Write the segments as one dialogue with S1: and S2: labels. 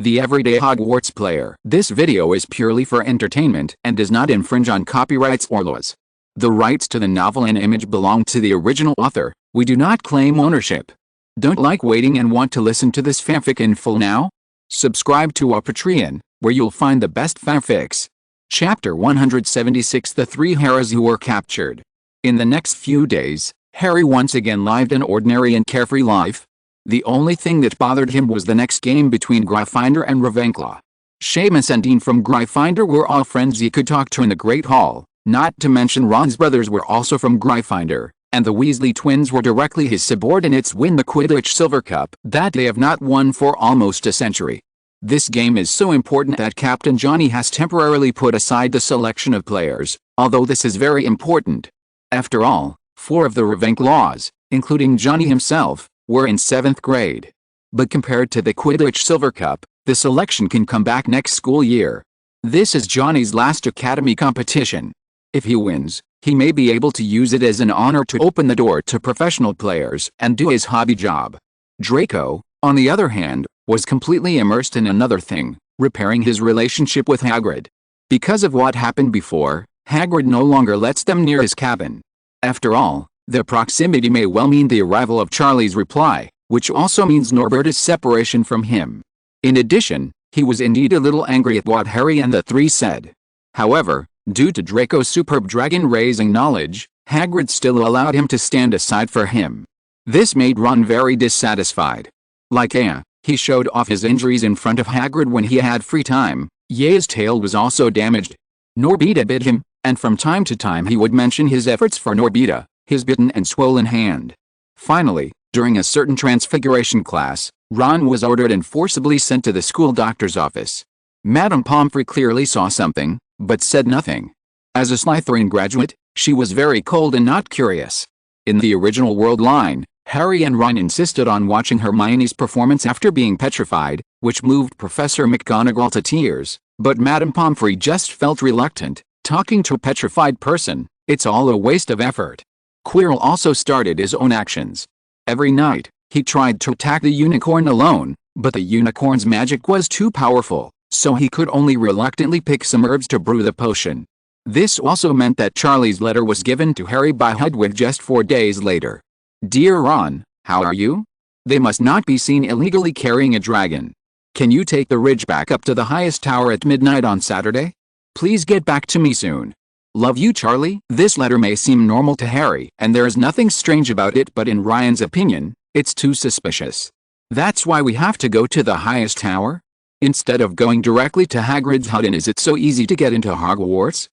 S1: the everyday Hogwarts player. This video is purely for entertainment and does not infringe on copyrights or laws. The rights to the novel and image belong to the original author. We do not claim ownership. Don't like waiting and want to listen to this fanfic in full now? Subscribe to our Patreon, where you'll find the best fanfics. Chapter 176: The Three Harrys Who Were Captured. In the next few days, Harry once again lived an ordinary and carefree life. The only thing that bothered him was the next game between Gryffindor and Ravenclaw. Seamus and Dean from Gryffindor were all friends he could talk to in the Great Hall, not to mention Ron's brothers were also from Gryffindor, and the Weasley twins were directly his subordinates win the Quidditch Silver Cup that they have not won for almost a century. This game is so important that Captain Johnny has temporarily put aside the selection of players, although this is very important. After all, 4 of the Ravenclaws, including Johnny himself, were in 7th grade. But compared to the Quidditch Silver Cup, the selection can come back next school year. This is Johnny's last academy competition. If he wins, he may be able to use it as an honor to open the door to professional players and do his hobby job. Draco, on the other hand, was completely immersed in another thing, repairing his relationship with Hagrid. Because of what happened before, Hagrid no longer lets them near his cabin. After all, their proximity may well mean the arrival of Charlie's reply, which also means Norberta's separation from him. In addition, he was indeed a little angry at what Harry and the three said. However, due to Draco's superb dragon-raising knowledge, Hagrid still allowed him to stand aside for him. This made Ron very dissatisfied. Like he showed off his injuries in front of Hagrid when he had free time. Ye's tail was also damaged. Norbita bit him, and from time to time he would mention his efforts for Norbita, his bitten and swollen hand. Finally, during a certain transfiguration class, Ron was ordered and forcibly sent to the school doctor's office. Madame Pomfrey clearly saw something, but said nothing. As a Slytherin graduate, she was very cold and not curious. In the original world line, Harry and Ron insisted on watching Hermione's performance after being petrified, which moved Professor McGonagall to tears, but Madame Pomfrey just felt reluctant. Talking to a petrified person, it's all a waste of effort. Quirrell also started his own actions. Every night, he tried to attack the unicorn alone, but the unicorn's magic was too powerful, so he could only reluctantly pick some herbs to brew the potion. This also meant that Charlie's letter was given to Harry by Hedwig just 4 days later. Dear Ron, how are you? They must not be seen illegally carrying a dragon. Can you take the Ridgeback up to the highest tower at midnight on Saturday? Please get back to me soon. Love you, Charlie. This letter may seem normal to Harry, and there is nothing strange about it, but in Ryan's opinion, it's too suspicious. That's why we have to go to the highest tower? Instead of going directly to Hagrid's hut, and is it so easy to get into Hogwarts?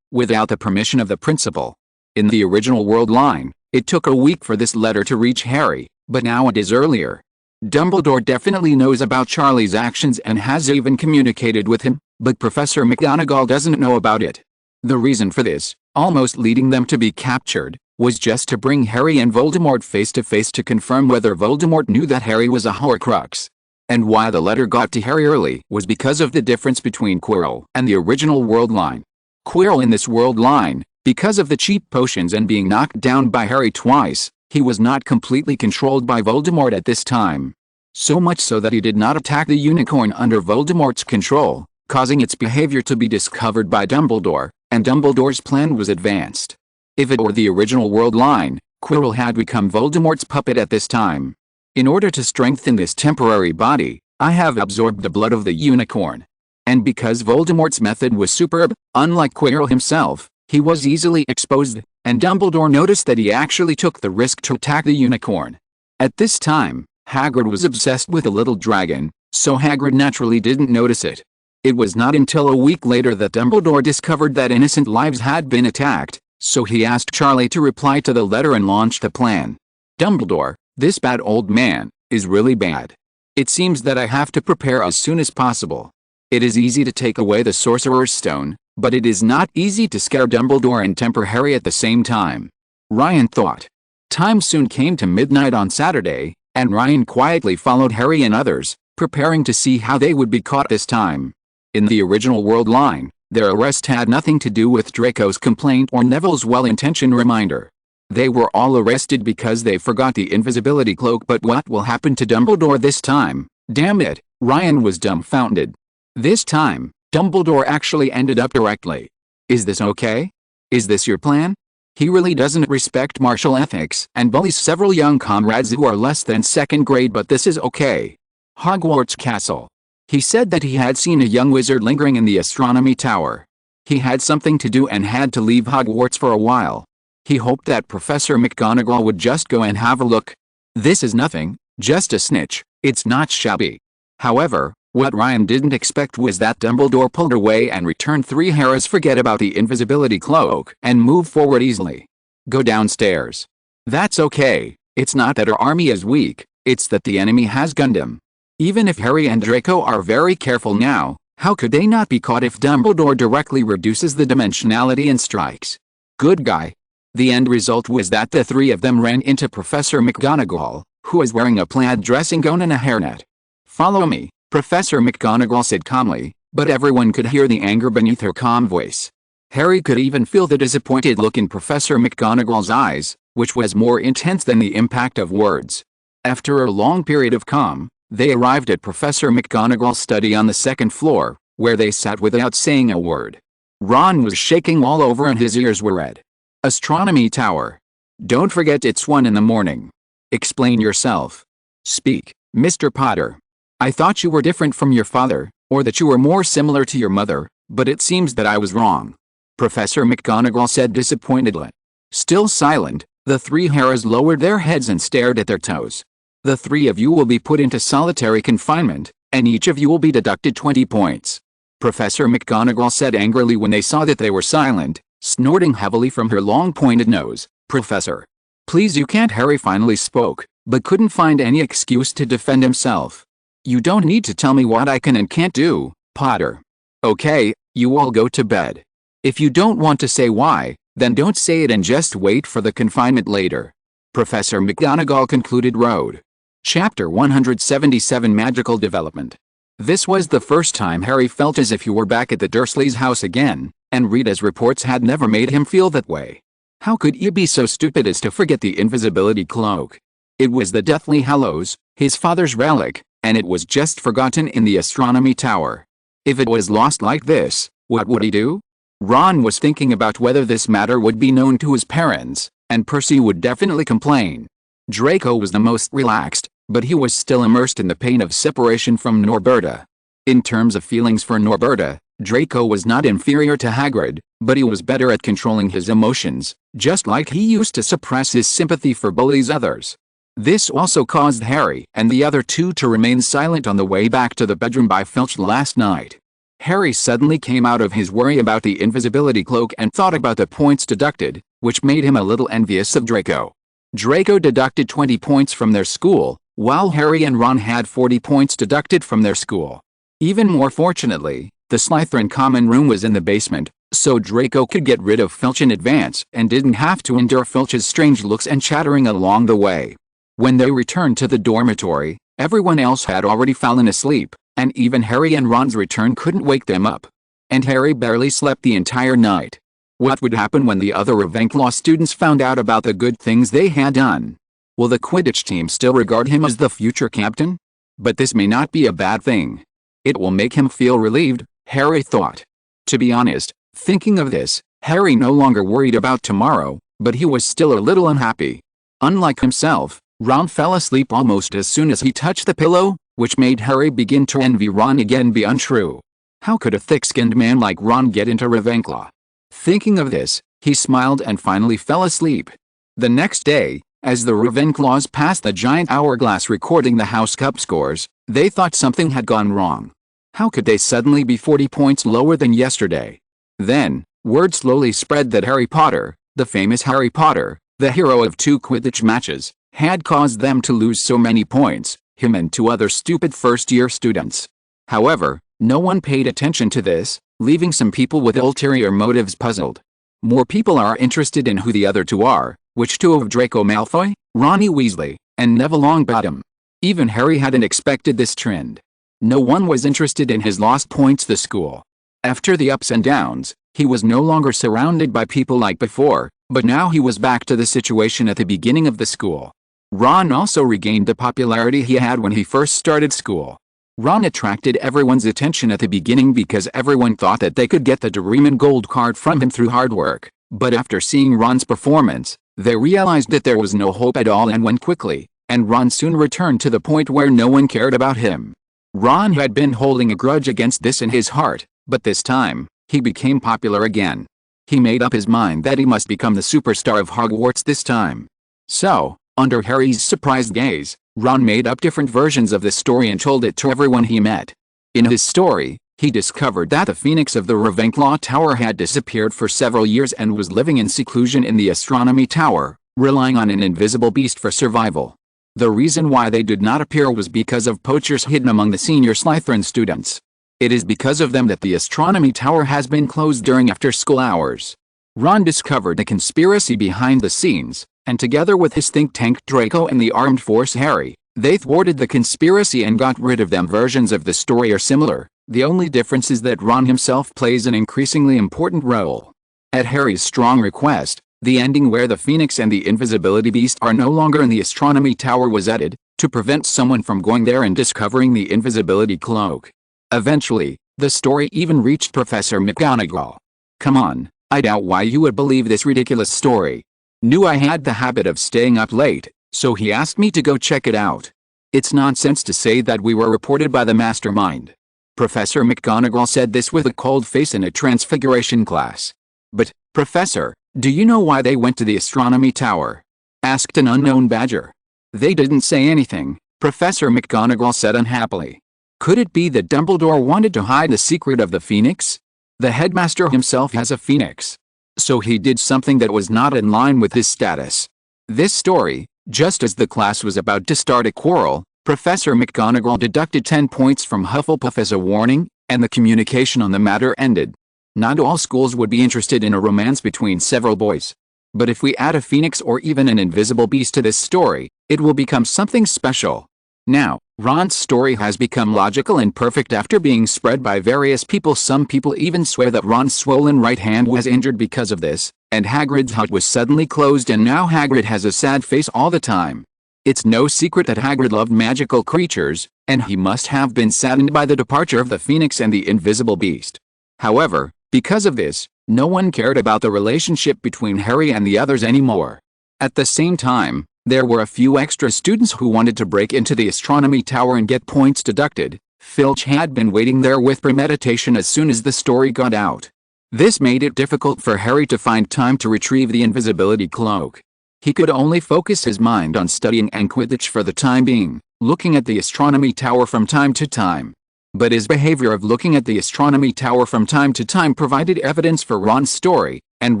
S1: Without the permission of the principal. In the original world line, it took a week for this letter to reach Harry, but now it is earlier. Dumbledore definitely knows about Charlie's actions and has even communicated with him, but Professor McGonagall doesn't know about it. The reason for this, almost leading them to be captured, was just to bring Harry and Voldemort face to face to confirm whether Voldemort knew that Harry was a Horcrux. And why the letter got to Harry early was because of the difference between Quirrell and the original world line. Quirrell in this world line, because of the cheap potions and being knocked down by Harry twice, he was not completely controlled by Voldemort at this time. So much so that he did not attack the unicorn under Voldemort's control, causing its behavior to be discovered by Dumbledore, and Dumbledore's plan was advanced. If it were the original world line, Quirrell had become Voldemort's puppet at this time. In order to strengthen this temporary body, I have absorbed the blood of the unicorn. And because Voldemort's method was superb, unlike Quirrell himself, he was easily exposed, and Dumbledore noticed that he actually took the risk to attack the unicorn. At this time, Hagrid was obsessed with the little dragon, so Hagrid naturally didn't notice it. It was not until a week later that Dumbledore discovered that innocent lives had been attacked, so he asked Charlie to reply to the letter and launched a plan. Dumbledore, this bad old man, is really bad. It seems that I have to prepare as soon as possible. It is easy to take away the Sorcerer's Stone, but it is not easy to scare Dumbledore and temper Harry at the same time. Ryan thought. Time soon came to midnight on Saturday, and Ryan quietly followed Harry and others, preparing to see how they would be caught this time. In the original world line, their arrest had nothing to do with Draco's complaint or Neville's well-intentioned reminder. They were all arrested because they forgot the invisibility cloak. But what will happen to Dumbledore this time? Damn it, Ryan was dumbfounded. This time, Dumbledore actually ended up directly. Is this okay? Is this your plan? He really doesn't respect martial ethics and bullies several young comrades who are less than second grade, but this is okay. Hogwarts Castle. He said that he had seen a young wizard lingering in the astronomy tower. He had something to do and had to leave Hogwarts for a while. He hoped that Professor McGonagall would just go and have a look. This is nothing, just a snitch, it's not shabby. However, what Ryan didn't expect was that Dumbledore pulled away and returned 3 Harris forget about the invisibility cloak and move forward easily. Go downstairs. That's okay, it's not that our army is weak, it's that the enemy has gunned him. Even if Harry and Draco are very careful now, how could they not be caught if Dumbledore directly reduces the dimensionality and strikes? Good guy. The end result was that the 3 of them ran into Professor McGonagall, who was wearing a plaid dressing gown and a hairnet. Follow me, Professor McGonagall said calmly, but everyone could hear the anger beneath her calm voice. Harry could even feel the disappointed look in Professor McGonagall's eyes, which was more intense than the impact of words. After a long period of calm, they arrived at Professor McGonagall's study on the 2nd floor, where they sat without saying a word. Ron was shaking all over and his ears were red. Astronomy tower. Don't forget it's 1 in the morning. Explain yourself. Speak, Mr. Potter. I thought you were different from your father, or that you were more similar to your mother, but it seems that I was wrong. Professor McGonagall said disappointedly. Still silent, the 3 Harris lowered their heads and stared at their toes. The 3 of you will be put into solitary confinement, and each of you will be deducted 20 points. Professor McGonagall said angrily when they saw that they were silent, snorting heavily from her long pointed nose. Professor. Please, you can't. Harry finally spoke, but couldn't find any excuse to defend himself. You don't need to tell me what I can and can't do, Potter. Okay, you all go to bed. If you don't want to say why, then don't say it and just wait for the confinement later. Professor McGonagall concluded. Road. Chapter 177 Magical Development. This was the first time Harry felt as if he were back at the Dursleys' house again, and Rita's reports had never made him feel that way. How could he be so stupid as to forget the invisibility cloak? It was the Deathly Hallows, his father's relic, and it was just forgotten in the astronomy tower. If it was lost like this, what would he do? Ron was thinking about whether this matter would be known to his parents, and Percy would definitely complain. Draco was the most relaxed, but he was still immersed in the pain of separation from Norberta. In terms of feelings for Norberta, Draco was not inferior to Hagrid, but he was better at controlling his emotions, just like he used to suppress his sympathy for bullies others. This also caused Harry and the other 2 to remain silent on the way back to the bedroom by Filch last night. Harry suddenly came out of his worry about the invisibility cloak and thought about the points deducted, which made him a little envious of Draco. Draco deducted 20 points from their school, while Harry and Ron had 40 points deducted from their school. Even more fortunately, the Slytherin common room was in the basement, so Draco could get rid of Filch in advance and didn't have to endure Filch's strange looks and chattering along the way. When they returned to the dormitory, everyone else had already fallen asleep, and even Harry and Ron's return couldn't wake them up. And Harry barely slept the entire night. What would happen when the other Ravenclaw students found out about the good things they had done? Will the Quidditch team still regard him as the future captain? But this may not be a bad thing. It will make him feel relieved, Harry thought. To be honest, thinking of this, Harry no longer worried about tomorrow, but he was still a little unhappy. Unlike himself, Ron fell asleep almost as soon as he touched the pillow, which made Harry begin to envy Ron again. Be untrue. How could a thick-skinned man like Ron get into Ravenclaw? Thinking of this, he smiled and finally fell asleep. The next day, as the Ravenclaws passed the giant hourglass recording the House Cup scores, they thought something had gone wrong. How could they suddenly be 40 points lower than yesterday? Then, word slowly spread that Harry Potter, the famous Harry Potter, the hero of 2 Quidditch matches, had caused them to lose so many points, him and 2 other stupid first-year students. However, no one paid attention to this, leaving some people with ulterior motives puzzled. More people are interested in who the other 2 are, which 2 of Draco Malfoy, Ronnie Weasley, and Neville Longbottom. Even Harry hadn't expected this trend. No one was interested in his lost points this school. After the ups and downs, he was no longer surrounded by people like before, but now he was back to the situation at the beginning of the school. Ron also regained the popularity he had when he first started school. Ron attracted everyone's attention at the beginning because everyone thought that they could get the Doraemon gold card from him through hard work, but after seeing Ron's performance, they realized that there was no hope at all and went quickly, and Ron soon returned to the point where no one cared about him. Ron had been holding a grudge against this in his heart, but this time, he became popular again. He made up his mind that he must become the superstar of Hogwarts this time. So, under Harry's surprised gaze, Ron made up different versions of the story and told it to everyone he met. In his story, he discovered that the Phoenix of the Ravenclaw Tower had disappeared for several years and was living in seclusion in the Astronomy Tower, relying on an invisible beast for survival. The reason why they did not appear was because of poachers hidden among the senior Slytherin students. It is because of them that the Astronomy Tower has been closed during after-school hours. Ron discovered a conspiracy behind the scenes, and together with his think tank Draco and the armed force Harry, they thwarted the conspiracy and got rid of them. Versions of the story are similar, the only difference is that Ron himself plays an increasingly important role. At Harry's strong request, the ending where the Phoenix and the Invisibility Beast are no longer in the Astronomy Tower was added, to prevent someone from going there and discovering the Invisibility Cloak. Eventually, the story even reached Professor McGonagall. Come on, I doubt why you would believe this ridiculous story. Knew I had the habit of staying up late, so he asked me to go check it out. It's nonsense to say that we were reported by the mastermind. Professor McGonagall said this with a cold face in a transfiguration class. But, Professor, do you know why they went to the Astronomy Tower? Asked an unknown badger. They didn't say anything, Professor McGonagall said unhappily. Could it be that Dumbledore wanted to hide the secret of the Phoenix? The headmaster himself has a Phoenix. So he did something that was not in line with his status. This story, just as the class was about to start a quarrel, Professor McGonagall deducted 10 points from Hufflepuff as a warning, and the communication on the matter ended. Not all schools would be interested in a romance between several boys. But if we add a Phoenix or even an invisible beast to this story, it will become something special. Now, Ron's story has become logical and perfect after being spread by various people. Some people even swear that Ron's swollen right hand was injured because of this, and Hagrid's hut was suddenly closed and now Hagrid has a sad face all the time. It's no secret that Hagrid loved magical creatures, and he must have been saddened by the departure of the Phoenix and the Invisible Beast. However, because of this, no one cared about the relationship between Harry and the others anymore. At the same time, there were a few extra students who wanted to break into the Astronomy Tower and get points deducted. Filch had been waiting there with premeditation as soon as the story got out. This made it difficult for Harry to find time to retrieve the invisibility cloak. He could only focus his mind on studying Quidditch for the time being, looking at the Astronomy Tower from time to time. But his behavior of looking at the Astronomy Tower from time to time provided evidence for Ron's story, and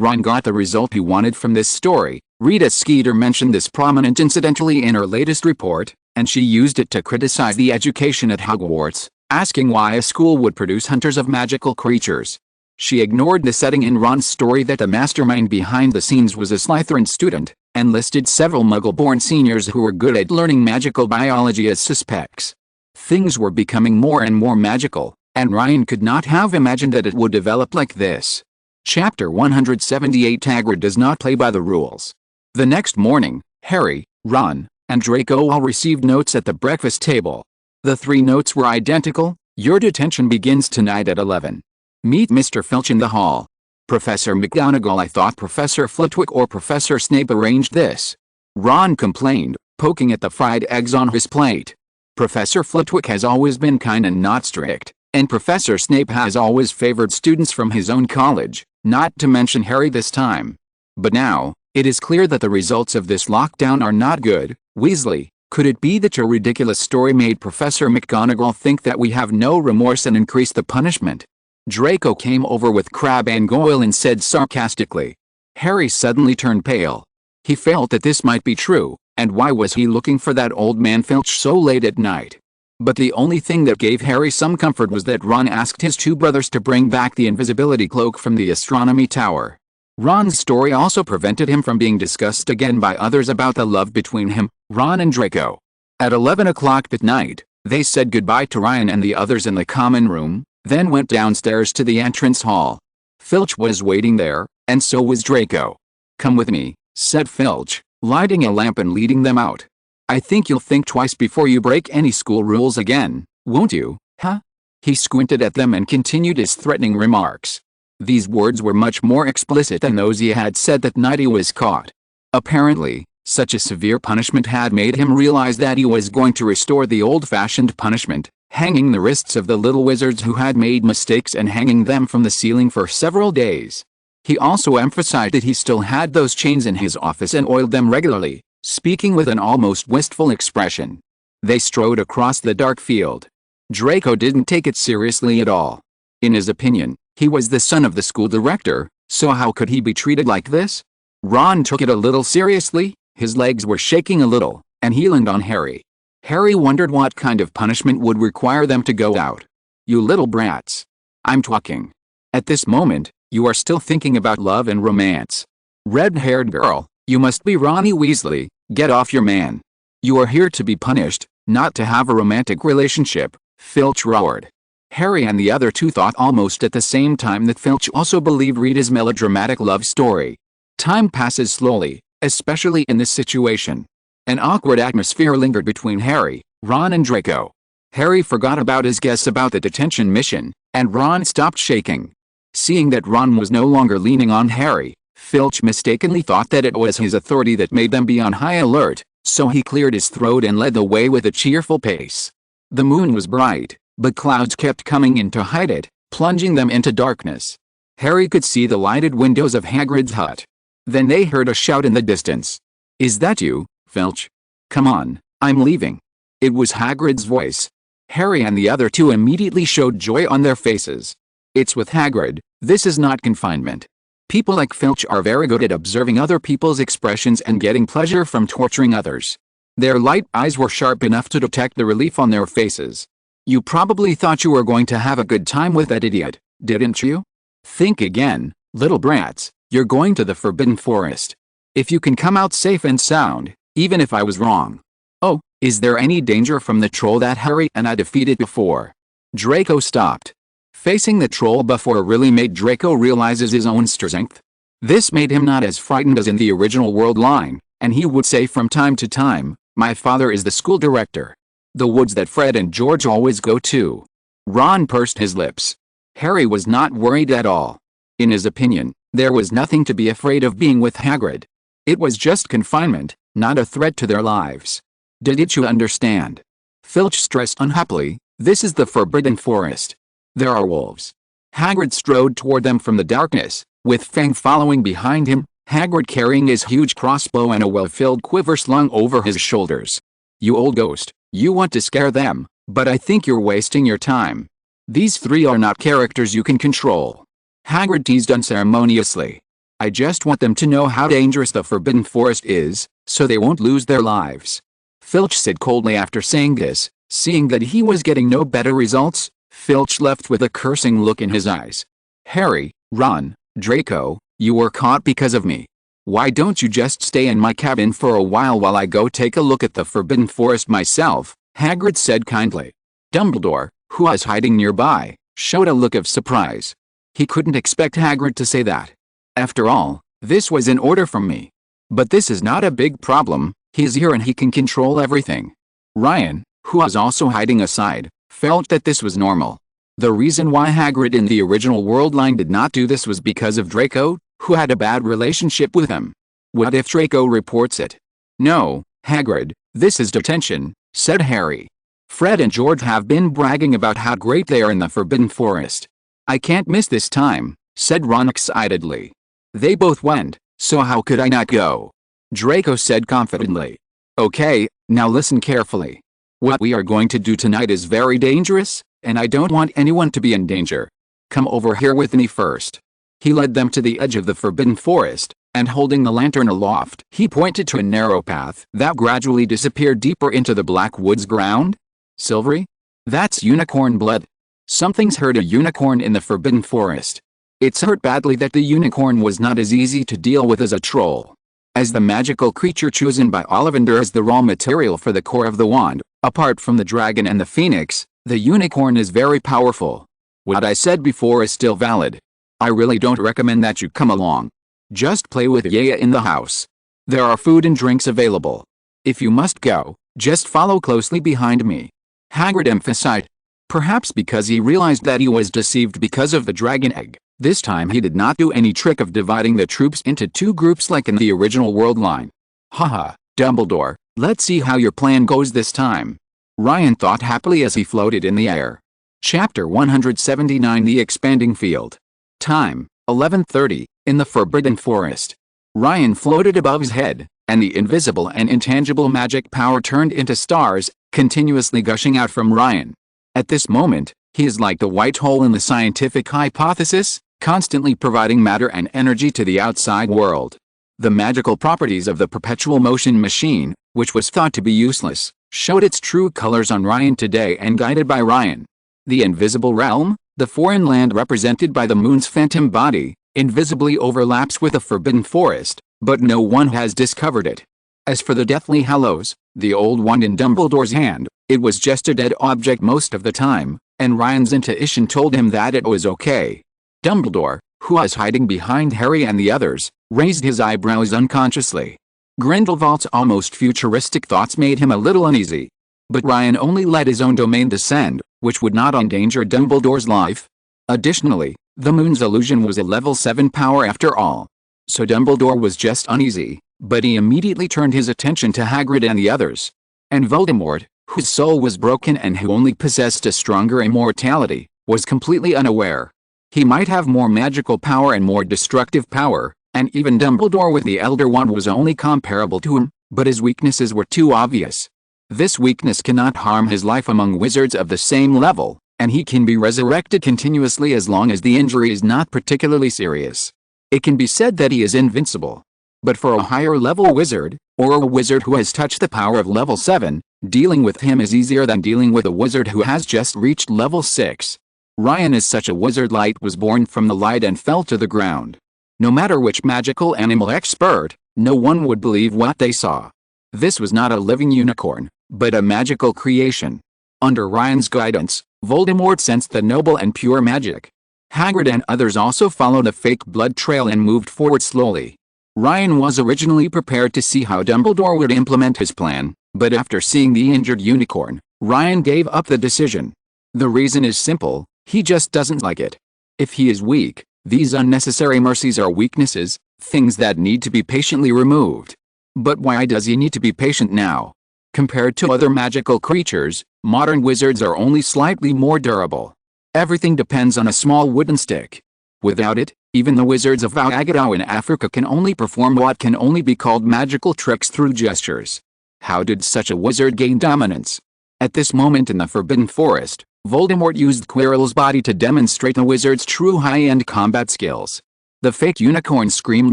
S1: Ron got the result he wanted from this story. Rita Skeeter mentioned this prominent incidentally in her latest report, and she used it to criticize the education at Hogwarts, asking why a school would produce hunters of magical creatures. She ignored the setting in Ron's story that the mastermind behind the scenes was a Slytherin student, and listed several Muggle-born seniors who were good at learning magical biology as suspects. Things were becoming more and more magical, and Ryan could not have imagined that it would develop like this. Chapter 178 Hagrid does not play by the rules. The next morning, Harry, Ron, and Draco all received notes at the breakfast table. The 3 notes were identical. Your detention begins tonight at 11. Meet Mr. Filch in the hall. Professor McGonagall. I thought Professor Flitwick or Professor Snape arranged this. Ron complained, poking at the fried eggs on his plate. Professor Flitwick has always been kind and not strict, and Professor Snape has always favored students from his own college, not to mention Harry this time. But now, it is clear that the results of this lockdown are not good. Weasley, could it be that your ridiculous story made Professor McGonagall think that we have no remorse and increased the punishment? Draco came over with Crabbe and Goyle and said sarcastically. Harry suddenly turned pale. He felt that this might be true, and why was he looking for that old man Filch so late at night? But the only thing that gave Harry some comfort was that Ron asked his 2 brothers to bring back the invisibility cloak from the Astronomy Tower. Ron's story also prevented him from being discussed again by others about the love between him, Ron and Draco. At 11 o'clock that night, they said goodbye to Ryan and the others in the common room, then went downstairs to the entrance hall. Filch was waiting there, and so was Draco. Come with me, said Filch, lighting a lamp and leading them out. I think you'll think twice before you break any school rules again. Won't you, huh? He squinted at them and continued his threatening remarks. These words were much more explicit than those he had said that night he was caught. Apparently, such a severe punishment had made him realize that he was going to restore the old-fashioned punishment, hanging the wrists of the little wizards who had made mistakes and hanging them from the ceiling for several days. He also emphasized that he still had those chains in his office and oiled them regularly, speaking with an almost wistful expression. They strode across the dark field. Draco didn't take it seriously at all. In his opinion, he was the son of the school director, so how could he be treated like this? Ron took it a little seriously, his legs were shaking a little, and he leaned on Harry. Harry wondered what kind of punishment would require them to go out. You little brats. I'm talking. At this moment, you are still thinking about love and romance. Red-haired girl, you must be Ronnie Weasley, get off your man. You are here to be punished, not to have a romantic relationship, Filch roared. Harry and the other two thought almost at the same time that Filch also believed Rita's melodramatic love story. Time passes slowly, especially in this situation. An awkward atmosphere lingered between Harry, Ron and Draco. Harry forgot about his guess about the detention mission, and Ron stopped shaking. Seeing that Ron was no longer leaning on Harry, Filch mistakenly thought that it was his authority that made them be on high alert, so he cleared his throat and led the way with a cheerful pace. The moon was bright, but clouds kept coming in to hide it, plunging them into darkness. Harry could see the lighted windows of Hagrid's hut. Then they heard a shout in the distance. Is that you, Filch? Come on, I'm leaving. It was Hagrid's voice. Harry and the other two immediately showed joy on their faces. It's with Hagrid, this is not confinement. People like Filch are very good at observing other people's expressions and getting pleasure from torturing others. Their light eyes were sharp enough to detect the relief on their faces. You probably thought you were going to have a good time with that idiot, didn't you? Think again, little brats, you're going to the Forbidden Forest. If you can come out safe and sound, even if I was wrong. Oh, is there any danger from the troll that Harry and I defeated before? Draco stopped. Facing the troll before really made Draco realizes his own strength. This made him not as frightened as in the original world line, and he would say from time to time, my father is the school director. The woods that Fred and George always go to. Ron pursed his lips. Harry was not worried at all. In his opinion, there was nothing to be afraid of being with Hagrid. It was just confinement, not a threat to their lives. Didn't you understand? Filch stressed unhappily, this is the Forbidden Forest. There are wolves. Hagrid strode toward them from the darkness, with Fang following behind him, Hagrid carrying his huge crossbow and a well-filled quiver slung over his shoulders. You old ghost, you want to scare them, but I think you're wasting your time. These three are not characters you can control. Hagrid teased unceremoniously. I just want them to know how dangerous the Forbidden Forest is, so they won't lose their lives. Filch said coldly after saying this, seeing that he was getting no better results, Filch left with a cursing look in his eyes. Harry, Ron, Draco, you were caught because of me. Why don't you just stay in my cabin for a while I go take a look at the Forbidden Forest myself, Hagrid said kindly. Dumbledore, who was hiding nearby, showed a look of surprise. He couldn't expect Hagrid to say that. After all, this was an order from me. But this is not a big problem, he's here and he can control everything. Ryan, who was also hiding aside, felt that this was normal. The reason why Hagrid in the original world line did not do this was because of Draco, who had a bad relationship with him. What if Draco reports it? No, Hagrid, this is detention, said Harry. Fred and George have been bragging about how great they are in the Forbidden Forest. I can't miss this time, said Ron excitedly. They both went, so how could I not go? Draco said confidently. Okay, now listen carefully. What we are going to do tonight is very dangerous, and I don't want anyone to be in danger. Come over here with me first. He led them to the edge of the Forbidden Forest, and holding the lantern aloft, he pointed to a narrow path that gradually disappeared deeper into the black woods ground. Silvery? That's unicorn blood. Something's hurt a unicorn in the Forbidden Forest. It's hurt badly that the unicorn was not as easy to deal with as a troll. As the magical creature chosen by Ollivander as the raw material for the core of the wand, apart from the dragon and the phoenix, the unicorn is very powerful. What I said before is still valid. I really don't recommend that you come along. Just play with Yaya in the house. There are food and drinks available. If you must go, just follow closely behind me. Hagrid emphasized, Perhaps because he realized that he was deceived because of the dragon egg. This time he did not do any trick of dividing the troops into two groups like in the original world line. Haha, Dumbledore, let's see how your plan goes this time. Ryan thought happily as he floated in the air. Chapter 179 The Expanding Field. Time, 11:30, in the Forbidden Forest. Ryan floated above his head, and the invisible and intangible magic power turned into stars, continuously gushing out from Ryan. At this moment, he is like the white hole in the scientific hypothesis, constantly providing matter and energy to the outside world. The magical properties of the perpetual motion machine, which was thought to be useless, showed its true colors on Ryan today and guided by Ryan. The invisible realm, the foreign land represented by the moon's phantom body, invisibly overlaps with the Forbidden Forest, but no one has discovered it. As for the Deathly Hallows, the old wand in Dumbledore's hand, it was just a dead object most of the time, and Ryan's intuition told him that it was okay. Dumbledore, who was hiding behind Harry and the others, raised his eyebrows unconsciously. Grindelwald's almost futuristic thoughts made him a little uneasy. But Ryan only let his own domain descend, which would not endanger Dumbledore's life. Additionally, the moon's illusion was a level 7 power after all. So Dumbledore was just uneasy, but he immediately turned his attention to Hagrid and the others. And Voldemort, whose soul was broken and who only possessed a stronger immortality, was completely unaware. He might have more magical power and more destructive power, and even Dumbledore with the Elder Wand was only comparable to him, but his weaknesses were too obvious. This weakness cannot harm his life among wizards of the same level, and he can be resurrected continuously as long as the injury is not particularly serious. It can be said that he is invincible. But for a higher level wizard, or a wizard who has touched the power of level 7, dealing with him is easier than dealing with a wizard who has just reached level 6. Ryan is such a wizard. Light was born from the light and fell to the ground. No matter which magical animal expert, no one would believe what they saw. This was not a living unicorn, but a magical creation. Under Ryan's guidance, Voldemort sensed the noble and pure magic. Hagrid and others also followed a fake blood trail and moved forward slowly. Ryan was originally prepared to see how Dumbledore would implement his plan, but after seeing the injured unicorn, Ryan gave up the decision. The reason is simple, he just doesn't like it. If he is weak, these unnecessary mercies are weaknesses, things that need to be patiently removed. But why does he need to be patient now? Compared to other magical creatures, modern wizards are only slightly more durable. Everything depends on a small wooden stick. Without it, even the wizards of Agadao in Africa can only perform what can only be called magical tricks through gestures. How did such a wizard gain dominance? At this moment in the Forbidden Forest, Voldemort used Quirrell's body to demonstrate the wizard's true high-end combat skills. The fake unicorn screamed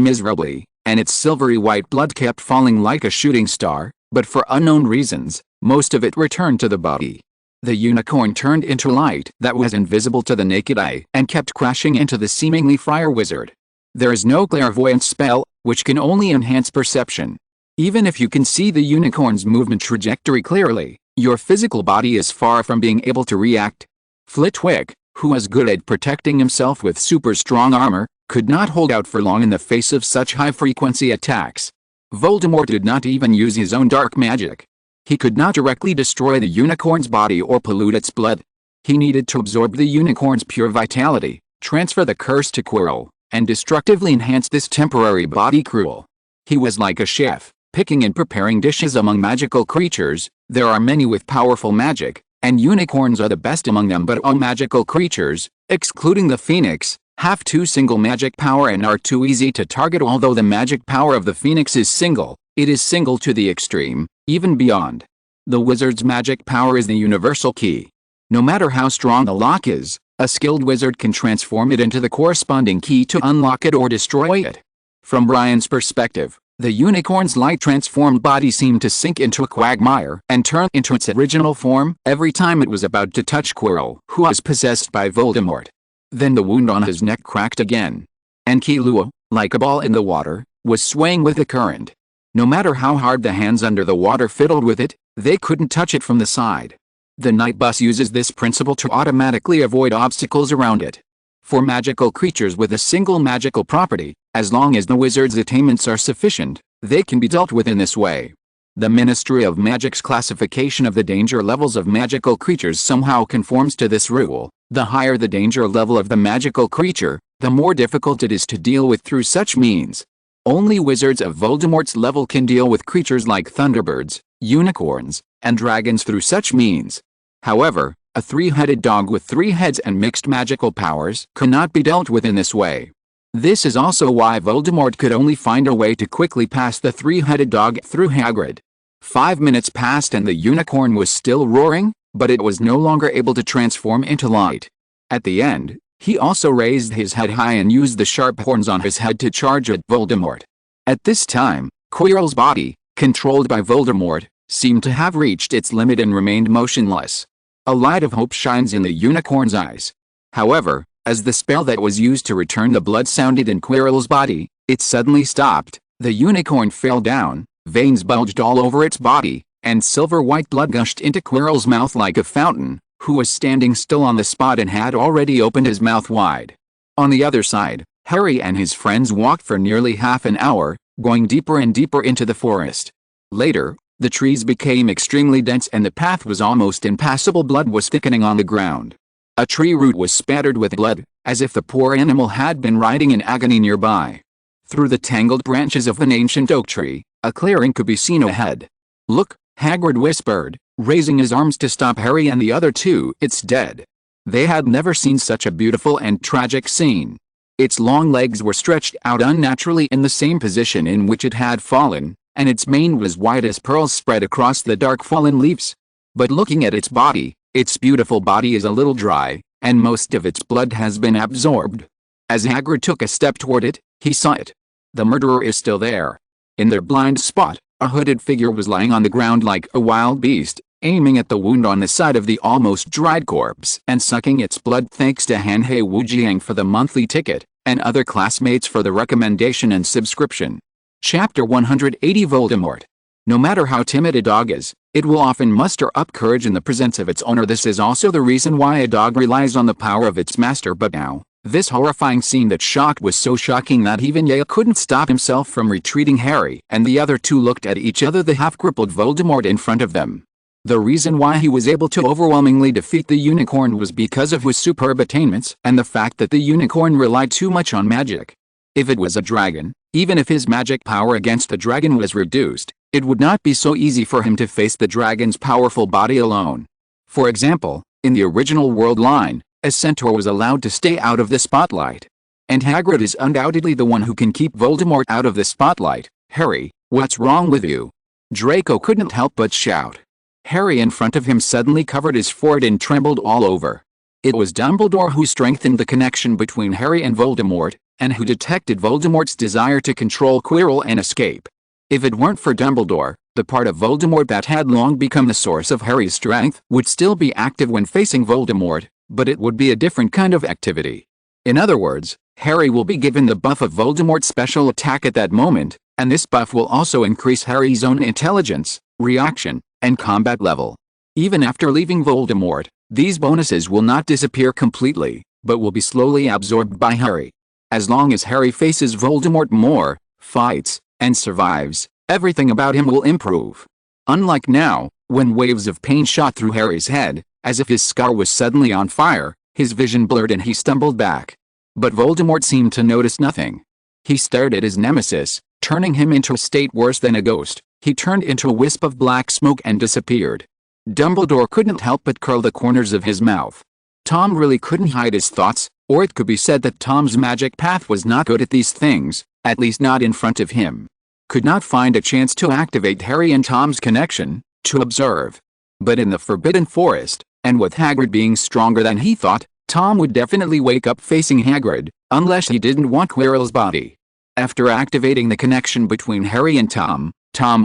S1: miserably, and its silvery white blood kept falling like a shooting star, but for unknown reasons, most of it returned to the body. The unicorn turned into light that was invisible to the naked eye and kept crashing into the seemingly friar wizard. There is no clairvoyance spell, which can only enhance perception. Even if you can see the unicorn's movement trajectory clearly, your physical body is far from being able to react. Flitwick, who was good at protecting himself with super strong armor, could not hold out for long in the face of such high-frequency attacks. Voldemort did not even use his own dark magic. He could not directly destroy the unicorn's body or pollute its blood. He needed to absorb the unicorn's pure vitality, transfer the curse to Quirrell, and destructively enhance this temporary body cruel. He was like a chef, picking and preparing dishes among magical creatures. There are many with powerful magic, and unicorns are the best among them, but all magical creatures, excluding the phoenix, have two single magic power and are too easy to target. Although the magic power of the phoenix is single, it is single to the extreme, even beyond. The wizard's magic power is the universal key. No matter how strong the lock is, a skilled wizard can transform it into the corresponding key to unlock it or destroy it. From Ryan's perspective, the unicorn's light-transformed body seemed to sink into a quagmire and turn into its original form every time it was about to touch Quirrell, who was possessed by Voldemort. Then the wound on his neck cracked again. And Killua, like a ball in the water, was swaying with the current. No matter how hard the hands under the water fiddled with it, they couldn't touch it from the side. The night bus uses this principle to automatically avoid obstacles around it. For magical creatures with a single magical property, as long as the wizard's attainments are sufficient, they can be dealt with in this way. The Ministry of Magic's classification of the danger levels of magical creatures somehow conforms to this rule. The higher the danger level of the magical creature, the more difficult it is to deal with through such means. Only wizards of Voldemort's level can deal with creatures like thunderbirds, unicorns, and dragons through such means. However, a three-headed dog with 3 heads and mixed magical powers cannot be dealt with in this way. This is also why Voldemort could only find a way to quickly pass the 3-headed dog through Hagrid. 5 minutes passed and the unicorn was still roaring, but it was no longer able to transform into light. At the end, he also raised his head high and used the sharp horns on his head to charge at Voldemort. At this time, Quirrell's body, controlled by Voldemort, seemed to have reached its limit and remained motionless. A light of hope shines in the unicorn's eyes. However, as the spell that was used to return the blood sounded in Quirrell's body, it suddenly stopped. The unicorn fell down, veins bulged all over its body, and silver-white blood gushed into Quirrell's mouth like a fountain, who was standing still on the spot and had already opened his mouth wide. On the other side, Harry and his friends walked for nearly half an hour, going deeper and deeper into the forest. Later, the trees became extremely dense and the path was almost impassable. Blood was thickening on the ground. A tree root was spattered with blood, as if the poor animal had been writhing in agony nearby. Through the tangled branches of an ancient oak tree, a clearing could be seen ahead. "Look," Hagrid whispered, raising his arms to stop Harry and the other two. "It's dead." They had never seen such a beautiful and tragic scene. Its long legs were stretched out unnaturally in the same position in which it had fallen, and its mane was white as pearls spread across the dark fallen leaves. But looking at its beautiful body is a little dry, and most of its blood has been absorbed. As Hagrid took a step toward it, he saw it. The murderer is still there. In their blind spot, a hooded figure was lying on the ground like a wild beast, aiming at the wound on the side of the almost dried corpse and sucking its blood. Thanks to Hanhei Wujiang for the monthly ticket, and other classmates for the recommendation and subscription. Chapter 180 Voldemort. No matter how timid a dog is, it will often muster up courage in the presence of its owner. This is also the reason why a dog relies on the power of its master. But now, this horrifying scene that shocked was so shocking that even Yale couldn't stop himself from retreating. Harry and the other two looked at each other, the half-crippled Voldemort in front of them. The reason why he was able to overwhelmingly defeat the unicorn was because of his superb attainments and the fact that the unicorn relied too much on magic. If it was a dragon, even if his magic power against the dragon was reduced, it would not be so easy for him to face the dragon's powerful body alone. For example, in the original world line, a centaur was allowed to stay out of the spotlight. And Hagrid is undoubtedly the one who can keep Voldemort out of the spotlight. "Harry, what's wrong with you?" Draco couldn't help but shout. Harry in front of him suddenly covered his forehead and trembled all over. It was Dumbledore who strengthened the connection between Harry and Voldemort, and who detected Voldemort's desire to control Quirrell and escape. If it weren't for Dumbledore, the part of Voldemort that had long become the source of Harry's strength would still be active when facing Voldemort, but it would be a different kind of activity. In other words, Harry will be given the buff of Voldemort's special attack at that moment, and this buff will also increase Harry's own intelligence, reaction, and combat level. Even after leaving Voldemort, these bonuses will not disappear completely, but will be slowly absorbed by Harry. As long as Harry faces Voldemort more, fights, and survives, everything about him will improve. Unlike now, when waves of pain shot through Harry's head, as if his scar was suddenly on fire, his vision blurred and he stumbled back. But Voldemort seemed to notice nothing. He stared at his nemesis, turning him into a state worse than a ghost. He turned into a wisp of black smoke and disappeared. Dumbledore couldn't help but curl the corners of his mouth. Tom really couldn't hide his thoughts, or it could be said that Tom's magic path was not good at these things, at least not in front of him. Could not find a chance to activate Harry and Tom's connection, to observe. But in the Forbidden Forest, and with Hagrid being stronger than he thought, Tom would definitely wake up facing Hagrid, unless he didn't want Quirrell's body. After activating the connection between Harry and Tom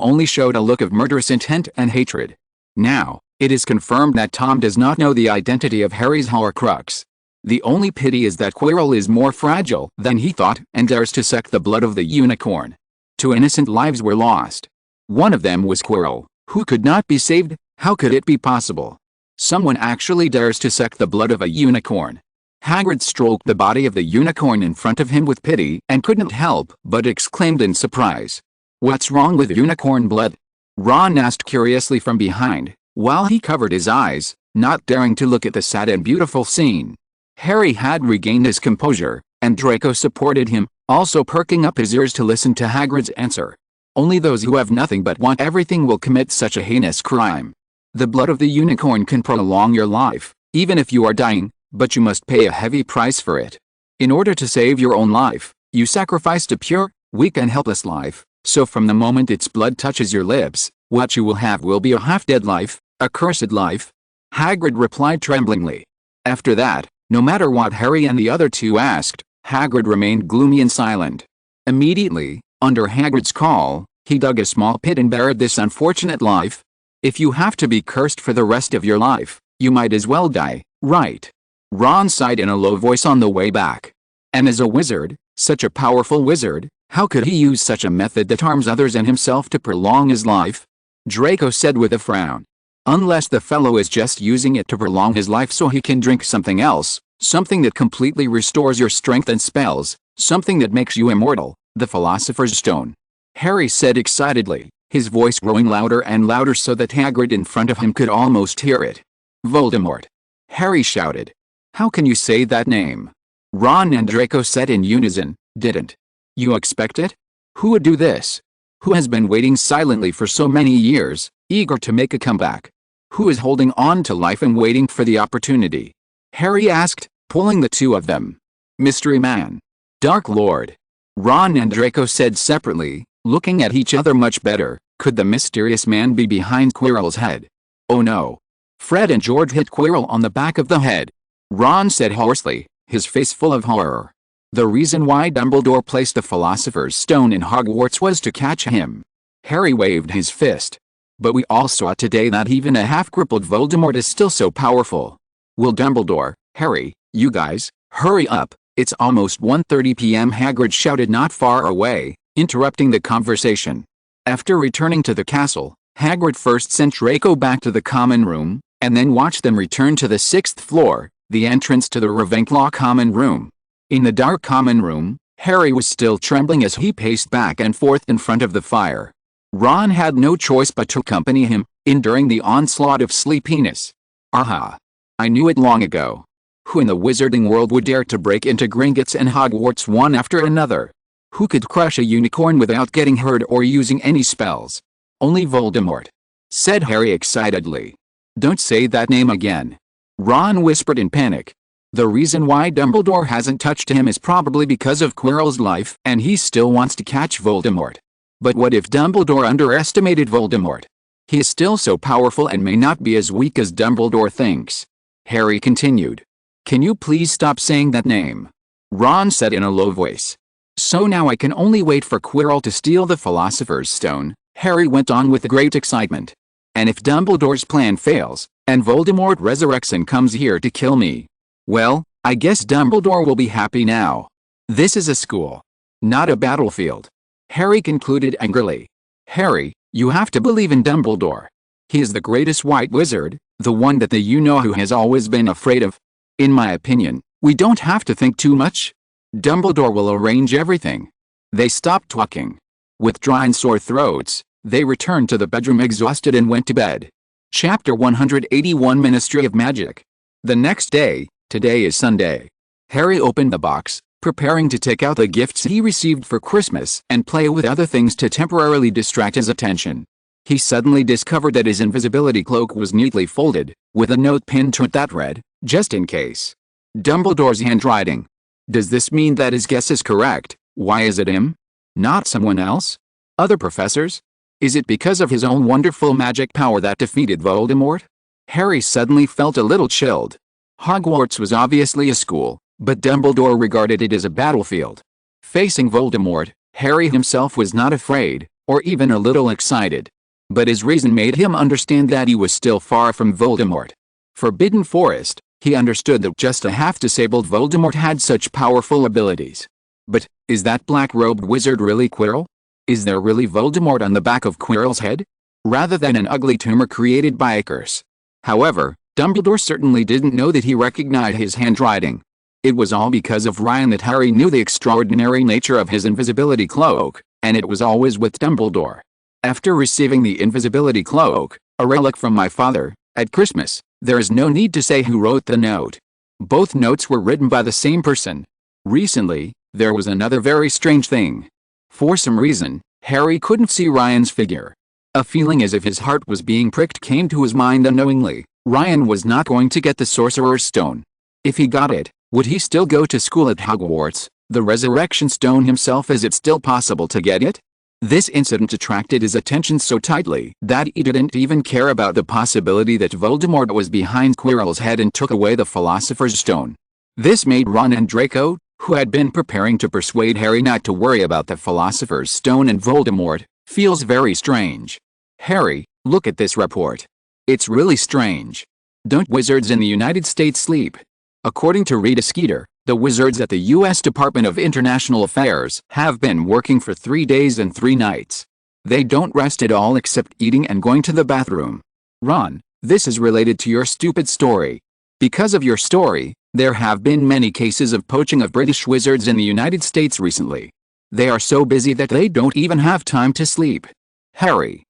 S1: only showed a look of murderous intent and hatred. Now, it is confirmed that Tom does not know the identity of Harry's Horcrux. The only pity is that Quirrell is more fragile than he thought and dares to suck the blood of the unicorn. 2 innocent lives were lost. One of them was Quirrell, who could not be saved. How could it be possible? Someone actually dares to suck the blood of a unicorn. Hagrid stroked the body of the unicorn in front of him with pity and couldn't help but exclaimed in surprise. "What's wrong with unicorn blood?" Ron asked curiously from behind, while he covered his eyes, not daring to look at the sad and beautiful scene. Harry had regained his composure, and Draco supported him, also perking up his ears to listen to Hagrid's answer. Only those who have nothing but want everything will commit such a heinous crime. The blood of the unicorn can prolong your life, even if you are dying, but you must pay a heavy price for it. In order to save your own life, you sacrificed a pure, weak and helpless life, so from the moment its blood touches your lips, what you will have will be a half-dead life, a cursed life. Hagrid replied tremblingly. After that, no matter what Harry and the other two asked, Hagrid remained gloomy and silent. Immediately, under Hagrid's call, he dug a small pit and buried this unfortunate life. If you have to be cursed for the rest of your life, you might as well die, right? Ron sighed in a low voice on the way back. And as a wizard, such a powerful wizard, how could he use such a method that harms others and himself to prolong his life? Draco said with a frown. Unless the fellow is just using it to prolong his life so he can drink something else, something that completely restores your strength and spells, something that makes you immortal, the Philosopher's Stone. Harry said excitedly, his voice growing louder and louder so that Hagrid in front of him could almost hear it. Voldemort! Harry shouted. How can you say that name? Ron and Draco said in unison, didn't you expect it? Who would do this? Who has been waiting silently for so many years, eager to make a comeback? Who is holding on to life and waiting for the opportunity? Harry asked, pulling the two of them. Mystery Man. Dark Lord. Ron and Draco said separately, looking at each other much better. Could the mysterious man be behind Quirrell's head? Oh no. Fred and George hit Quirrell on the back of the head. Ron said hoarsely, his face full of horror. The reason why Dumbledore placed the Philosopher's Stone in Hogwarts was to catch him. Harry waved his fist. But we all saw today that even a half-crippled Voldemort is still so powerful. Will Dumbledore, Harry, you guys, hurry up, it's almost 1:30 p.m. Hagrid shouted not far away, interrupting the conversation. After returning to the castle, Hagrid first sent Draco back to the common room, and then watched them return to the 6th floor, the entrance to the Ravenclaw common room. In the dark common room, Harry was still trembling as he paced back and forth in front of the fire. Ron had no choice but to accompany him, enduring the onslaught of sleepiness. Aha! I knew it long ago. Who in the wizarding world would dare to break into Gringotts and Hogwarts one after another? Who could crush a unicorn without getting hurt or using any spells? Only Voldemort, said Harry excitedly. Don't say that name again. Ron whispered in panic. The reason why Dumbledore hasn't touched him is probably because of Quirrell's life and he still wants to catch Voldemort. But what if Dumbledore underestimated Voldemort? He is still so powerful and may not be as weak as Dumbledore thinks. Harry continued. Can you please stop saying that name? Ron said in a low voice. So now I can only wait for Quirrell to steal the Philosopher's Stone, Harry went on with great excitement. And if Dumbledore's plan fails, and Voldemort resurrects and comes here to kill me, well, I guess Dumbledore will be happy now. This is a school, not a battlefield. Harry concluded angrily. Harry, you have to believe in Dumbledore. He is the greatest white wizard, the one that the you-know-who has always been afraid of. In my opinion, we don't have to think too much. Dumbledore will arrange everything. They stopped talking. With dry and sore throats, they returned to the bedroom exhausted and went to bed. Chapter 181 Ministry of Magic. The next day, today is Sunday. Harry opened the box, preparing to take out the gifts he received for Christmas and play with other things to temporarily distract his attention. He suddenly discovered that his invisibility cloak was neatly folded, with a note pinned to it that read, just in case. Dumbledore's handwriting. Does this mean that his guess is correct? Why is it him? Not someone else? Other professors? Is it because of his own wonderful magic power that defeated Voldemort? Harry suddenly felt a little chilled. Hogwarts was obviously a school, but Dumbledore regarded it as a battlefield. Facing Voldemort, Harry himself was not afraid, or even a little excited. But his reason made him understand that he was still far from Voldemort. Forbidden Forest, he understood that just a half-disabled Voldemort had such powerful abilities. But, is that black-robed wizard really Quirrell? Is there really Voldemort on the back of Quirrell's head? Rather than an ugly tumor created by a curse. However, Dumbledore certainly didn't know that he recognized his handwriting. It was all because of Ryan that Harry knew the extraordinary nature of his invisibility cloak, and it was always with Dumbledore. After receiving the invisibility cloak, a relic from my father, at Christmas, there is no need to say who wrote the note. Both notes were written by the same person. Recently, there was another very strange thing. For some reason, Harry couldn't see Ryan's figure. A feeling as if his heart was being pricked came to his mind unknowingly. Ryan was not going to get the Sorcerer's Stone. If he got it, would he still go to school at Hogwarts, the Resurrection Stone himself? Is it still possible to get it? This incident attracted his attention so tightly that he didn't even care about the possibility that Voldemort was behind Quirrell's head and took away the Philosopher's Stone. This made Ron and Draco, who had been preparing to persuade Harry not to worry about the Philosopher's Stone and Voldemort, feels very strange. Harry, look at this report. It's really strange. Don't wizards in the United States sleep? According to Rita Skeeter, the wizards at the U.S. Department of International Affairs have been working for 3 days and 3 nights. They don't rest at all except eating and going to the bathroom. Ron, this is related to your stupid story. Because of your story, there have been many cases of poaching of British wizards in the United States recently. They are so busy that they don't even have time to sleep. Harry,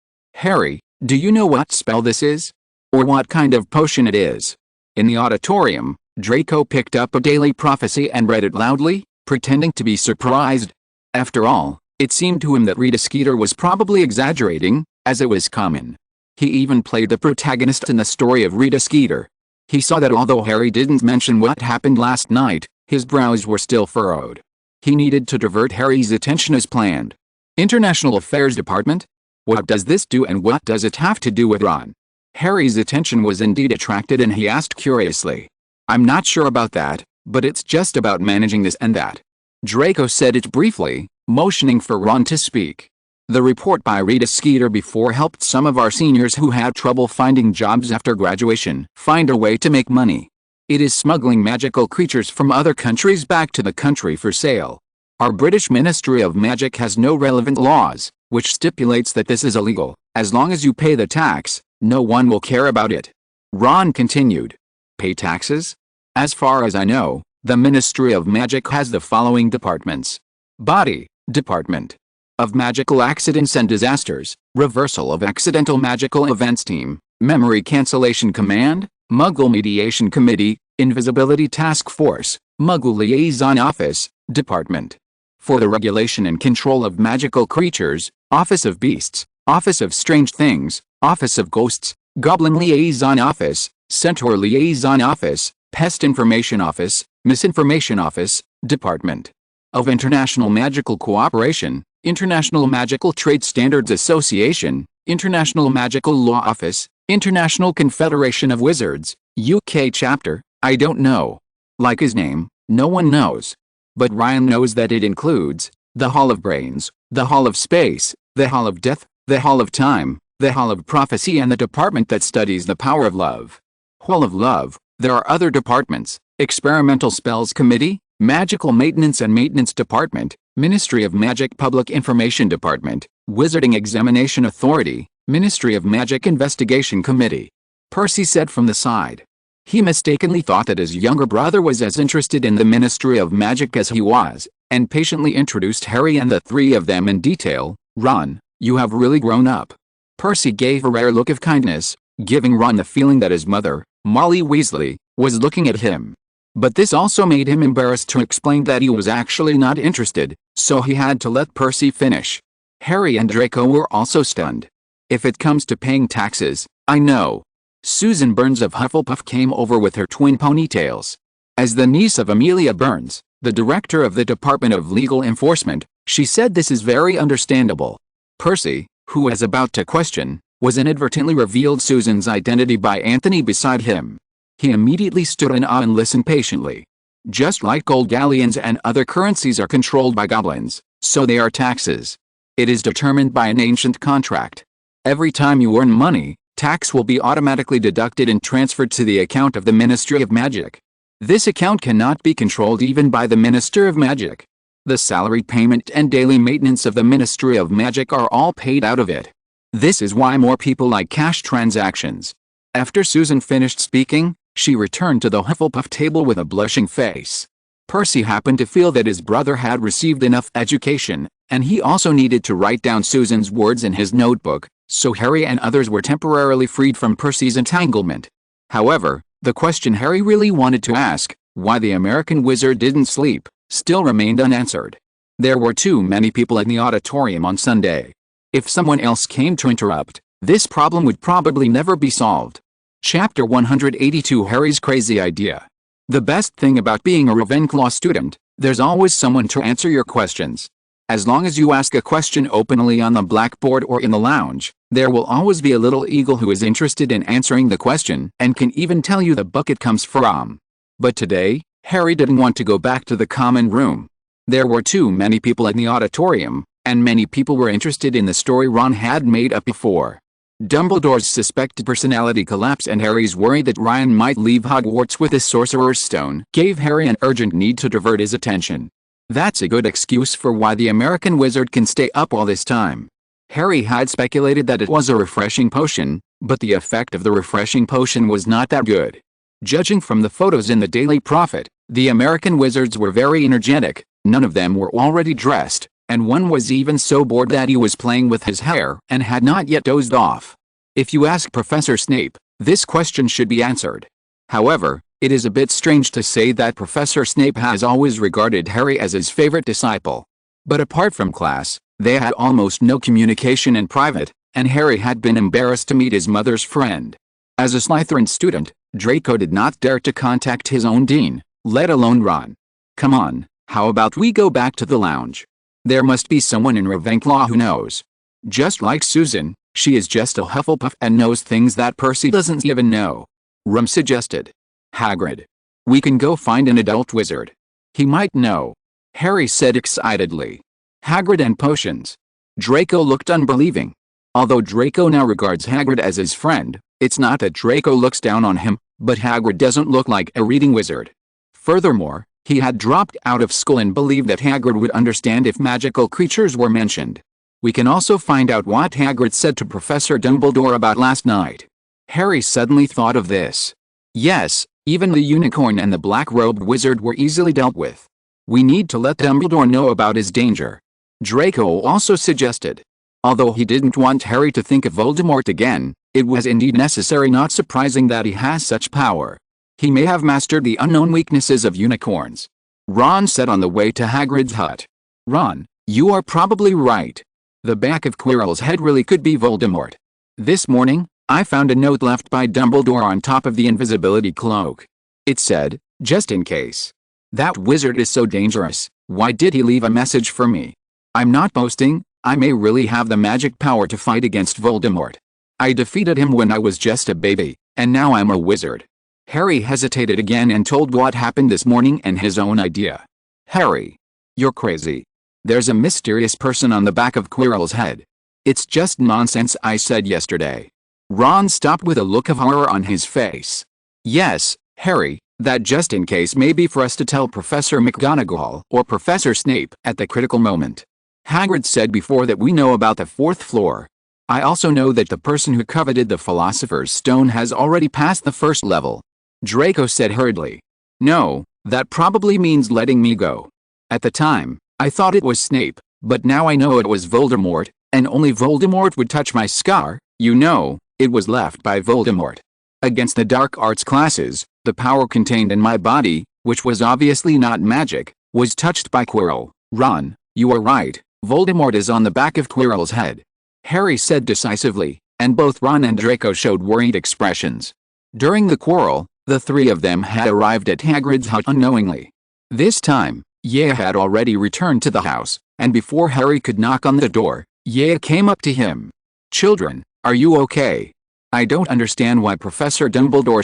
S1: do you know what spell this is? Or what kind of potion it is? In the auditorium, Draco picked up a daily prophecy and read it loudly, pretending to be surprised. After all, it seemed to him that Rita Skeeter was probably exaggerating, as it was common. He even played the protagonist in the story of Rita Skeeter. He saw that although Harry didn't mention what happened last night, his brows were still furrowed. He needed to divert Harry's attention as planned. International Affairs Department? What does this do and what does it have to do with Ron? Harry's attention was indeed attracted and he asked curiously. I'm not sure about that, but it's just about managing this and that. Draco said it briefly, motioning for Ron to speak. The report by Rita Skeeter before helped some of our seniors who had trouble finding jobs after graduation find a way to make money. It is smuggling magical creatures from other countries back to the country for sale. Our British Ministry of Magic has no relevant laws, which stipulates that this is illegal. As long as you pay the tax, no one will care about it. Ron continued. Pay taxes? As far as I know, the Ministry of Magic has the following departments. Body Department of Magical Accidents and Disasters, Reversal of Accidental Magical Events Team, Memory Cancellation Command, Muggle Mediation Committee, Invisibility Task Force, Muggle Liaison Office, Department for the Regulation and Control of Magical Creatures, Office of Beasts, Office of Strange Things, Office of Ghosts, Goblin Liaison Office, Centaur Liaison Office, Pest Information Office, Misinformation Office, Department of International Magical Cooperation, International Magical Trade Standards Association, International Magical Law Office, International Confederation of Wizards, UK Chapter. I don't know. Like his name, no one knows. But Ryan knows that it includes the Hall of Brains, the Hall of Space, the Hall of Death, the Hall of Time, the Hall of Prophecy and the department that studies the power of love. Hall of Love. There are other departments, Experimental Spells Committee, Magical Maintenance and Maintenance Department, Ministry of Magic Public Information Department, Wizarding Examination Authority, Ministry of Magic Investigation Committee. Percy said from the side. He mistakenly thought that his younger brother was as interested in the Ministry of Magic as he was, and patiently introduced Harry and the three of them in detail. Ron, you have really grown up. Percy gave a rare look of kindness, giving Ron the feeling that his mother, Molly Weasley, was looking at him. But this also made him embarrassed to explain that he was actually not interested, so he had to let Percy finish. Harry and Draco were also stunned. If it comes to paying taxes, I know. Susan Burns of Hufflepuff came over with her twin ponytails. As the niece of Amelia Burns, the director of the Department of Legal Enforcement, she said this is very understandable. Percy, who was about to question, was inadvertently revealed Susan's identity by Anthony beside him. He immediately stood in awe and listened patiently. Just like gold galleons and other currencies are controlled by goblins, so they are taxes. It is determined by an ancient contract. Every time you earn money, tax will be automatically deducted and transferred to the account of the Ministry of Magic. This account cannot be controlled even by the Minister of Magic. The salary payment and daily maintenance of the Ministry of Magic are all paid out of it. This is why more people like cash transactions. After Susan finished speaking, she returned to the Hufflepuff table with a blushing face. Percy happened to feel that his brother had received enough education, and he also needed to write down Susan's words in his notebook, so Harry and others were temporarily freed from Percy's entanglement. However, the question Harry really wanted to ask, why the American wizard didn't sleep, still remained unanswered. There were too many people in the auditorium on Sunday. If someone else came to interrupt, this problem would probably never be solved. Chapter 182 Harry's Crazy Idea. The best thing about being a Ravenclaw student, there's always someone to answer your questions. As long as you ask a question openly on the blackboard or in the lounge, there will always be a little eagle who is interested in answering the question and can even tell you the book it comes from. But today, Harry didn't want to go back to the common room. There were too many people in the auditorium, and many people were interested in the story Ron had made up before. Dumbledore's suspected personality collapse and Harry's worry that Ryan might leave Hogwarts with the Sorcerer's Stone gave Harry an urgent need to divert his attention. That's a good excuse for why the American wizard can stay up all this time. Harry had speculated that it was a refreshing potion, but the effect of the refreshing potion was not that good. Judging from the photos in the Daily Prophet, the American wizards were very energetic, none of them were already dressed, and one was even so bored that he was playing with his hair and had not yet dozed off. If you ask Professor Snape, this question should be answered. However, it is a bit strange to say that Professor Snape has always regarded Harry as his favorite disciple. But apart from class, they had almost no communication in private, and Harry had been embarrassed to meet his mother's friend. As a Slytherin student, Draco did not dare to contact his own dean, let alone Ron. Come on, how about we go back to the lounge? There must be someone in Ravenclaw who knows. Just like Susan, she is just a Hufflepuff and knows things that Percy doesn't even know. Rum suggested. Hagrid. We can go find an adult wizard. He might know. Harry said excitedly. Hagrid and potions. Draco looked unbelieving. Although Draco now regards Hagrid as his friend, it's not that Draco looks down on him, but Hagrid doesn't look like a reading wizard. Furthermore, he had dropped out of school and believed that Hagrid would understand if magical creatures were mentioned. We can also find out what Hagrid said to Professor Dumbledore about last night. Harry suddenly thought of this. Yes, even the unicorn and the black-robed wizard were easily dealt with. We need to let Dumbledore know about his danger. Draco also suggested. Although he didn't want Harry to think of Voldemort again, it was indeed necessary, not surprising that he has such power. He may have mastered the unknown weaknesses of unicorns. Ron said on the way to Hagrid's hut. Ron, you are probably right. The back of Quirrell's head really could be Voldemort. This morning, I found a note left by Dumbledore on top of the invisibility cloak. It said, just in case. That wizard is so dangerous, why did he leave a message for me? I'm not boasting, I may really have the magic power to fight against Voldemort. I defeated him when I was just a baby, and now I'm a wizard. Harry hesitated again and told what happened this morning and his own idea. Harry. You're crazy. There's a mysterious person on the back of Quirrell's head. It's just nonsense I said yesterday. Ron stopped with a look of horror on his face. Yes, Harry, that just in case may be for us to tell Professor McGonagall or Professor Snape at the critical moment. Hagrid said before that we know about the 4th floor. I also know that the person who coveted the Philosopher's Stone has already passed the 1st level. Draco said hurriedly. No, that probably means letting me go. At the time, I thought it was Snape, but now I know it was Voldemort, and only Voldemort would touch my scar, you know, it was left by Voldemort. Against the dark arts classes, the power contained in my body, which was obviously not magic, was touched by Quirrell. Ron, you are right, Voldemort is on the back of Quirrell's head. Harry said decisively, and both Ron and Draco showed worried expressions. During the quarrel, the three of them had arrived at Hagrid's hut unknowingly. This time, Yea had already returned to the house, and before Harry could knock on the door, Yea came up to him. Children, are you okay? I don't understand why Professor Dumbledore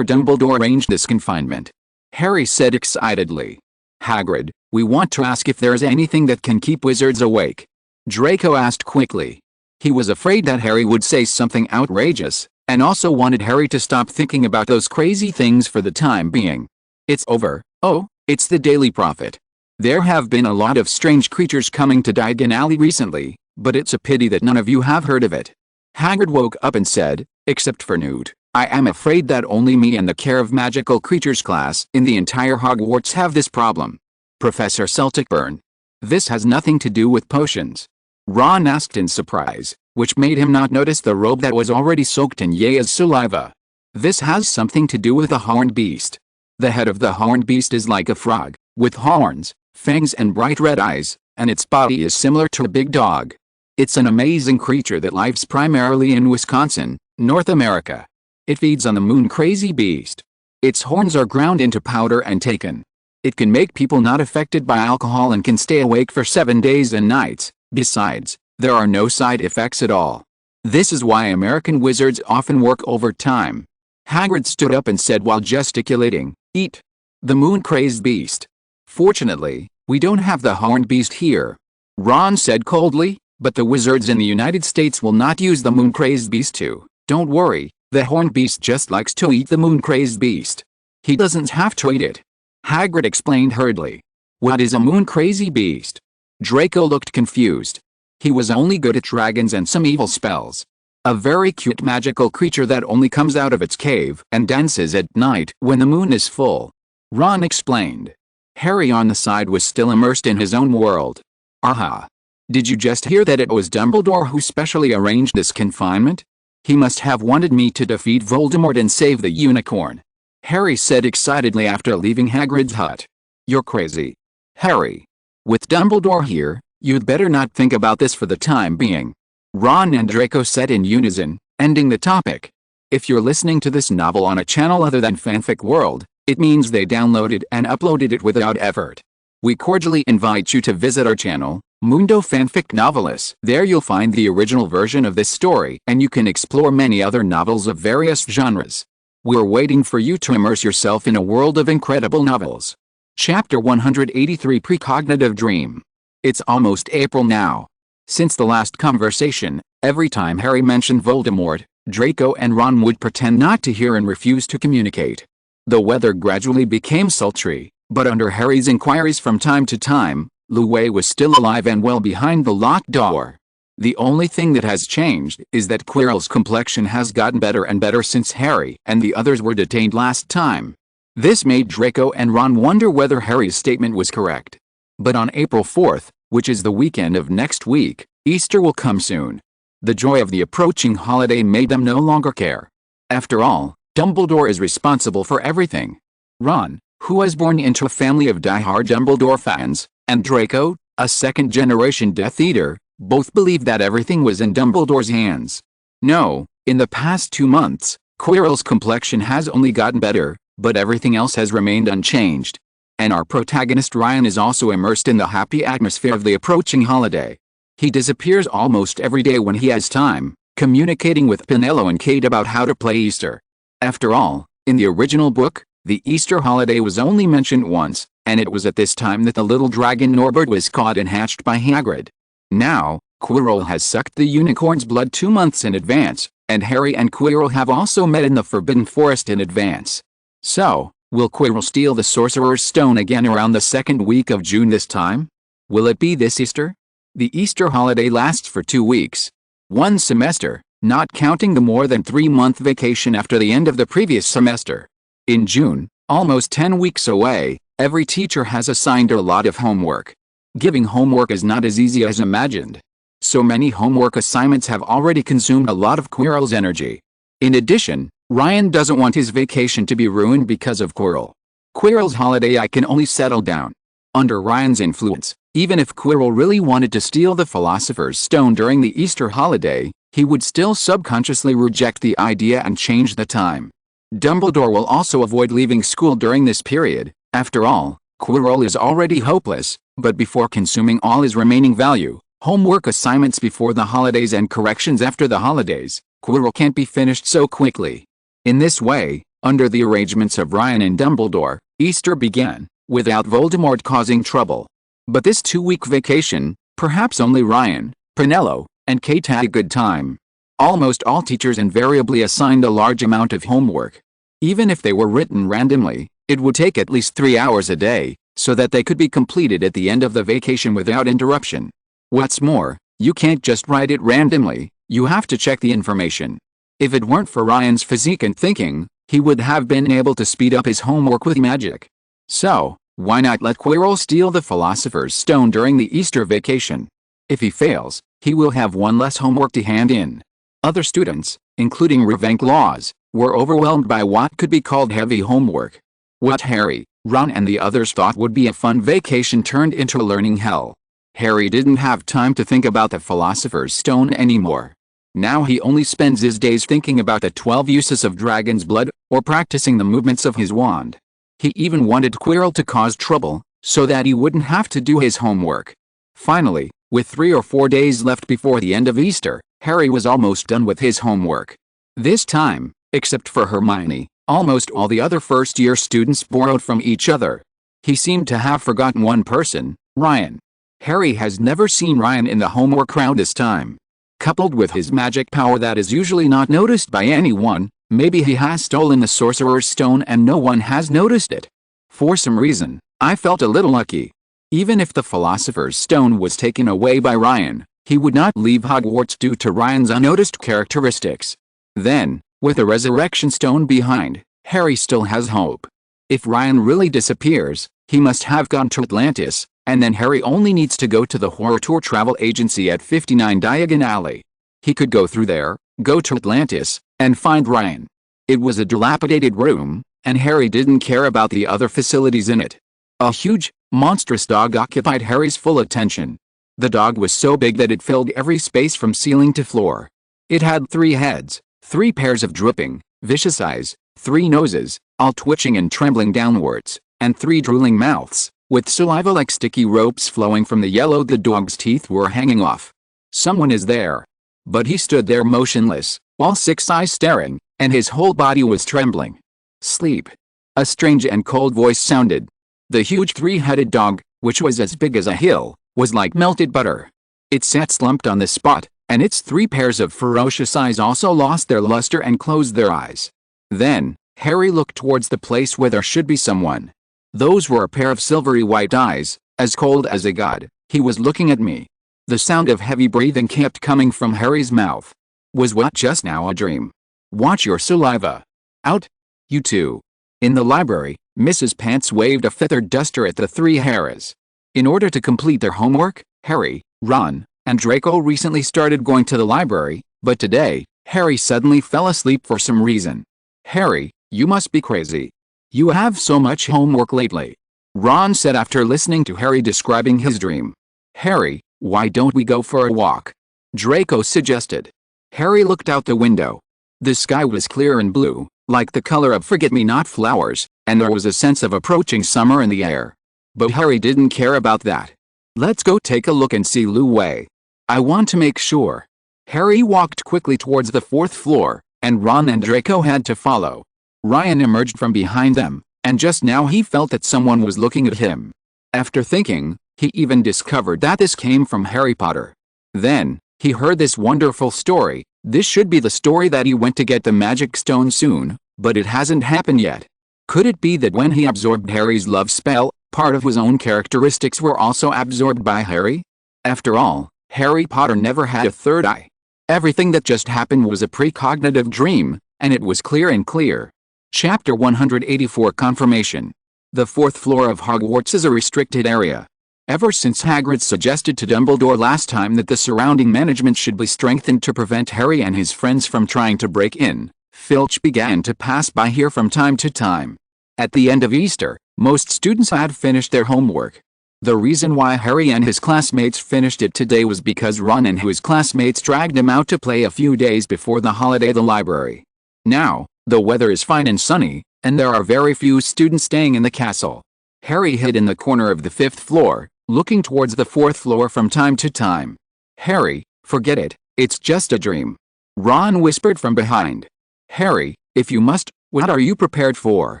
S1: arranged this confinement. Harry said excitedly. Hagrid, we want to ask if there's anything that can keep wizards awake. Draco asked quickly. He was afraid that Harry would say something outrageous, and also wanted Harry to stop thinking about those crazy things for the time being. It's over. Oh, it's the Daily Prophet. There have been a lot of strange creatures coming to Diagon Alley recently, but it's a pity that none of you have heard of it. Hagrid woke up and said, except for Newt, I am afraid that only me and the Care of Magical Creatures class in the entire Hogwarts have this problem. Professor Celticburn. This has nothing to do with potions. Ron asked in surprise, which made him not notice the robe that was already soaked in Yaya's saliva. This has something to do with the horned beast. The head of the horned beast is like a frog, with horns, fangs and bright red eyes, and its body is similar to a big dog. It's an amazing creature that lives primarily in Wisconsin, North America. It feeds on the moon-crazy beast. Its horns are ground into powder and taken. It can make people not affected by alcohol and can stay awake for 7 days and nights. Besides, there are no side effects at all. This is why American wizards often work overtime. Hagrid stood up and said while gesticulating, "Eat the moon-crazed beast." "Fortunately, we don't have the horned beast here," Ron said coldly, "but the wizards in the United States will not use the moon-crazed beast too. Don't worry, the horned beast just likes to eat the moon-crazed beast. He doesn't have to eat it." Hagrid explained hurriedly. "What is a moon-crazy beast?" Draco looked confused. He was only good at dragons and some evil spells. A very cute magical creature that only comes out of its cave and dances at night when the moon is full. Ron explained. Harry on the side was still immersed in his own world. "Aha! Did you just hear that it was Dumbledore who specially arranged this confinement? He must have wanted me to defeat Voldemort and save the unicorn," Harry said excitedly after leaving Hagrid's hut. "You're crazy, Harry. With Dumbledore here, you'd better not think about this for the time being," Ron and Draco said in unison, ending the topic. If you're listening to this novel on a channel other than Fanfic World, it means they downloaded and uploaded it without effort. We cordially invite you to visit our channel, Mundo Fanfic Novelis. There you'll find the original version of this story and you can explore many other novels of various genres. We're waiting for you to immerse yourself in a world of incredible novels. Chapter 183 Precognitive Dream. It's almost April now. Since the last conversation, every time Harry mentioned Voldemort, Draco and Ron would pretend not to hear and refuse to communicate. The weather gradually became sultry, but under Harry's inquiries from time to time, Louis was still alive and well behind the locked door. The only thing that has changed is that Quirrell's complexion has gotten better and better since Harry and the others were detained last time. This made Draco and Ron wonder whether Harry's statement was correct. But on April 4th, which is the weekend of next week, Easter will come soon. The joy of the approaching holiday made them no longer care. After all, Dumbledore is responsible for everything. Ron, who was born into a family of die-hard Dumbledore fans, and Draco, a second-generation Death Eater, both believed that everything was in Dumbledore's hands. No, in the past 2 months, Quirrell's complexion has only gotten better, but everything else has remained unchanged. And our protagonist Ryan is also immersed in the happy atmosphere of the approaching holiday. He disappears almost every day when he has time, communicating with Penelope and Kate about how to play Easter. After all, in the original book, the Easter holiday was only mentioned once, and it was at this time that the little dragon Norbert was caught and hatched by Hagrid. Now, Quirrell has sucked the unicorn's blood 2 months in advance, and Harry and Quirrell have also met in the Forbidden Forest in advance. So, will Quirrell steal the Sorcerer's Stone again around the second week of June this time? Will it be this Easter? The Easter holiday lasts for 2 weeks. 1 semester, not counting the more than 3-month vacation after the end of the previous semester. In June, almost 10 weeks away, every teacher has assigned a lot of homework. Giving homework is not as easy as imagined. So many homework assignments have already consumed a lot of Quirrell's energy. In addition, Ryan doesn't want his vacation to be ruined because of Quirrell. Quirrell's holiday I can only settle down. Under Ryan's influence, even if Quirrell really wanted to steal the Philosopher's Stone during the Easter holiday, he would still subconsciously reject the idea and change the time. Dumbledore will also avoid leaving school during this period. After all, Quirrell is already hopeless, but before consuming all his remaining value, homework assignments before the holidays and corrections after the holidays, Quirrell can't be finished so quickly. In this way, under the arrangements of Ryan and Dumbledore, Easter began, without Voldemort causing trouble. But this 2-week vacation, perhaps only Ryan, Penelope, and Kate had a good time. Almost all teachers invariably assigned a large amount of homework. Even if they were written randomly, it would take at least 3 hours a day, so that they could be completed at the end of the vacation without interruption. What's more, you can't just write it randomly, you have to check the information. If it weren't for Ryan's physique and thinking, he would have been able to speed up his homework with magic. So, Why not let Quirrell steal the Philosopher's Stone during the Easter vacation? If he fails, he will have one less homework to hand in. Other students, including Ravenclaws, were overwhelmed by what could be called heavy homework. What Harry, Ron and the others thought would be a fun vacation turned into a learning hell. Harry didn't have time to think about the Philosopher's Stone anymore. Now he only spends his days thinking about the 12 uses of dragon's blood, or practicing the movements of his wand. He even wanted Quirrell to cause trouble, so that he wouldn't have to do his homework. Finally, with 3 or 4 days left before the end of Easter, Harry was almost done with his homework. This time, except for Hermione, almost all the other first-year students borrowed from each other. He seemed to have forgotten one person, Ryan. Harry has never seen Ryan in the homework crowd this time. Coupled with his magic power that is usually not noticed by anyone, maybe he has stolen the Sorcerer's Stone and no one has noticed it. For some reason, I felt a little lucky. Even if the Philosopher's Stone was taken away by Ryan, he would not leave Hogwarts due to Ryan's unnoticed characteristics. Then, with the Resurrection Stone behind, Harry still has hope. If Ryan really disappears, he must have gone to Atlantis, and then Harry only needs to go to the Horror Tour travel agency at 59 Diagon Alley. He could go through there, go to Atlantis, and find Ryan. It was a dilapidated room, and Harry didn't care about the other facilities in it. A huge, monstrous dog occupied Harry's full attention. The dog was so big that it filled every space from ceiling to floor. It had 3 heads, 3 pairs of dripping, vicious eyes, 3 noses, all twitching and trembling downwards, and 3 drooling mouths, with saliva like sticky ropes flowing from the yellow the dog's teeth were hanging off. Someone is there. But he stood there motionless, all 6 eyes staring, and his whole body was trembling. Sleep. A strange and cold voice sounded. The huge 3-headed dog, which was as big as a hill, was like melted butter. It sat slumped on the spot, and its 3 pairs of ferocious eyes also lost their luster and closed their eyes. Then, Harry looked towards the place where there should be someone. Those were a pair of silvery white eyes, as cold as a god. He was looking at me. The sound of heavy breathing kept coming from Harry's mouth. Was what just now a dream? Watch your saliva. Out. You two. In the library, Mrs. Pants waved a feathered duster at the 3 Harrys. In order to complete their homework, Harry, Ron, and Draco recently started going to the library, but today, Harry suddenly fell asleep for some reason. Harry, you must be crazy. You have so much homework lately. Ron said after listening to Harry describing his dream. Harry, why don't we go for a walk? Draco suggested. Harry looked out the window. The sky was clear and blue, like the color of forget-me-not flowers, and there was a sense of approaching summer in the air. But Harry didn't care about that. Let's go take a look and see Lu Wei. I want to make sure. Harry walked quickly towards the 4th floor, and Ron and Draco had to follow. Ryan emerged from behind them, and just now he felt that someone was looking at him. After thinking, he even discovered that this came from Harry Potter. Then, he heard this wonderful story. This should be the story that he went to get the magic stone soon, but it hasn't happened yet. Could it be that when he absorbed Harry's love spell, part of his own characteristics were also absorbed by Harry? After all, Harry Potter never had a 3rd eye. Everything that just happened was a precognitive dream, and it was clear and clear. Chapter 184 Confirmation. The 4th floor of Hogwarts is a restricted area. Ever since Hagrid suggested to Dumbledore last time that the surrounding management should be strengthened to prevent Harry and his friends from trying to break in, Filch began to pass by here from time to time. At the end of Easter, most students had finished their homework. The reason why Harry and his classmates finished it today was because Ron and his classmates dragged him out to play a few days before the holiday at the library. Now, the weather is fine and sunny, and there are very few students staying in the castle. Harry hid in the corner of the 5th floor, looking towards the 4th floor from time to time. Harry, forget it, it's just a dream. Ron whispered from behind. Harry, if you must, what are you prepared for?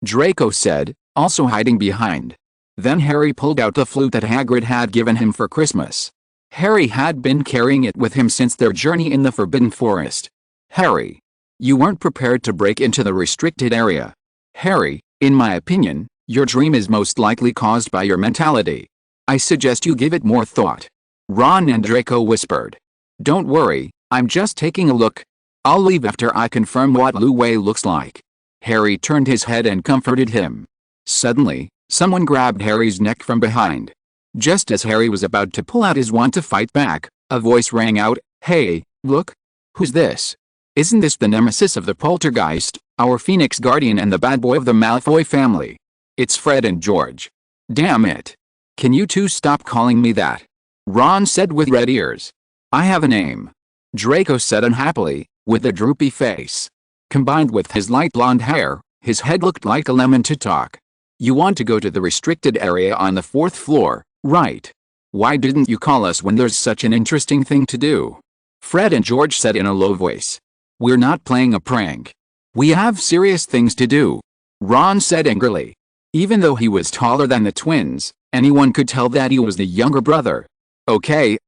S1: Draco said, also hiding behind. Then Harry pulled out the flute that Hagrid had given him for Christmas. Harry had been carrying it with him since their journey in the Forbidden Forest. Harry. You weren't prepared to break into the restricted area. Harry, in my opinion, your dream is most likely caused by your mentality. I suggest you give it more thought. Ron and Draco whispered. Don't worry, I'm just taking a look. I'll leave after I confirm what Lu Wei looks like. Harry turned his head and comforted him. Suddenly, Someone grabbed Harry's neck from behind. Just as Harry was about to pull out his wand to fight back, a voice rang out, "Hey, look! Who's this? Isn't this the nemesis of the poltergeist, our Phoenix Guardian and the bad boy of the Malfoy family? It's Fred and George. Damn it. Can you two stop calling me that?" Ron said with red ears. "I have a name," Draco said unhappily, with a droopy face. Combined with his light blonde hair, his head looked like a lemon to talk. "You want to go to the restricted area on the 4th floor, right? Why didn't you call us when there's such an interesting thing to do?" Fred and George said in a low voice. "We're not playing a prank. We have serious things to do," Ron said angrily. Even though he was taller than the twins, anyone could tell that he was the younger brother. Okay.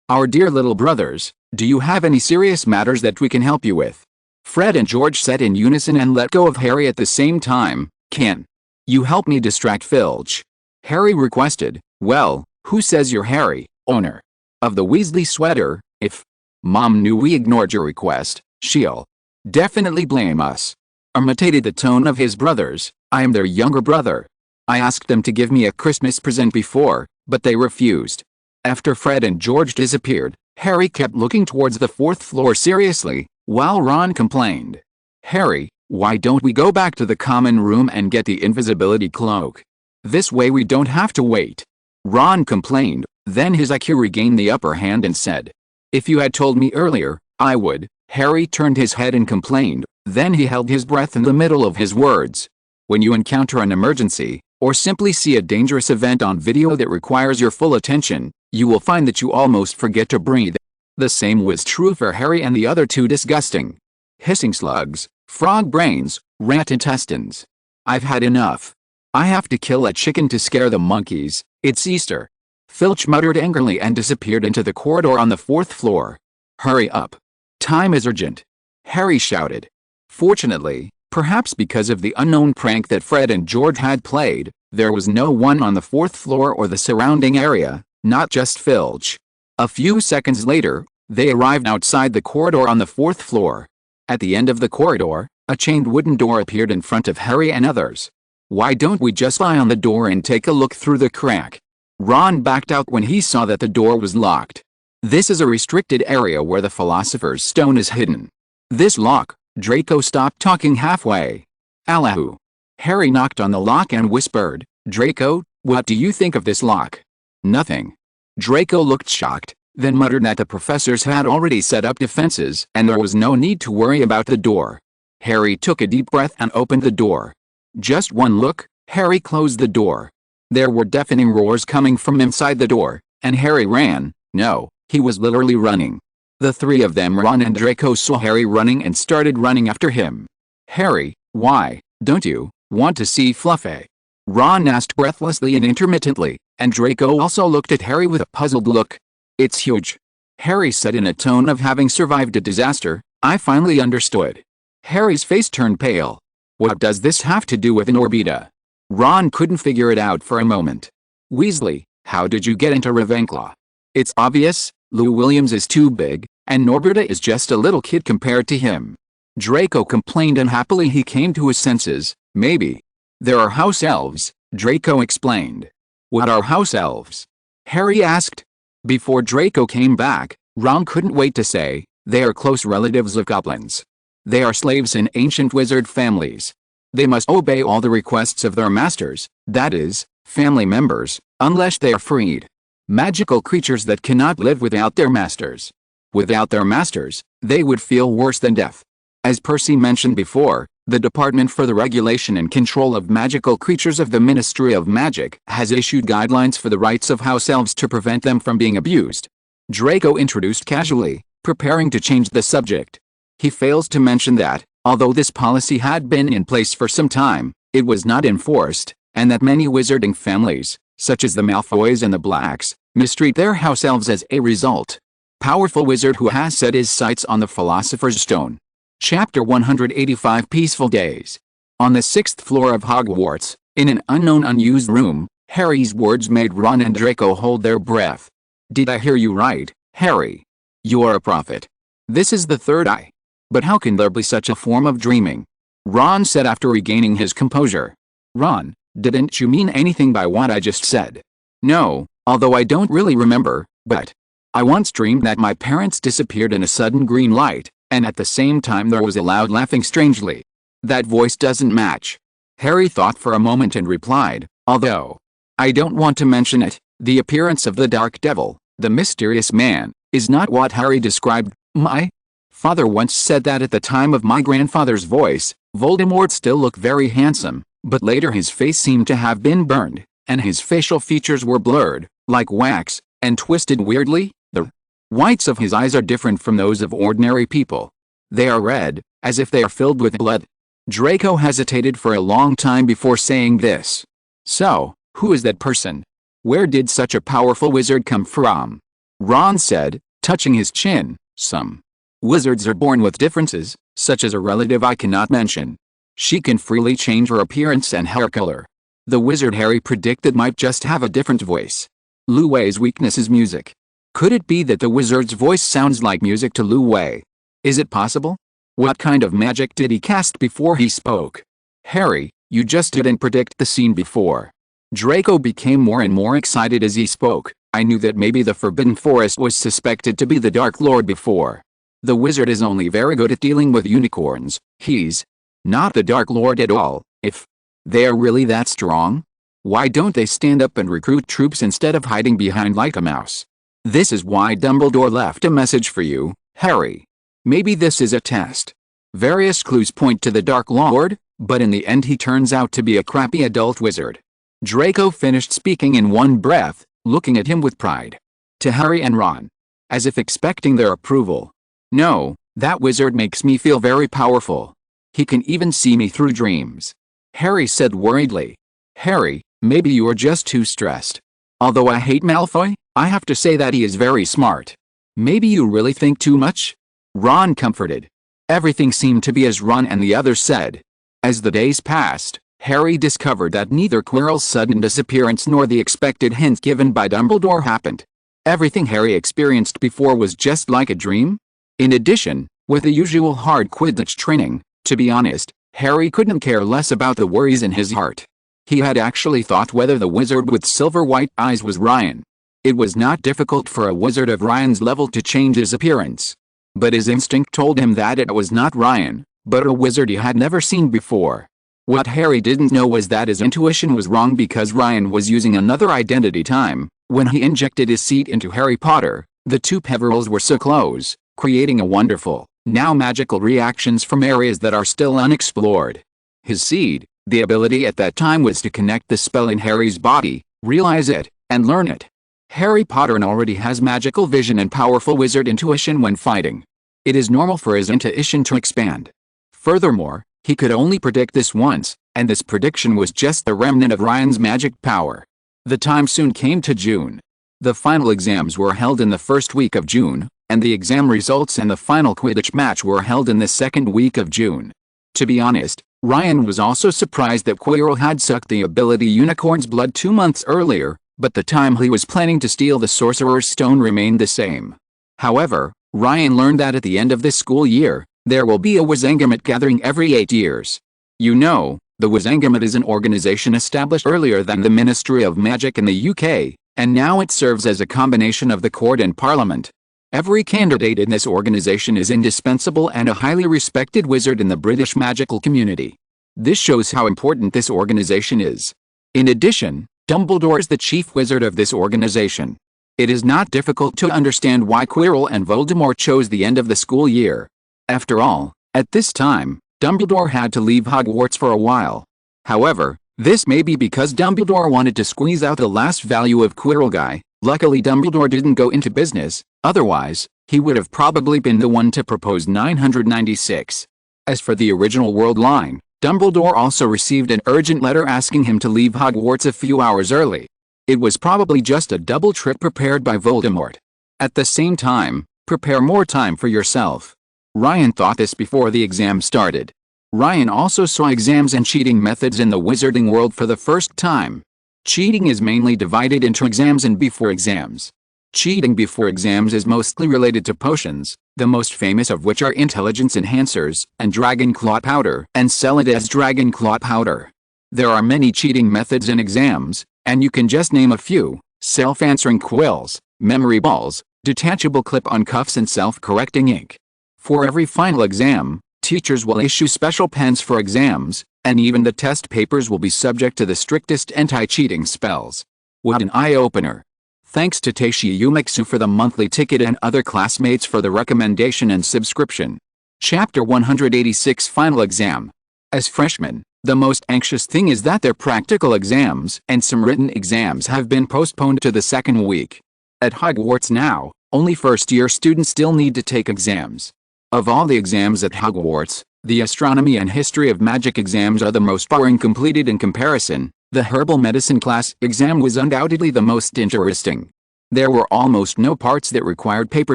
S1: Our dear little brothers, do you have any serious matters that we can help you with?" Fred and George said in unison and let go of Harry at the same time. "Can you help me distract Filch?" Harry requested. "Well, who says you're Harry, owner of the Weasley sweater? If Mom knew we ignored your request, she'll definitely blame us." Imitated the tone of his brothers. "I am their younger brother. I asked them to give me a Christmas present before, but they refused." After Fred and George disappeared, Harry kept looking towards the 4th floor seriously, while Ron complained. "Harry, why don't we go back to the common room and get the invisibility cloak? This way we don't have to wait," Ron complained. Then his IQ regained the upper hand and said, "If you had told me earlier, I would." Harry turned his head and complained, then he held his breath in the middle of his words. "When you encounter an emergency, or simply see a dangerous event on video that requires your full attention, you will find that you almost forget to breathe." The same was true for Harry and the other two disgusting, hissing slugs, frog brains, rat intestines. "I've had enough. I have to kill a chicken to scare the monkeys. It's Easter," Filch muttered angrily and disappeared into the corridor on the 4th floor. "Hurry up. Time is urgent," Harry shouted. Fortunately, perhaps because of the unknown prank that Fred and George had played, there was no one on the 4th floor or the surrounding area, not just Filch. A few seconds later, they arrived outside the corridor on the 4th floor. At the end of the corridor, a chained wooden door appeared in front of Harry and others. "Why don't we just lie on the door and take a look through the crack?" Ron backed out when he saw that the door was locked. "This is a restricted area where the Philosopher's Stone is hidden." "This lock," Draco stopped talking halfway. "Allahu." Harry knocked on the lock and whispered, "Draco, what do you think of this lock?" "Nothing." Draco looked shocked, then muttered that the professors had already set up defenses and there was no need to worry about the door. Harry took a deep breath and opened the door. Just one look, Harry closed the door. There were deafening roars coming from inside the door, and Harry ran. No, he was literally running. The three of them, Ron and Draco, saw Harry running and started running after him. "Harry, why don't you want to see Fluffy?" Ron asked breathlessly and intermittently, and Draco also looked at Harry with a puzzled look. "It's huge," Harry said in a tone of having survived a disaster. "I finally understood." Harry's face turned pale. "What does this have to do with an Orbita?" Ron couldn't figure it out for a moment. "Weasley, how did you get into Ravenclaw?" "It's obvious, Lou Williams is too big, and Norberta is just a little kid compared to him." Draco complained unhappily. He came to his senses. "Maybe there are house elves," Draco explained. "What are house elves?" Harry asked. Before Draco came back, Ron couldn't wait to say, "They are close relatives of goblins. They are slaves in ancient wizard families. They must obey all the requests of their masters, that is, family members, unless they are freed. Magical creatures that cannot live without their masters. Without their masters, they would feel worse than death." As Percy mentioned before, the Department for the Regulation and Control of Magical Creatures of the Ministry of Magic has issued guidelines for the rights of house elves to prevent them from being abused. Draco introduced casually, preparing to change the subject. He fails to mention that, although this policy had been in place for some time, it was not enforced, and that many wizarding families, such as the Malfoys and the Blacks, mistreat their house elves as a result. Powerful wizard who has set his sights on the Philosopher's Stone. Chapter 185 Peaceful Days. On the 6th floor of Hogwarts, in an unknown unused room, Harry's words made Ron and Draco hold their breath. "Did I hear you right, Harry? You are a prophet. This is the third eye. But how can there be such a form of dreaming?" Ron said after regaining his composure. "Ron, Didn't you mean anything by what I just said? No, although I don't really remember, but I once dreamed that my parents disappeared in a sudden green light, and at the same time there was a loud laughing strangely. That voice doesn't match. Harry thought for a moment and replied, although I don't want to mention it, the appearance of the Dark Devil, the mysterious man, is not what Harry described. My father once said that at the time of my grandfather's voice, Voldemort still looked very handsome, but later his face seemed to have been burned, and his facial features were blurred, like wax, and twisted weirdly. The whites of his eyes are different from those of ordinary people. They are red, as if they are filled with blood. Draco hesitated for a long time before saying this. So, who is that person? Where did such a powerful wizard come from? Ron said, touching his chin. Some wizards are born with differences, such as a relative I cannot mention. She can freely change her appearance and hair color. The wizard Harry predicted might just have a different voice. Lu Wei's weakness is music. Could it be that the wizard's voice sounds like music to Lu Wei? Is it possible? What kind of magic did he cast before he spoke? Harry, you just didn't predict the scene before. Draco became more and more excited as he spoke. I knew that maybe the Forbidden Forest was suspected to be the Dark Lord before. The wizard is only very good at dealing with unicorns. He's not the Dark Lord at all. If they are really that strong, why don't they stand up and recruit troops instead of hiding behind like a mouse? This is why Dumbledore left a message for you, Harry. Maybe this is a test. Various clues point to the Dark Lord, but in the end he turns out to be a crappy adult wizard. Draco finished speaking in one breath, looking at him with pride. To Harry and Ron, as if expecting their approval. No, that wizard makes me feel very powerful. He can even see me through dreams. Harry said worriedly. Harry, maybe you are just too stressed. Although I hate Malfoy, I have to say that he is very smart. Maybe you really think too much? Ron comforted. Everything seemed to be as Ron and the others said. As the days passed, Harry discovered that neither Quirrell's sudden disappearance nor the expected hint given by Dumbledore happened. Everything Harry experienced before was just like a dream. In addition, with the usual hard Quidditch training, to be honest, Harry couldn't care less about the worries in his heart. He had actually thought whether the wizard with silver-white eyes was Ryan. It was not difficult for a wizard of Ryan's level to change his appearance. But his instinct told him that it was not Ryan, but a wizard he had never seen before. What Harry didn't know was that his intuition was wrong because Ryan was using another identity time. When he injected his seed into Harry Potter, the two Peverells were so close, creating a wonderful, now magical reactions from areas that are still unexplored. His seed, the ability at that time was to connect the spell in Harry's body, realize it, and learn it. Harry Potter already has magical vision and powerful wizard intuition when fighting. It is normal for his intuition to expand. Furthermore, he could only predict this once, and this prediction was just the remnant of Ryan's magic power. The time soon came to June. The final exams were held in the first week of June, and the exam results and the final Quidditch match were held in the second week of June. To be honest, Ryan was also surprised that Quirrell had sucked the ability Unicorn's blood 2 months earlier, but the time he was planning to steal the Sorcerer's Stone remained the same. However, Ryan learned that at the end of this school year, there will be a Wizengamot gathering every 8 years. You know, the Wizengamot is an organization established earlier than the Ministry of Magic in the UK, and now it serves as a combination of the court and parliament. Every candidate in this organization is indispensable and a highly respected wizard in the British magical community. This shows how important this organization is. In addition, Dumbledore is the chief wizard of this organization. It is not difficult to understand why Quirrell and Voldemort chose the end of the school year. After all, at this time, Dumbledore had to leave Hogwarts for a while. However, this may be because Dumbledore wanted to squeeze out the last value of Quirrell guy. Luckily Dumbledore didn't go into business, otherwise, he would have probably been the one to propose 996. As for the original world line, Dumbledore also received an urgent letter asking him to leave Hogwarts a few hours early. It was probably just a double trip prepared by Voldemort. At the same time, prepare more time for yourself. Ryan thought this before the exam started. Ryan also saw exams and cheating methods in the wizarding world for the first time. Cheating is mainly divided into exams and before exams. Cheating before exams is mostly related to potions, the most famous of which are intelligence enhancers and dragon claw powder, and sell it as dragon claw powder. There are many cheating methods in exams, and you can just name a few: self-answering quills, memory balls, detachable clip-on cuffs, and self-correcting ink. For every final exam, teachers will issue special pens for exams, and even the test papers will be subject to the strictest anti-cheating spells. What an eye-opener! Thanks to Teishi Yumeksu for the monthly ticket and other classmates for the recommendation and subscription. Chapter 186 Final Exam. As freshmen, the most anxious thing is that their practical exams and some written exams have been postponed to the second week. At Hogwarts now, only first-year students still need to take exams. Of all the exams at Hogwarts, the astronomy and history of magic exams are the most boring. Completed in comparison, the herbal medicine class exam was undoubtedly the most interesting. There were almost no parts that required paper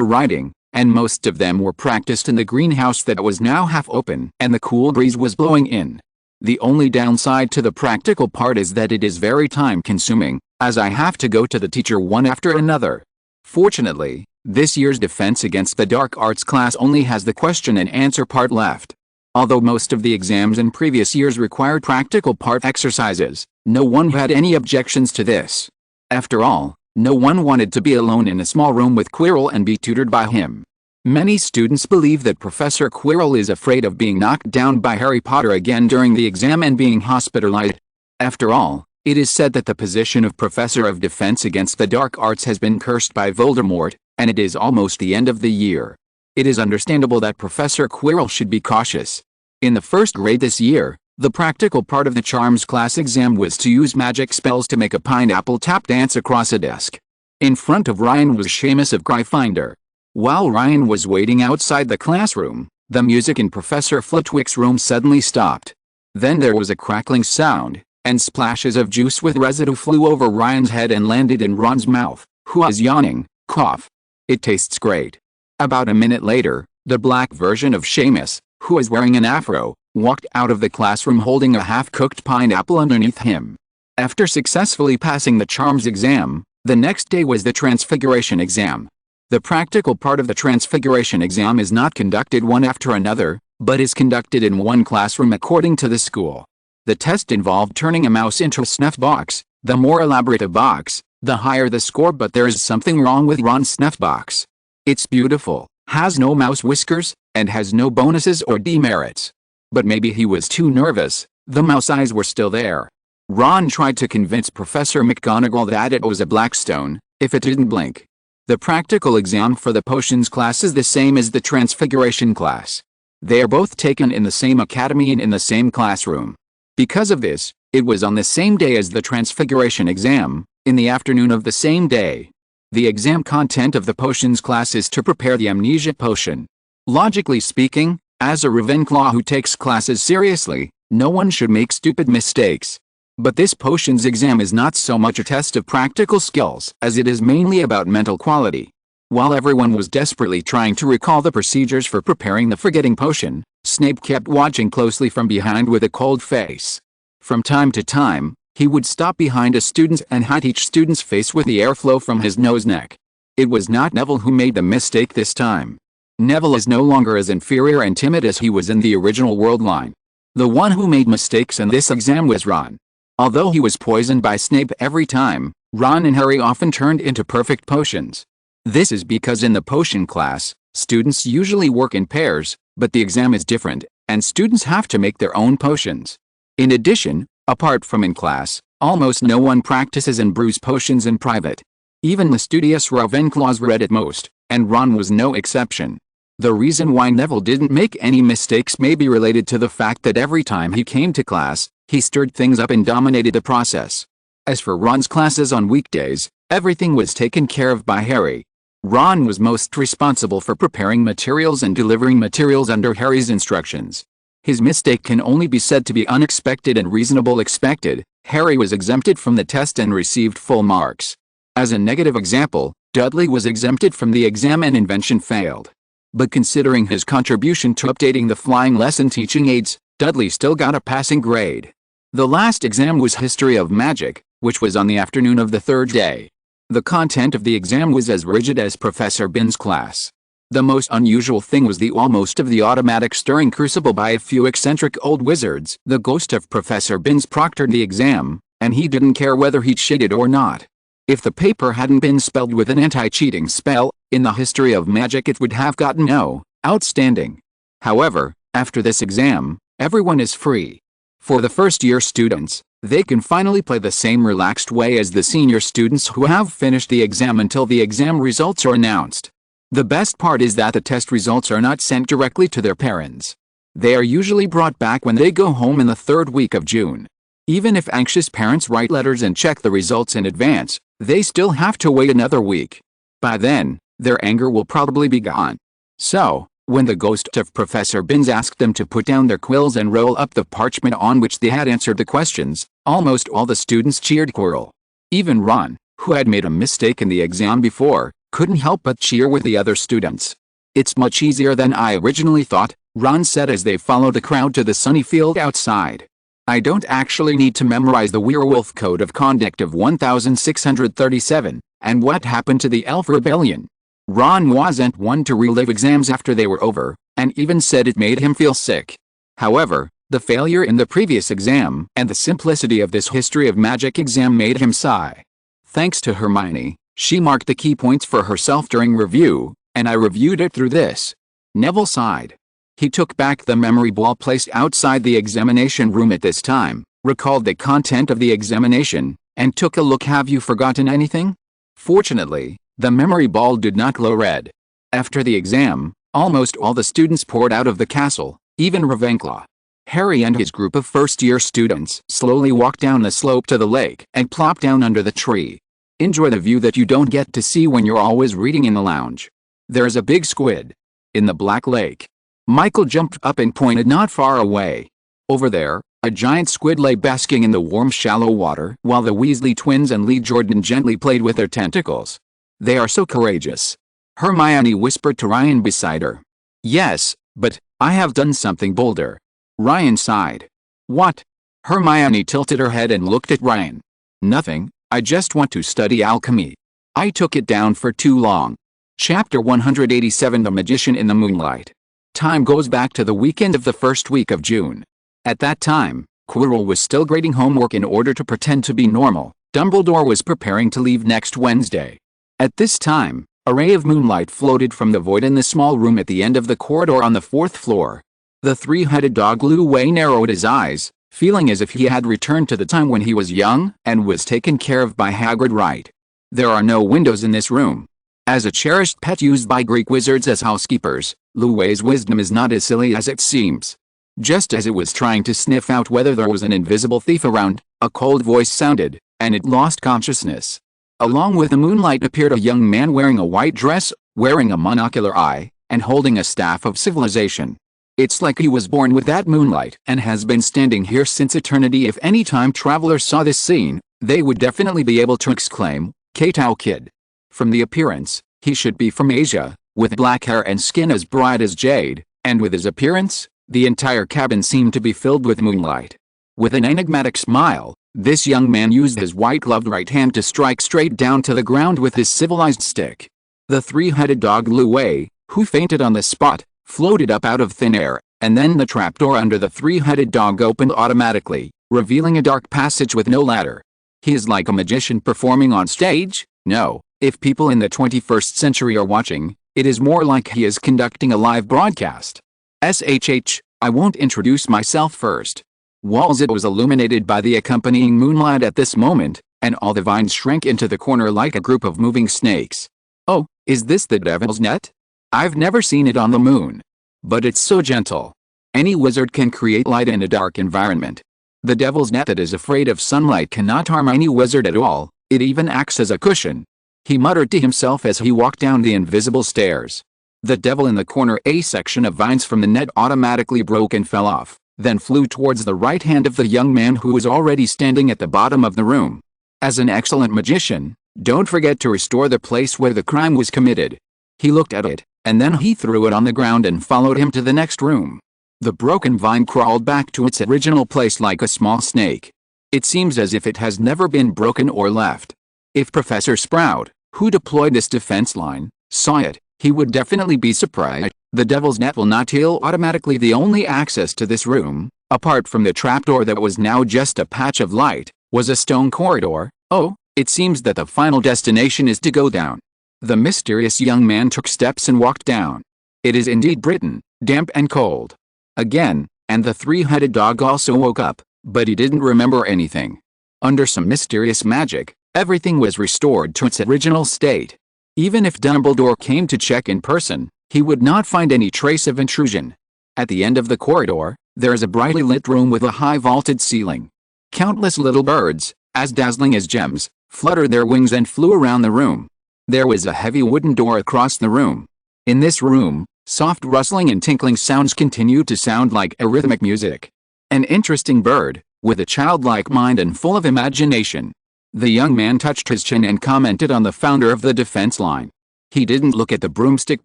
S1: writing, and most of them were practiced in the greenhouse that was now half open and the cool breeze was blowing in. The only downside to the practical part is that it is very time-consuming, as I have to go to the teacher one after another. Fortunately, this year's Defense Against the Dark Arts class only has the question and answer part left. Although most of the exams in previous years required practical part exercises, no one had any objections to this. After all, no one wanted to be alone in a small room with Quirrell and be tutored by him. Many students believe that Professor Quirrell is afraid of being knocked down by Harry Potter again during the exam and being hospitalized. After all, it is said that the position of Professor of Defense Against the Dark Arts has been cursed by Voldemort, and it is almost the end of the year. It is understandable that Professor Quirrell should be cautious. In the first grade this year, the practical part of the Charms class exam was to use magic spells to make a pineapple tap dance across a desk. In front of Ryan was Seamus of Gryffindor. While Ryan was waiting outside the classroom, the music in Professor Flitwick's room suddenly stopped. Then there was a crackling sound, and splashes of juice with residue flew over Ryan's head and landed in Ron's mouth, who was yawning. Cough. It tastes great. About a minute later, the black version of Seamus, who was wearing an afro, walked out of the classroom holding a half-cooked pineapple underneath him. After successfully passing the Charms exam, the next day was the Transfiguration exam. The practical part of the Transfiguration exam is not conducted one after another, but is conducted in one classroom according to the school. The test involved turning a mouse into a snuff box. The more elaborate a box, the higher the score, but there is something wrong with Ron's snuff box. It's beautiful, has no mouse whiskers, and has no bonuses or demerits. But maybe he was too nervous, the mouse eyes were still there. Ron tried to convince Professor McGonagall that it was a black stone, if it didn't blink. The practical exam for the potions class is the same as the Transfiguration class. They are both taken in the same academy and in the same classroom. Because of this, it was on the same day as the Transfiguration exam, in the afternoon of the same day. The exam content of the potions class is to prepare the amnesia potion. Logically speaking, as a Ravenclaw who takes classes seriously, no one should make stupid mistakes. But this potions exam is not so much a test of practical skills as it is mainly about mental quality. While everyone was desperately trying to recall the procedures for preparing the forgetting potion, Snape kept watching closely from behind with a cold face. From time to time, he would stop behind a student and hide each student's face with the airflow from his nose-neck. It was not Neville who made the mistake this time. Neville is no longer as inferior and timid as he was in the original world line. The one who made mistakes in this exam was Ron. Although he was poisoned by Snape every time, Ron and Harry often turned into perfect potions. This is because in the potion class, students usually work in pairs, but the exam is different, and students have to make their own potions. In addition, apart from in class, almost no one practices and brews potions in private. Even the studious Ravenclaws read it most, and Ron was no exception. The reason why Neville didn't make any mistakes may be related to the fact that every time he came to class, he stirred things up and dominated the process. As for Ron's classes on weekdays, everything was taken care of by Harry. Ron was most responsible for preparing materials and delivering materials under Harry's instructions. His mistake can only be said to be unexpected and reasonable expected. Harry was exempted from the test and received full marks. As a negative example, Dudley was exempted from the exam and invention failed. But considering his contribution to updating the flying lesson teaching aids, Dudley still got a passing grade. The last exam was History of Magic, which was on the afternoon of the third day. The content of the exam was as rigid as Professor Binns' class. The most unusual thing was the almost of the automatic stirring crucible by a few eccentric old wizards. The ghost of Professor Binns proctored the exam, and he didn't care whether he cheated or not. If the paper hadn't been spelled with an anti-cheating spell, in the history of magic it would have gotten no, outstanding. However, after this exam, everyone is free. For the first-year students, they can finally play the same relaxed way as the senior students who have finished the exam until the exam results are announced. The best part is that the test results are not sent directly to their parents. They are usually brought back when they go home in the third week of June. Even if anxious parents write letters and check the results in advance, they still have to wait another week. By then, their anger will probably be gone. So, when the ghost of Professor Binns asked them to put down their quills and roll up the parchment on which they had answered the questions, almost all the students cheered Quirrell. Even Ron, who had made a mistake in the exam before, couldn't help but cheer with the other students. "It's much easier than I originally thought," Ron said as they followed the crowd to the sunny field outside. "I don't actually need to memorize the Werewolf Code of Conduct of 1637, and what happened to the Elf Rebellion." Ron wasn't one to relive exams after they were over, and even said it made him feel sick. However, the failure in the previous exam and the simplicity of this history of magic exam made him sigh. Thanks to Hermione, she marked the key points for herself during review, and I reviewed it through this. Neville sighed. He took back the memory ball placed outside the examination room at this time, recalled the content of the examination, and took a look. "Have you forgotten anything?" Fortunately, the memory ball did not glow red. After the exam, almost all the students poured out of the castle, even Ravenclaw. Harry and his group of first-year students slowly walked down the slope to the lake and plopped down under the tree. Enjoy the view that you don't get to see when you're always reading in the lounge. There's a big squid in the Black Lake. Michael jumped up and pointed not far away. Over there, a giant squid lay basking in the warm shallow water while the Weasley twins and Lee Jordan gently played with their tentacles. "They are so courageous," Hermione whispered to Ryan beside her. "Yes, but I have done something bolder." Ryan sighed. "What?" Hermione tilted her head and looked at Ryan. "Nothing, I just want to study alchemy. I took it down for too long." Chapter 187 The Magician in the Moonlight. Time goes back to the weekend of the first week of June. At that time, Quirrell was still grading homework in order to pretend to be normal. Dumbledore was preparing to leave next Wednesday. At this time, a ray of moonlight floated from the void in the small room at the end of the corridor on the fourth floor. The three-headed dog Lu Wei narrowed his eyes, feeling as if he had returned to the time when he was young and was taken care of by Hagrid Wright. There are no windows in this room. As a cherished pet used by Greek wizards as housekeepers, Lu Wei's wisdom is not as silly as it seems. Just as it was trying to sniff out whether there was an invisible thief around, a cold voice sounded, and it lost consciousness. Along with the moonlight appeared a young man wearing a white dress, wearing a monocular eye, and holding a staff of civilization. "It's like he was born with that moonlight and has been standing here since eternity." If any time travelers saw this scene, they would definitely be able to exclaim, "K-Tau Kid." From the appearance, he should be from Asia, with black hair and skin as bright as jade, and with his appearance, the entire cabin seemed to be filled with moonlight. With an enigmatic smile, this young man used his white-gloved right hand to strike straight down to the ground with his civilized stick. The three-headed dog Lu Wei, who fainted on the spot, floated up out of thin air, and then the trapdoor under the three-headed dog opened automatically, revealing a dark passage with no ladder. He is like a magician performing on stage? No. If people in the 21st century are watching, it is more like he is conducting a live broadcast. I won't introduce myself first. Walzit was illuminated by the accompanying moonlight at this moment, and all the vines shrank into the corner like a group of moving snakes. "Oh, is this the Devil's Net? I've never seen it on the moon. But it's so gentle. Any wizard can create light in a dark environment. The Devil's Net that is afraid of sunlight cannot harm any wizard at all, it even acts as a cushion," he muttered to himself as he walked down the invisible stairs. The devil in the corner. A section of vines from the net automatically broke and fell off, then flew towards the right hand of the young man who was already standing at the bottom of the room. As an excellent magician, don't forget to restore the place where the crime was committed. He looked at it, and then he threw it on the ground and followed him to the next room. The broken vine crawled back to its original place like a small snake. It seems as if it has never been broken or left. If Professor Sprout, who deployed this defense line, saw it, He would definitely be surprised. The devil's net will not heal automatically. The only access to this room, apart from the trapdoor that was now just a patch of light, was a stone corridor. Oh, it seems that the final destination is to go down. The mysterious young man took steps and walked down. It is indeed Britain, damp and cold. Again, and the three-headed dog also woke up, but he didn't remember anything. Under some mysterious magic, everything was restored to its original state. Even if Dumbledore came to check in person, he would not find any trace of intrusion. At the end of the corridor, there is a brightly lit room with a high vaulted ceiling. Countless little birds, as dazzling as gems, fluttered their wings and flew around the room. There was a heavy wooden door across the room. In this room, soft rustling and tinkling sounds continued to sound like rhythmic music. An interesting bird, with a childlike mind and full of imagination. The young man touched his chin and commented on the founder of the defense line. He didn't look at the broomstick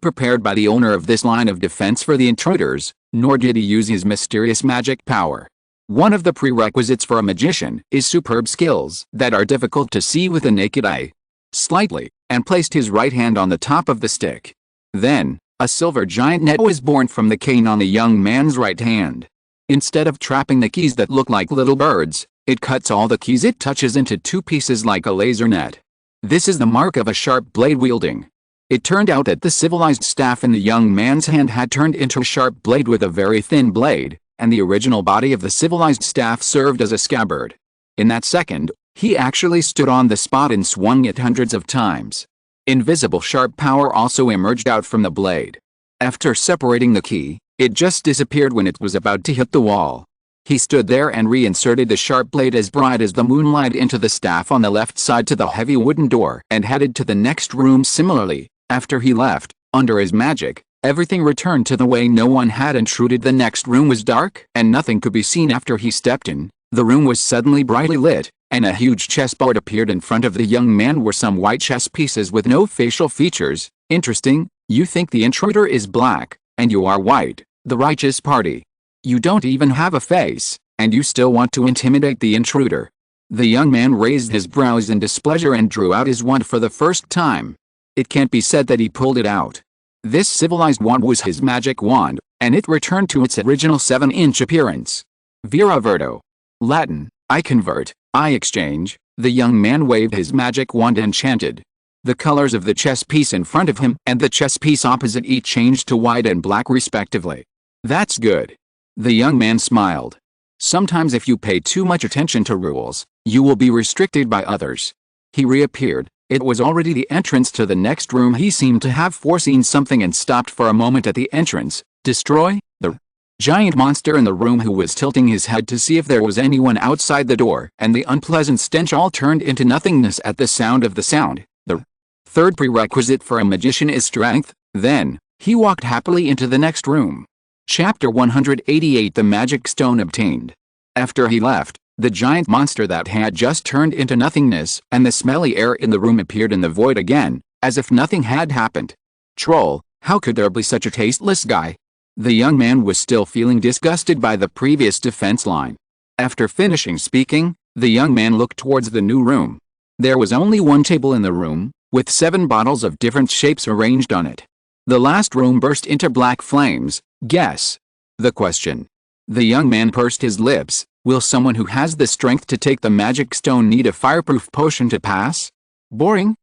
S1: prepared by the owner of this line of defense for the intruders, nor did he use his mysterious magic power. One of the prerequisites for a magician is superb skills that are difficult to see with the naked eye. Slightly, and placed his right hand on the top of the stick. Then, a silver giant net was born from the cane on the young man's right hand. Instead of trapping the keys that look like little birds, it cuts all the keys it touches into two pieces like a laser net. This is the mark of a sharp blade wielding. It turned out that the civilized staff in the young man's hand had turned into a sharp blade with a very thin blade, and the original body of the civilized staff served as a scabbard. In that second, he actually stood on the spot and swung it hundreds of times. Invisible sharp power also emerged out from the blade. After separating the key, it just disappeared when it was about to hit the wall. He stood there and reinserted the sharp blade as bright as the moonlight into the staff on the left side to the heavy wooden door and headed to the next room similarly. After he left, under his magic, everything returned to the way no one had intruded. The next room was dark and nothing could be seen after he stepped in. The room was suddenly brightly lit, and a huge chessboard appeared in front of the young man were some white chess pieces with no facial features. Interesting, you think the intruder is black, and you are white, the righteous party. You don't even have a face, and you still want to intimidate the intruder. The young man raised his brows in displeasure and drew out his wand for the first time. It can't be said that he pulled it out. This civilized wand was his magic wand, and it returned to its original 7-inch appearance. Vira Verto. Latin, I convert, I exchange. The young man waved his magic wand and chanted. The colors of the chess piece in front of him and the chess piece opposite each changed to white and black respectively. That's good. The young man smiled. Sometimes if you pay too much attention to rules, you will be restricted by others. He reappeared. It was already the entrance to the next room. He seemed to have foreseen something and stopped for a moment at the entrance. Destroy the giant monster in the room, who was tilting his head to see if there was anyone outside the door, and the unpleasant stench all turned into nothingness at the sound of the sound. The third prerequisite for a magician is strength. Then, he walked happily into the next room. Chapter 188. The Magic Stone Obtained. After he left, the giant monster that had just turned into nothingness and the smelly air in the room appeared in the void again, as if nothing had happened. Troll, how could there be such a tasteless guy? The young man was still feeling disgusted by the previous defense line. After finishing speaking, the young man looked towards the new room. There was only one table in the room, with 7 bottles of different shapes arranged on it. The last room burst into black flames. Guess the question. The young man pursed his lips. Will someone who has the strength to take the magic stone need a fireproof potion to pass? Boring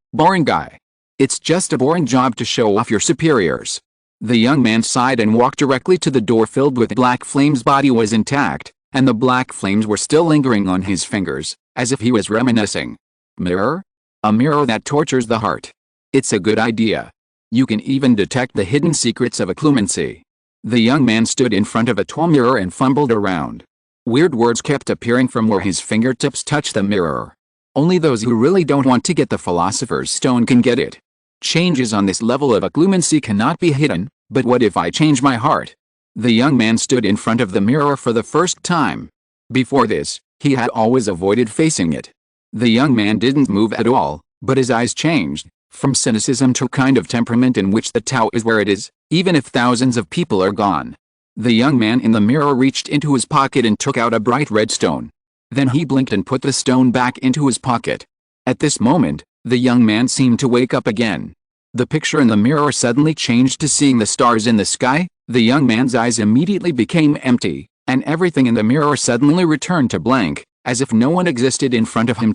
S1: guy. It's just a boring job to show off your superiors. The young man sighed and walked directly to the door filled with black flames. Body was intact, and the black flames were still lingering on his fingers, as if he was reminiscing. Mirror? A mirror that tortures the heart. It's a good idea. You can even detect the hidden secrets of occlumency. The young man stood in front of a tall mirror and fumbled around. Weird words kept appearing from where his fingertips touched the mirror. Only those who really don't want to get the Philosopher's Stone can get it. Changes on this level of occlumency cannot be hidden, but what if I change my heart? The young man stood in front of the mirror for the first time. Before this, he had always avoided facing it. The young man didn't move at all, but his eyes changed, from cynicism to a kind of temperament in which the Tao is where it is, even if thousands of people are gone. The young man in the mirror reached into his pocket and took out a bright red stone. Then he blinked and put the stone back into his pocket. At this moment, the young man seemed to wake up again. The picture in the mirror suddenly changed to seeing the stars in the sky. The young man's eyes immediately became empty, and everything in the mirror suddenly returned to blank, as if no one existed in front of him.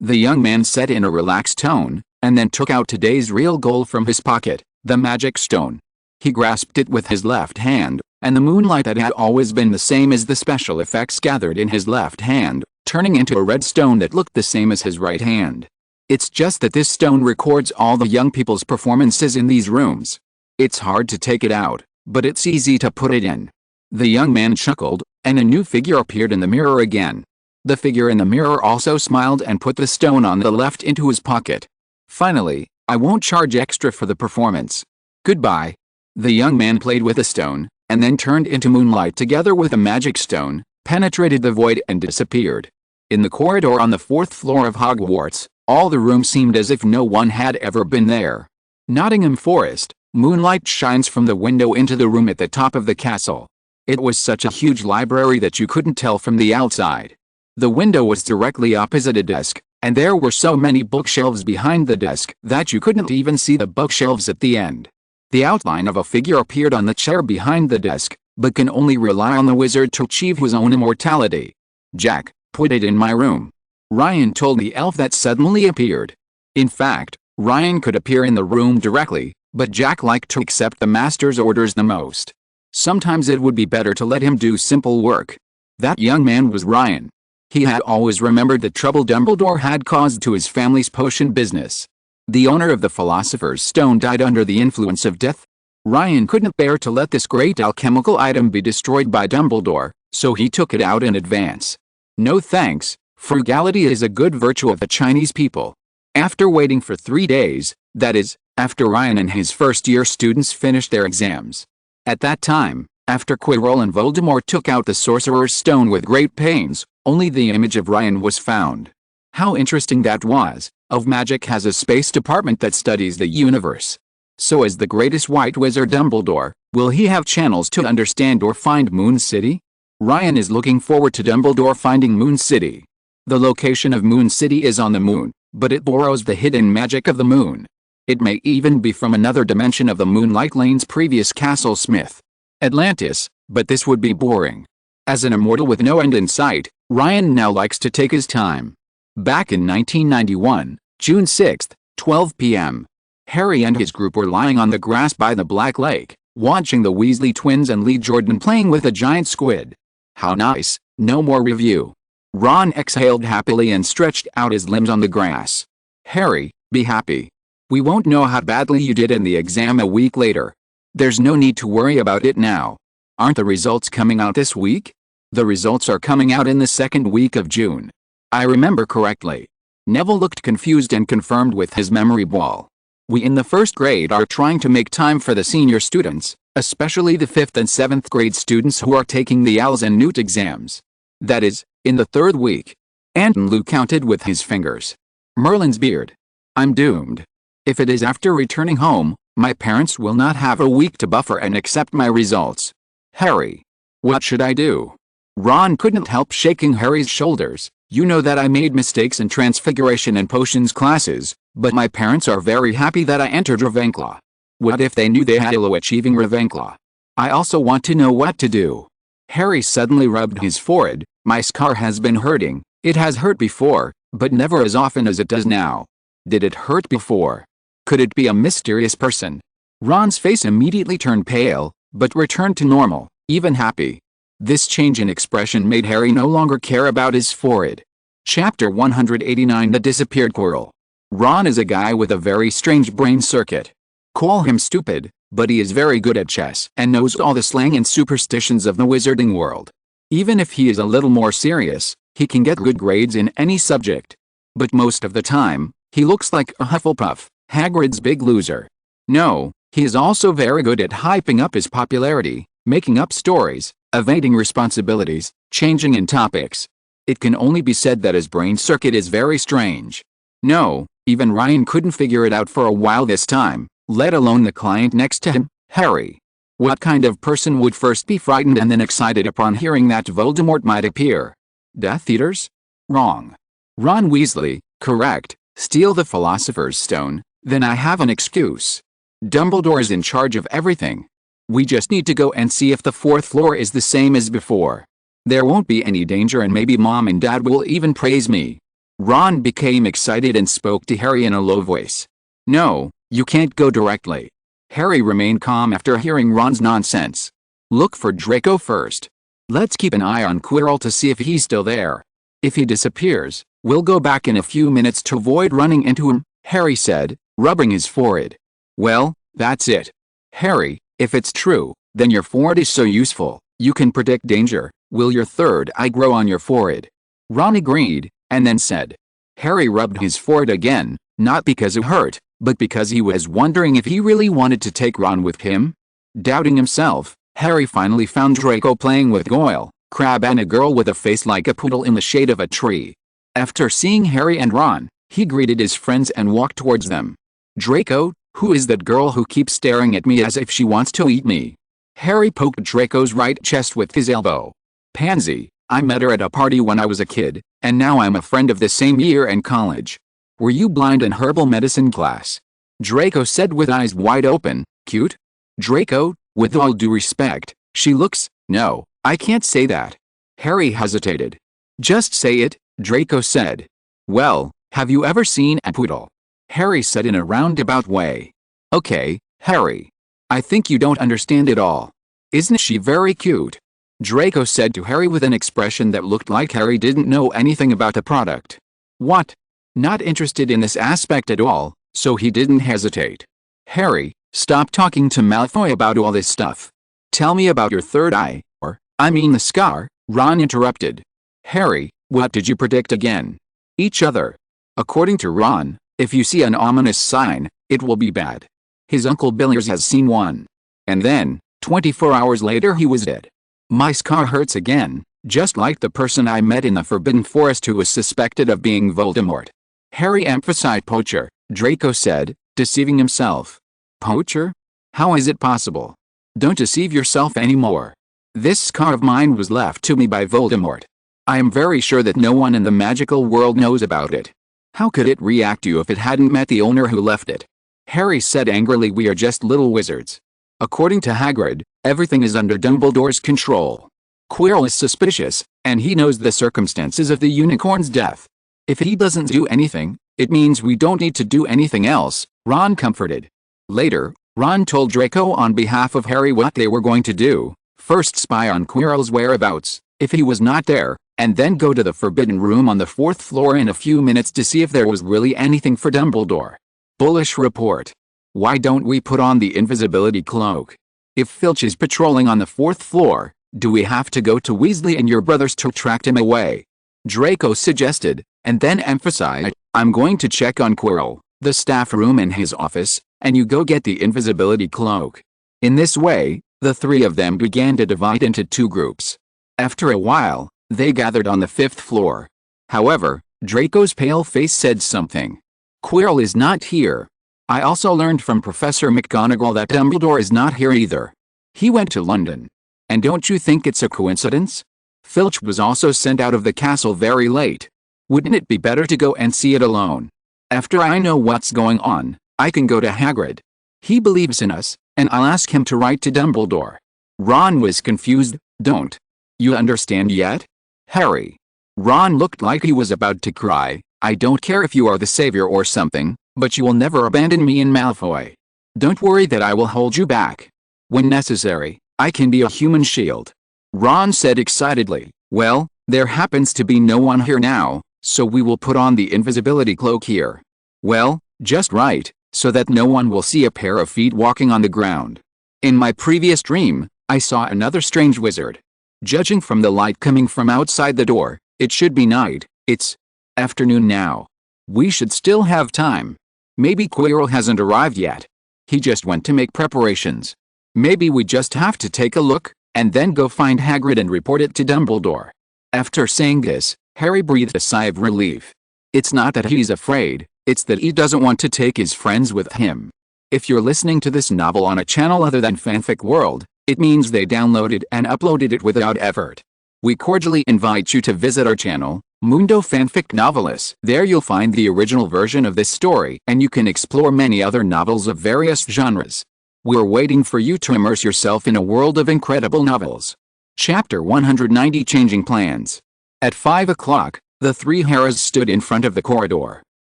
S1: The young man said in a relaxed tone, and then took out today's real goal from his pocket, the magic stone. He grasped it with his left hand, and the moonlight that had always been the same as the special effects gathered in his left hand, turning into a red stone that looked the same as his right hand. It's just that this stone records all the young people's performances in these rooms. It's hard to take it out, but it's easy to put it in. The young man chuckled, and a new figure appeared in the mirror again. The figure in the mirror also smiled and put the stone on the left into his pocket. Finally, I won't charge extra for the performance. Goodbye. The young man played with the stone, and then turned into moonlight together with a magic stone, penetrated the void and disappeared. In the corridor on the 4th floor of Hogwarts, all the rooms seemed as if no one had ever been there. Nottingham Forest, moonlight shines from the window into the room at the top of the castle. It was such a huge library that you couldn't tell from the outside. The window was directly opposite a desk, and there were so many bookshelves behind the desk that you couldn't even see the bookshelves at the end. The outline of a figure appeared on the chair behind the desk, but can only rely on the wizard to achieve his own immortality. Jack, put it in my room. Ryan told the elf that suddenly appeared. In fact, Ryan could appear in the room directly, but Jack liked to accept the master's orders the most. Sometimes it would be better to let him do simple work. That young man was Ryan. He had always remembered the trouble Dumbledore had caused to his family's potion business. The owner of the Philosopher's Stone died under the influence of death. Ryan couldn't bear to let this great alchemical item be destroyed by Dumbledore, so he took it out in advance. No thanks, frugality is a good virtue of the Chinese people. After waiting for 3 days, that is, after Ryan and his first-year students finished their exams. At that time, after Quirrell and Voldemort took out the Sorcerer's Stone with great pains, only the image of Ryan was found. How interesting that was. Of Magic has a space department that studies the universe. So as the greatest white wizard Dumbledore, will he have channels to understand or find Moon City? Ryan is looking forward to Dumbledore finding Moon City. The location of Moon City is on the moon, but it borrows the hidden magic of the moon. It may even be from another dimension of the Moonlight Lane's previous Castle Smith, Atlantis, but this would be boring. As an immortal with no end in sight, Ryan now likes to take his time. Back in 1991, June 6, 12 p.m., Harry and his group were lying on the grass by the Black Lake, watching the Weasley twins and Lee Jordan playing with a giant squid. How nice, no more review. Ron exhaled happily and stretched out his limbs on the grass. Harry, be happy. We won't know how badly you did in the exam a week later. There's no need to worry about it now. Aren't the results coming out this week? The results are coming out in the 2nd week of June. I remember correctly. Neville looked confused and confirmed with his memory ball. We in the 1st grade are trying to make time for the senior students, especially the 5th and 7th grade students who are taking the ALS and NEWT exams. That is, in the 3rd week. Anton Lou counted with his fingers. Merlin's beard. I'm doomed. If it is after returning home, my parents will not have a week to buffer and accept my results. Harry. What should I do? Ron couldn't help shaking Harry's shoulders. You know that I made mistakes in Transfiguration and Potions classes, but my parents are very happy that I entered Ravenclaw. What if they knew they had Elo achieving Ravenclaw? I also want to know what to do. Harry suddenly rubbed his forehead. My scar has been hurting. It has hurt before, but never as often as it does now. Did it hurt before? Could it be a mysterious person? Ron's face immediately turned pale, but returned to normal, even happy. This change in expression made Harry no longer care about his forehead. Chapter 189 The Disappeared Quirrell. Ron is a guy with a very strange brain circuit. Call him stupid, but he is very good at chess and knows all the slang and superstitions of the wizarding world. Even if he is a little more serious, he can get good grades in any subject. But most of the time, he looks like a Hufflepuff, Hagrid's big loser. No, he is also very good at hyping up his popularity, making up stories, evading responsibilities, changing in topics. It can only be said that his brain circuit is very strange. No, even Ryan couldn't figure it out for a while this time, let alone the client next to him, Harry. What kind of person would first be frightened and then excited upon hearing that Voldemort might appear? Death Eaters? Wrong. Ron Weasley, correct, steal the Philosopher's Stone, Then I have an excuse. Dumbledore is in charge of everything. We just need to go and see if the fourth floor is the same as before. There won't be any danger and maybe Mom and Dad will even praise me. Ron became excited and spoke to Harry in a low voice. No, you can't go directly. Harry remained calm after hearing Ron's nonsense. Look for Draco first. Let's keep an eye on Quirrell to see if he's still there. If he disappears, we'll go back in a few minutes to avoid running into him, Harry said, rubbing his forehead. Well, that's it. Harry, if it's true, then your forehead is so useful, you can predict danger. Will your third eye grow on your forehead? Ron agreed, and then said. Harry rubbed his forehead again, not because it hurt, but because he was wondering if he really wanted to take Ron with him. Doubting himself, Harry finally found Draco playing with Goyle, Crabbe and a girl with a face like a poodle in the shade of a tree. After seeing Harry and Ron, he greeted his friends and walked towards them. Draco, who is that girl who keeps staring at me as if she wants to eat me? Harry poked Draco's right chest with his elbow. Pansy, I met her at a party when I was a kid, and now I'm a friend of the same year in college. Were you blind in herbal medicine class? Draco said with eyes wide open. Cute? Draco, with all due respect, she looks… No, I can't say that. Harry hesitated. Just say it, Draco said. Well, have you ever seen a poodle? Harry said in a roundabout way. Okay, Harry. I think you don't understand it all. Isn't she very cute? Draco said to Harry with an expression that looked like Harry didn't know anything about the product. What? Not interested in this aspect at all, so he didn't hesitate. Harry, stop talking to Malfoy about all this stuff. Tell me about your third eye, or, I mean the scar, Ron interrupted. Harry, what did you predict again? Each other. According to Ron, if you see an ominous sign, it will be bad. His Uncle Billiers has seen one. And then, 24 hours later he was dead. My scar hurts again, just like the person I met in the Forbidden Forest who was suspected of being Voldemort. Harry emphasized poacher, Draco said, deceiving himself. Poacher? How is it possible? Don't deceive yourself anymore. This scar of mine was left to me by Voldemort. I am very sure that no one in the magical world knows about it. How could it react to you if it hadn't met the owner who left it? Harry said angrily, we are just little wizards. According to Hagrid, everything is under Dumbledore's control. Quirrell is suspicious, and he knows the circumstances of the unicorn's death. If he doesn't do anything, it means we don't need to do anything else, Ron comforted. Later, Ron told Draco on behalf of Harry what they were going to do. First spy on Quirrell's whereabouts, if he was not there, and then go to the Forbidden Room on the 4th floor in a few minutes to see if there was really anything for Dumbledore. Bullish report. Why don't we put on the invisibility cloak? If Filch is patrolling on the 4th floor, do we have to go to Weasley and your brothers to track him away? Draco suggested, and then emphasized, I'm going to check on Quirrell, the staff room and his office, and you go get the invisibility cloak. In this way, the three of them began to divide into two groups. After a while, they gathered on the 5th floor. However, Draco's pale face said something. Quirrell is not here. I also learned from Professor McGonagall that Dumbledore is not here either. He went to London. And don't you think it's a coincidence? Filch was also sent out of the castle very late. Wouldn't it be better to go and see it alone? After I know what's going on, I can go to Hagrid. He believes in us, and I'll ask him to write to Dumbledore. Ron was confused. Don't you understand yet? Harry. Ron looked like he was about to cry. I don't care if you are the savior or something, but you will never abandon me and Malfoy. Don't worry that I will hold you back. When necessary, I can be a human shield. Ron said excitedly. Well, there happens to be no one here now, so we will put on the invisibility cloak here. Well, just right, so that no one will see a pair of feet walking on the ground. In my previous dream, I saw another strange wizard. Judging from the light coming from outside the door, it should be night. It's afternoon now. We should still have time. Maybe Quirrell hasn't arrived yet. He just went to make preparations. Maybe we just have to take a look, and then go find Hagrid and report it to Dumbledore. After saying this, Harry breathed a sigh of relief. It's not that he's afraid, it's that he doesn't want to take his friends with him. If you're listening to this novel on a channel other than Fanfic World, it means they downloaded and uploaded it without effort. We cordially invite you to visit our channel, Mundo Fanfic Novelis. There you'll find the original version of this story, and you can explore many other novels of various genres. We're waiting for you to immerse yourself in a world of incredible novels. Chapter 190 Changing Plans. At 5 o'clock, the three Harrys stood in front of the corridor.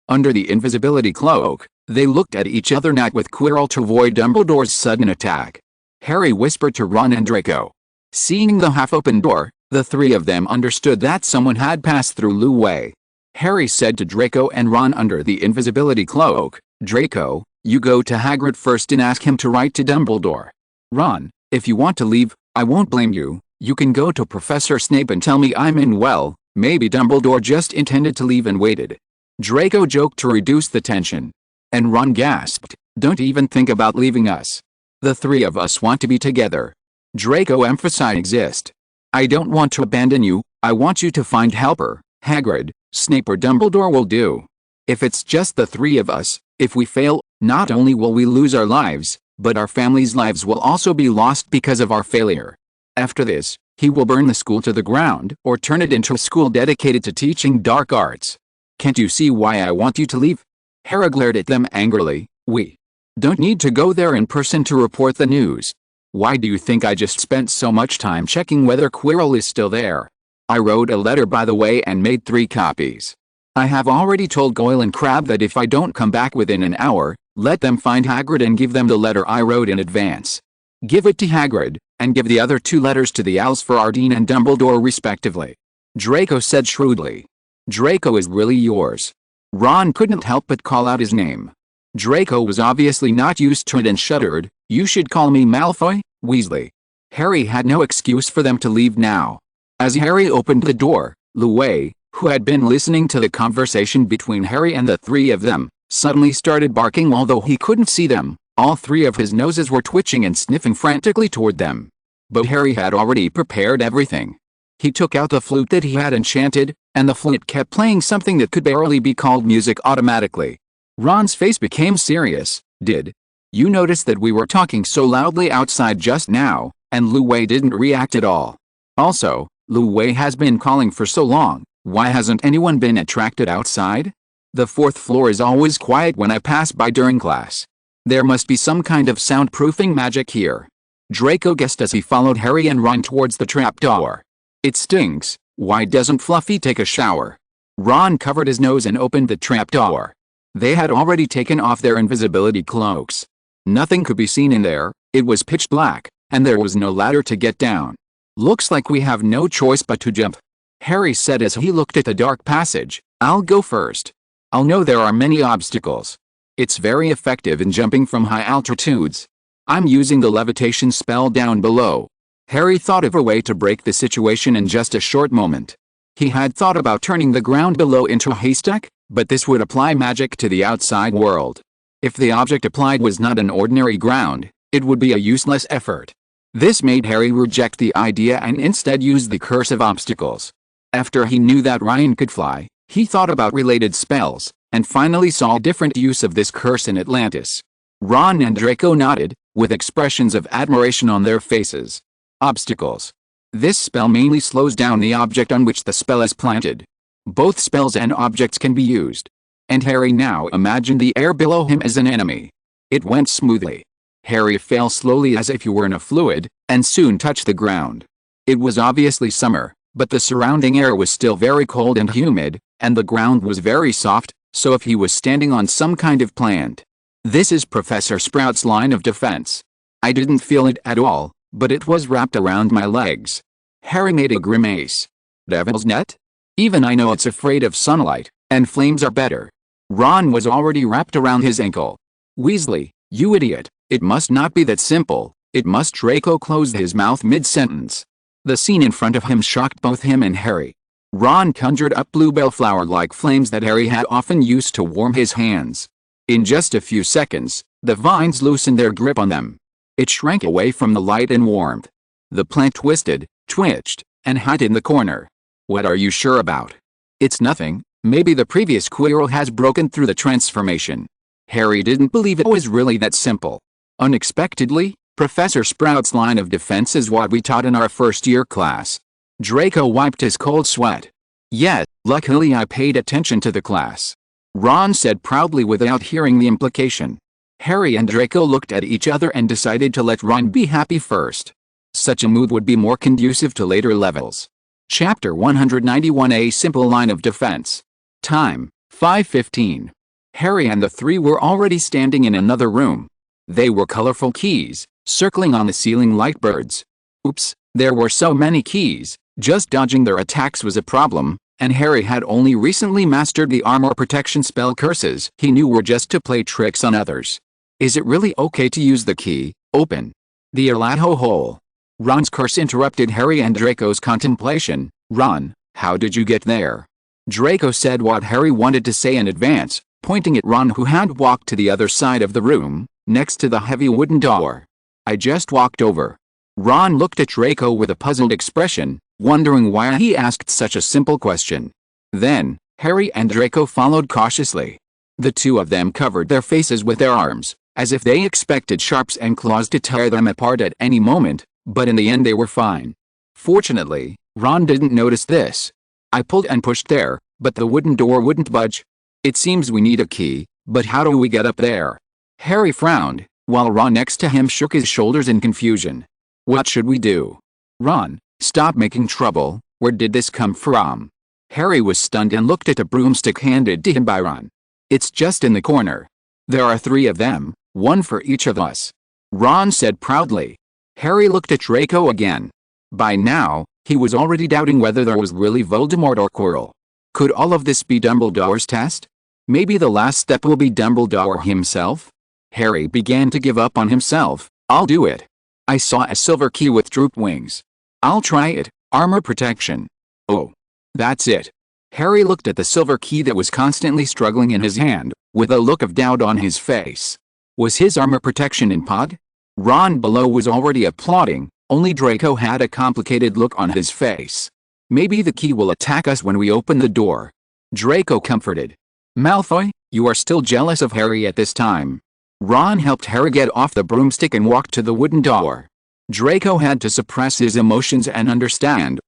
S1: Under the invisibility cloak, they looked at each other, not with Quirrell, to avoid Dumbledore's sudden attack. Harry whispered to Ron and Draco. Seeing the half-open door, the three of them understood that someone had passed through Lu Wei. Harry said to Draco and Ron under the invisibility cloak, "Draco, you go to Hagrid first and ask him to write to Dumbledore. Ron, if you want to leave, I won't blame you. You can go to Professor Snape and tell me I'm in. Well, maybe Dumbledore just intended to leave and waited." Draco joked to reduce the tension. And Ron gasped, "Don't even think about leaving us. The three of us want to be together." Draco emphasized, "Exist. I don't want to abandon you. I want you to find helper. Hagrid, Snape or Dumbledore will do. If it's just the three of us, if we fail, not only will we lose our lives, but our families' lives will also be lost because of our failure. After this, he will burn the school to the ground or turn it into a school dedicated to teaching dark arts. Can't you see why I want you to leave?" Harry glared at them angrily. "We don't need to go there in person to report the news. Why do you think I just spent so much time checking whether Quirrell is still there? I wrote a letter, by the way, and made 3 copies. I have already told Goyle and Crabbe that if I don't come back within an hour, let them find Hagrid and give them the letter I wrote in advance. Give it to Hagrid, and give the other 2 letters to the owls for Ardeen and Dumbledore respectively," Draco said shrewdly. "Draco is really yours." Ron couldn't help but call out his name. Draco was obviously not used to it and shuddered. "You should call me Malfoy, Weasley." Harry had no excuse for them to leave now. As Harry opened the door, Lu Wei, who had been listening to the conversation between Harry and the three of them, suddenly started barking. Although he couldn't see them, all 3 of his noses were twitching and sniffing frantically toward them. But Harry had already prepared everything. He took out the flute that he had enchanted, and the flute kept playing something that could barely be called music automatically. Ron's face became serious. "Did you notice that we were talking so loudly outside just now, and Lu Wei didn't react at all? Also, Lu Wei has been calling for so long, why hasn't anyone been attracted outside? The 4th floor is always quiet when I pass by during class. There must be some kind of soundproofing magic here." Draco guessed as he followed Harry and Ron towards the trapdoor. "It stinks. Why doesn't Fluffy take a shower?" Ron covered his nose and opened the trapdoor. They had already taken off their invisibility cloaks. Nothing could be seen in there. It was pitch black, and there was no ladder to get down. "Looks like we have no choice but to jump," Harry said as he looked at the dark passage. "I'll go first. I'll know there are many obstacles. It's very effective in jumping from high altitudes. I'm using the levitation spell down below." Harry thought of a way to break the situation in just a short moment. He had thought about turning the ground below into a haystack, but this would apply magic to the outside world. If the object applied was not an ordinary ground, it would be a useless effort. This made Harry reject the idea and instead use the curse of obstacles. After he knew that Ryan could fly, he thought about related spells, and finally saw a different use of this curse in Atlantis. Ron and Draco nodded, with expressions of admiration on their faces. Obstacles. This spell mainly slows down the object on which the spell is planted. Both spells and objects can be used. And Harry now imagined the air below him as an enemy. It went smoothly. Harry fell slowly as if he were in a fluid, and soon touched the ground. It was obviously summer, but the surrounding air was still very cold and humid, and the ground was very soft, so if he was standing on some kind of plant. "This is Professor Sprout's line of defense. I didn't feel it at all, but it was wrapped around my legs." Harry made a grimace. "Devil's net? Even I know it's afraid of sunlight, and flames are better." Ron was already wrapped around his ankle. "Weasley, you idiot, it must not be that simple, it must." Draco closed his mouth mid-sentence. The scene in front of him shocked both him and Harry. Ron conjured up bluebell flower-like flames that Harry had often used to warm his hands. In just a few seconds, the vines loosened their grip on them. It shrank away from the light and warmth. The plant twisted, twitched, and hid in the corner. "What are you sure about?" "It's nothing. Maybe the previous Quirrell has broken through the transformation." Harry didn't believe it was really that simple. Unexpectedly, Professor Sprout's line of defense is what we taught in our first-year class. Draco wiped his cold sweat. Yes, luckily I paid attention to the class. Ron said proudly without hearing the implication. Harry and Draco looked at each other and decided to let Ron be happy first. Such a move would be more conducive to later levels. Chapter 191, A Simple Line of Defense. Time, 5:15. Harry and the three were already standing in another room. They were colorful keys, circling on the ceiling like birds. Oops, there were so many keys, just dodging their attacks was a problem, and Harry had only recently mastered the armor protection spell curses he knew were just to play tricks on others. Is it really okay to use the key? Open the Erlato hole. Ron's curse interrupted Harry and Draco's contemplation. Ron, how did you get there? Draco said what Harry wanted to say in advance, pointing at Ron who had walked to the other side of the room, next to the heavy wooden door. I just walked over. Ron looked at Draco with a puzzled expression, wondering why he asked such a simple question. Then, Harry and Draco followed cautiously. The two of them covered their faces with their arms, as if they expected sharps and claws to tear them apart at any moment, but in the end they were fine. Fortunately, Ron didn't notice this. I pulled and pushed there, but the wooden door wouldn't budge. It seems we need a key, but how do we get up there? Harry frowned, while Ron next to him shook his shoulders in confusion. What should we do? Ron, stop making trouble, where did this come from? Harry was stunned and looked at a broomstick handed to him by Ron. It's just in the corner. There are 3 of them, one for each of us. Ron said proudly. Harry looked at Draco again. By now, he was already doubting whether there was really Voldemort or Quirrell. Could all of this be Dumbledore's test? Maybe the last step will be Dumbledore himself? Harry began to give up on himself. I'll do it. I saw a silver key with drooped wings. I'll try it. Armor protection. Oh. That's it. Harry looked at the silver key that was constantly struggling in his hand, with a look of doubt on his face. Was his armor protection in pod? Ron below was already applauding, only Draco had a complicated look on his face. Maybe the key will attack us when we open the door. Draco comforted. Malfoy, you are still jealous of Harry at this time. Ron helped Harry get off the broomstick and walked to the wooden door. Draco had to suppress his emotions and understand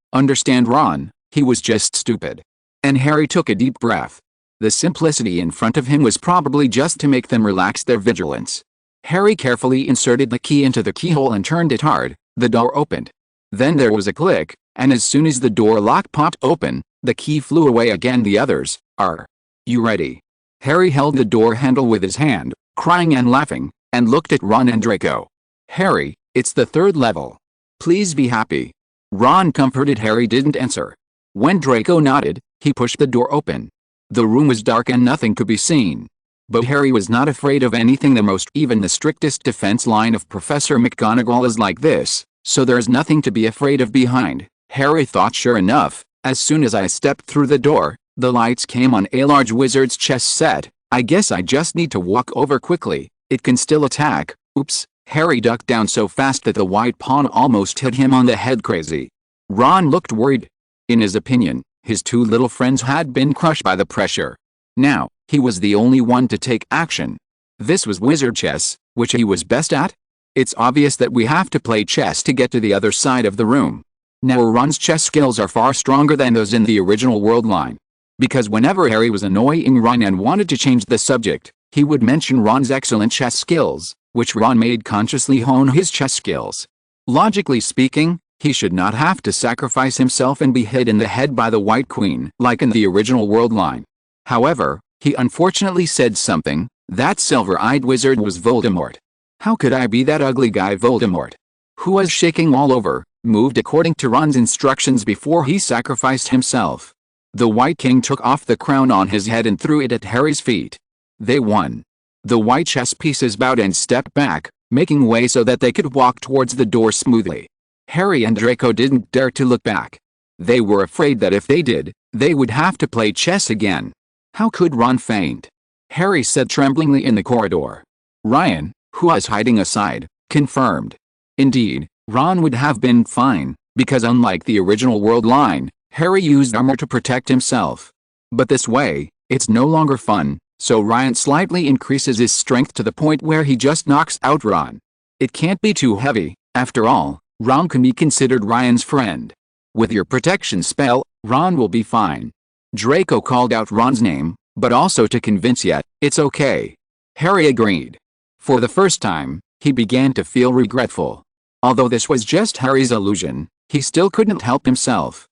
S1: Ron, he was just stupid. And Harry took a deep breath. The simplicity in front of him was probably just to make them relax their vigilance. Harry carefully inserted the key into the keyhole and turned it hard. The door opened. Then there was a click, and as soon as the door lock popped open, the key flew away again. The others, are you ready? Harry held the door handle with his hand, crying and laughing, and looked at Ron and Draco. Harry, it's the 3rd level. Please be happy. Ron comforted Harry didn't answer. When Draco nodded, he pushed the door open. The room was dark and nothing could be seen. But Harry was not afraid of anything. Even the strictest defense line of Professor McGonagall is like this, so there's nothing to be afraid of behind, Harry thought. Sure enough, as soon as I stepped through the door, the lights came on a large wizard's chess set. I guess I just need to walk over quickly, it can still attack. Oops, Harry ducked down so fast that the white pawn almost hit him on the head. Crazy. Ron looked worried. In his opinion, his 2 little friends had been crushed by the pressure. Now, he was the only one to take action. This was wizard chess, which he was best at. It's obvious that we have to play chess to get to the other side of the room. Now Ron's chess skills are far stronger than those in the original world line. Because whenever Harry was annoying Ron and wanted to change the subject, he would mention Ron's excellent chess skills, which Ron made consciously hone his chess skills. Logically speaking, he should not have to sacrifice himself and be hit in the head by the White Queen like in the original world line. However, he unfortunately said something. That silver-eyed wizard was Voldemort. How could I be that ugly guy Voldemort? Who was shaking all over, moved according to Ron's instructions before he sacrificed himself. The White King took off the crown on his head and threw it at Harry's feet. They won. The white chess pieces bowed and stepped back, making way so that they could walk towards the door smoothly. Harry and Draco didn't dare to look back. They were afraid that if they did, they would have to play chess again. How could Ron faint? Harry said tremblingly in the corridor. Ryan, who was hiding aside, confirmed. Indeed, Ron would have been fine, because unlike the original world line, Harry used armor to protect himself. But this way, it's no longer fun, so Ryan slightly increases his strength to the point where he just knocks out Ron. It can't be too heavy, after all, Ron can be considered Ryan's friend. With your protection spell, Ron will be fine. Draco called out Ron's name, but also to convince yet, it's okay. Harry agreed. For the first time, he began to feel regretful. Although this was just Harry's illusion, he still couldn't help himself.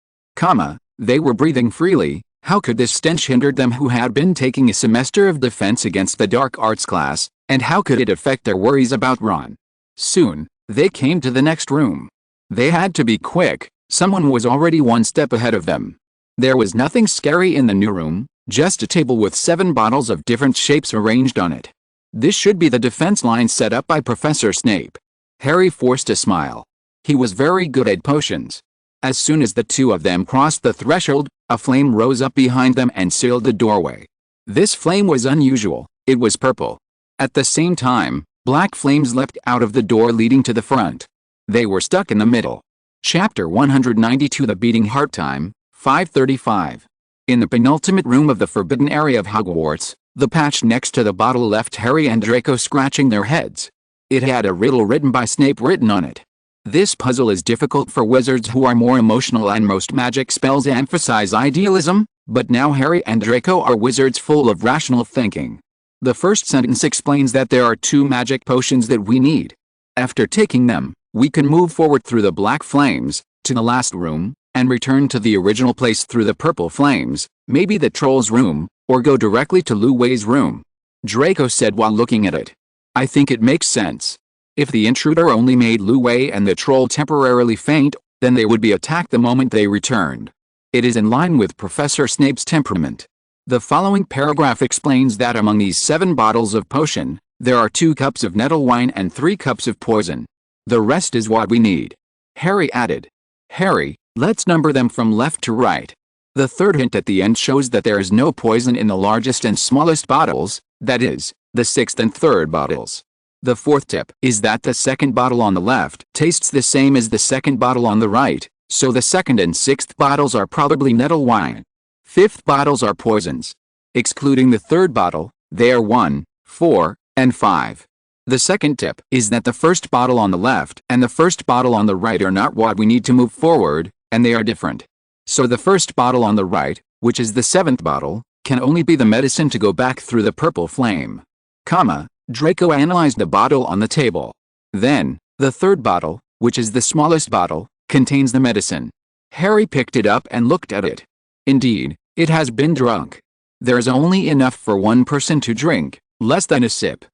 S1: They were breathing freely. How could this stench hinder them who had been taking a semester of defense against the dark arts class, and how could it affect their worries about Ron? Soon, they came to the next room. They had to be quick, someone was already one step ahead of them. There was nothing scary in the new room, just a table with 7 bottles of different shapes arranged on it. This should be the defense line set up by Professor Snape. Harry forced a smile. He was very good at potions. As soon as the two of them crossed the threshold, a flame rose up behind them and sealed the doorway. This flame was unusual, it was purple. At the same time, black flames leapt out of the door leading to the front. They were stuck in the middle. Chapter 192 The Beating Heart Time, 535. In the penultimate room of the forbidden area of Hogwarts, the patch next to the bottle left Harry and Draco scratching their heads. It had a riddle written by Snape written on it. This puzzle is difficult for wizards who are more emotional and most magic spells emphasize idealism, but now Harry and Draco are wizards full of rational thinking. The first sentence explains that there are 2 magic potions that we need. After taking them, we can move forward through the black flames, to the last room, and return to the original place through the purple flames, maybe the troll's room, or go directly to Lu Wei's room. Draco said while looking at it. I think it makes sense. If the intruder only made Lu Wei and the troll temporarily faint, then they would be attacked the moment they returned. It is in line with Professor Snape's temperament. The following paragraph explains that among these 7 bottles of potion, there are 2 cups of nettle wine and 3 cups of poison. The rest is what we need. Harry added. Harry, let's number them from left to right. The third hint at the end shows that there is no poison in the largest and smallest bottles, that is, the 6th and 3rd bottles. The fourth tip is that the second bottle on the left tastes the same as the second bottle on the right, so the 2nd and 6th bottles are probably nettle wine. 5th bottles are poisons. Excluding the 3rd bottle, they are 1, 4, and 5. The second tip is that the first bottle on the left and the first bottle on the right are not what we need to move forward, and they are different. So the first bottle on the right, which is the 7th bottle, can only be the medicine to go back through the purple flame. Draco analyzed the bottle on the table. Then, the 3rd bottle, which is the smallest bottle, contains the medicine. Harry picked it up and looked at it. Indeed, it has been drunk. There's only enough for one person to drink, less than a sip.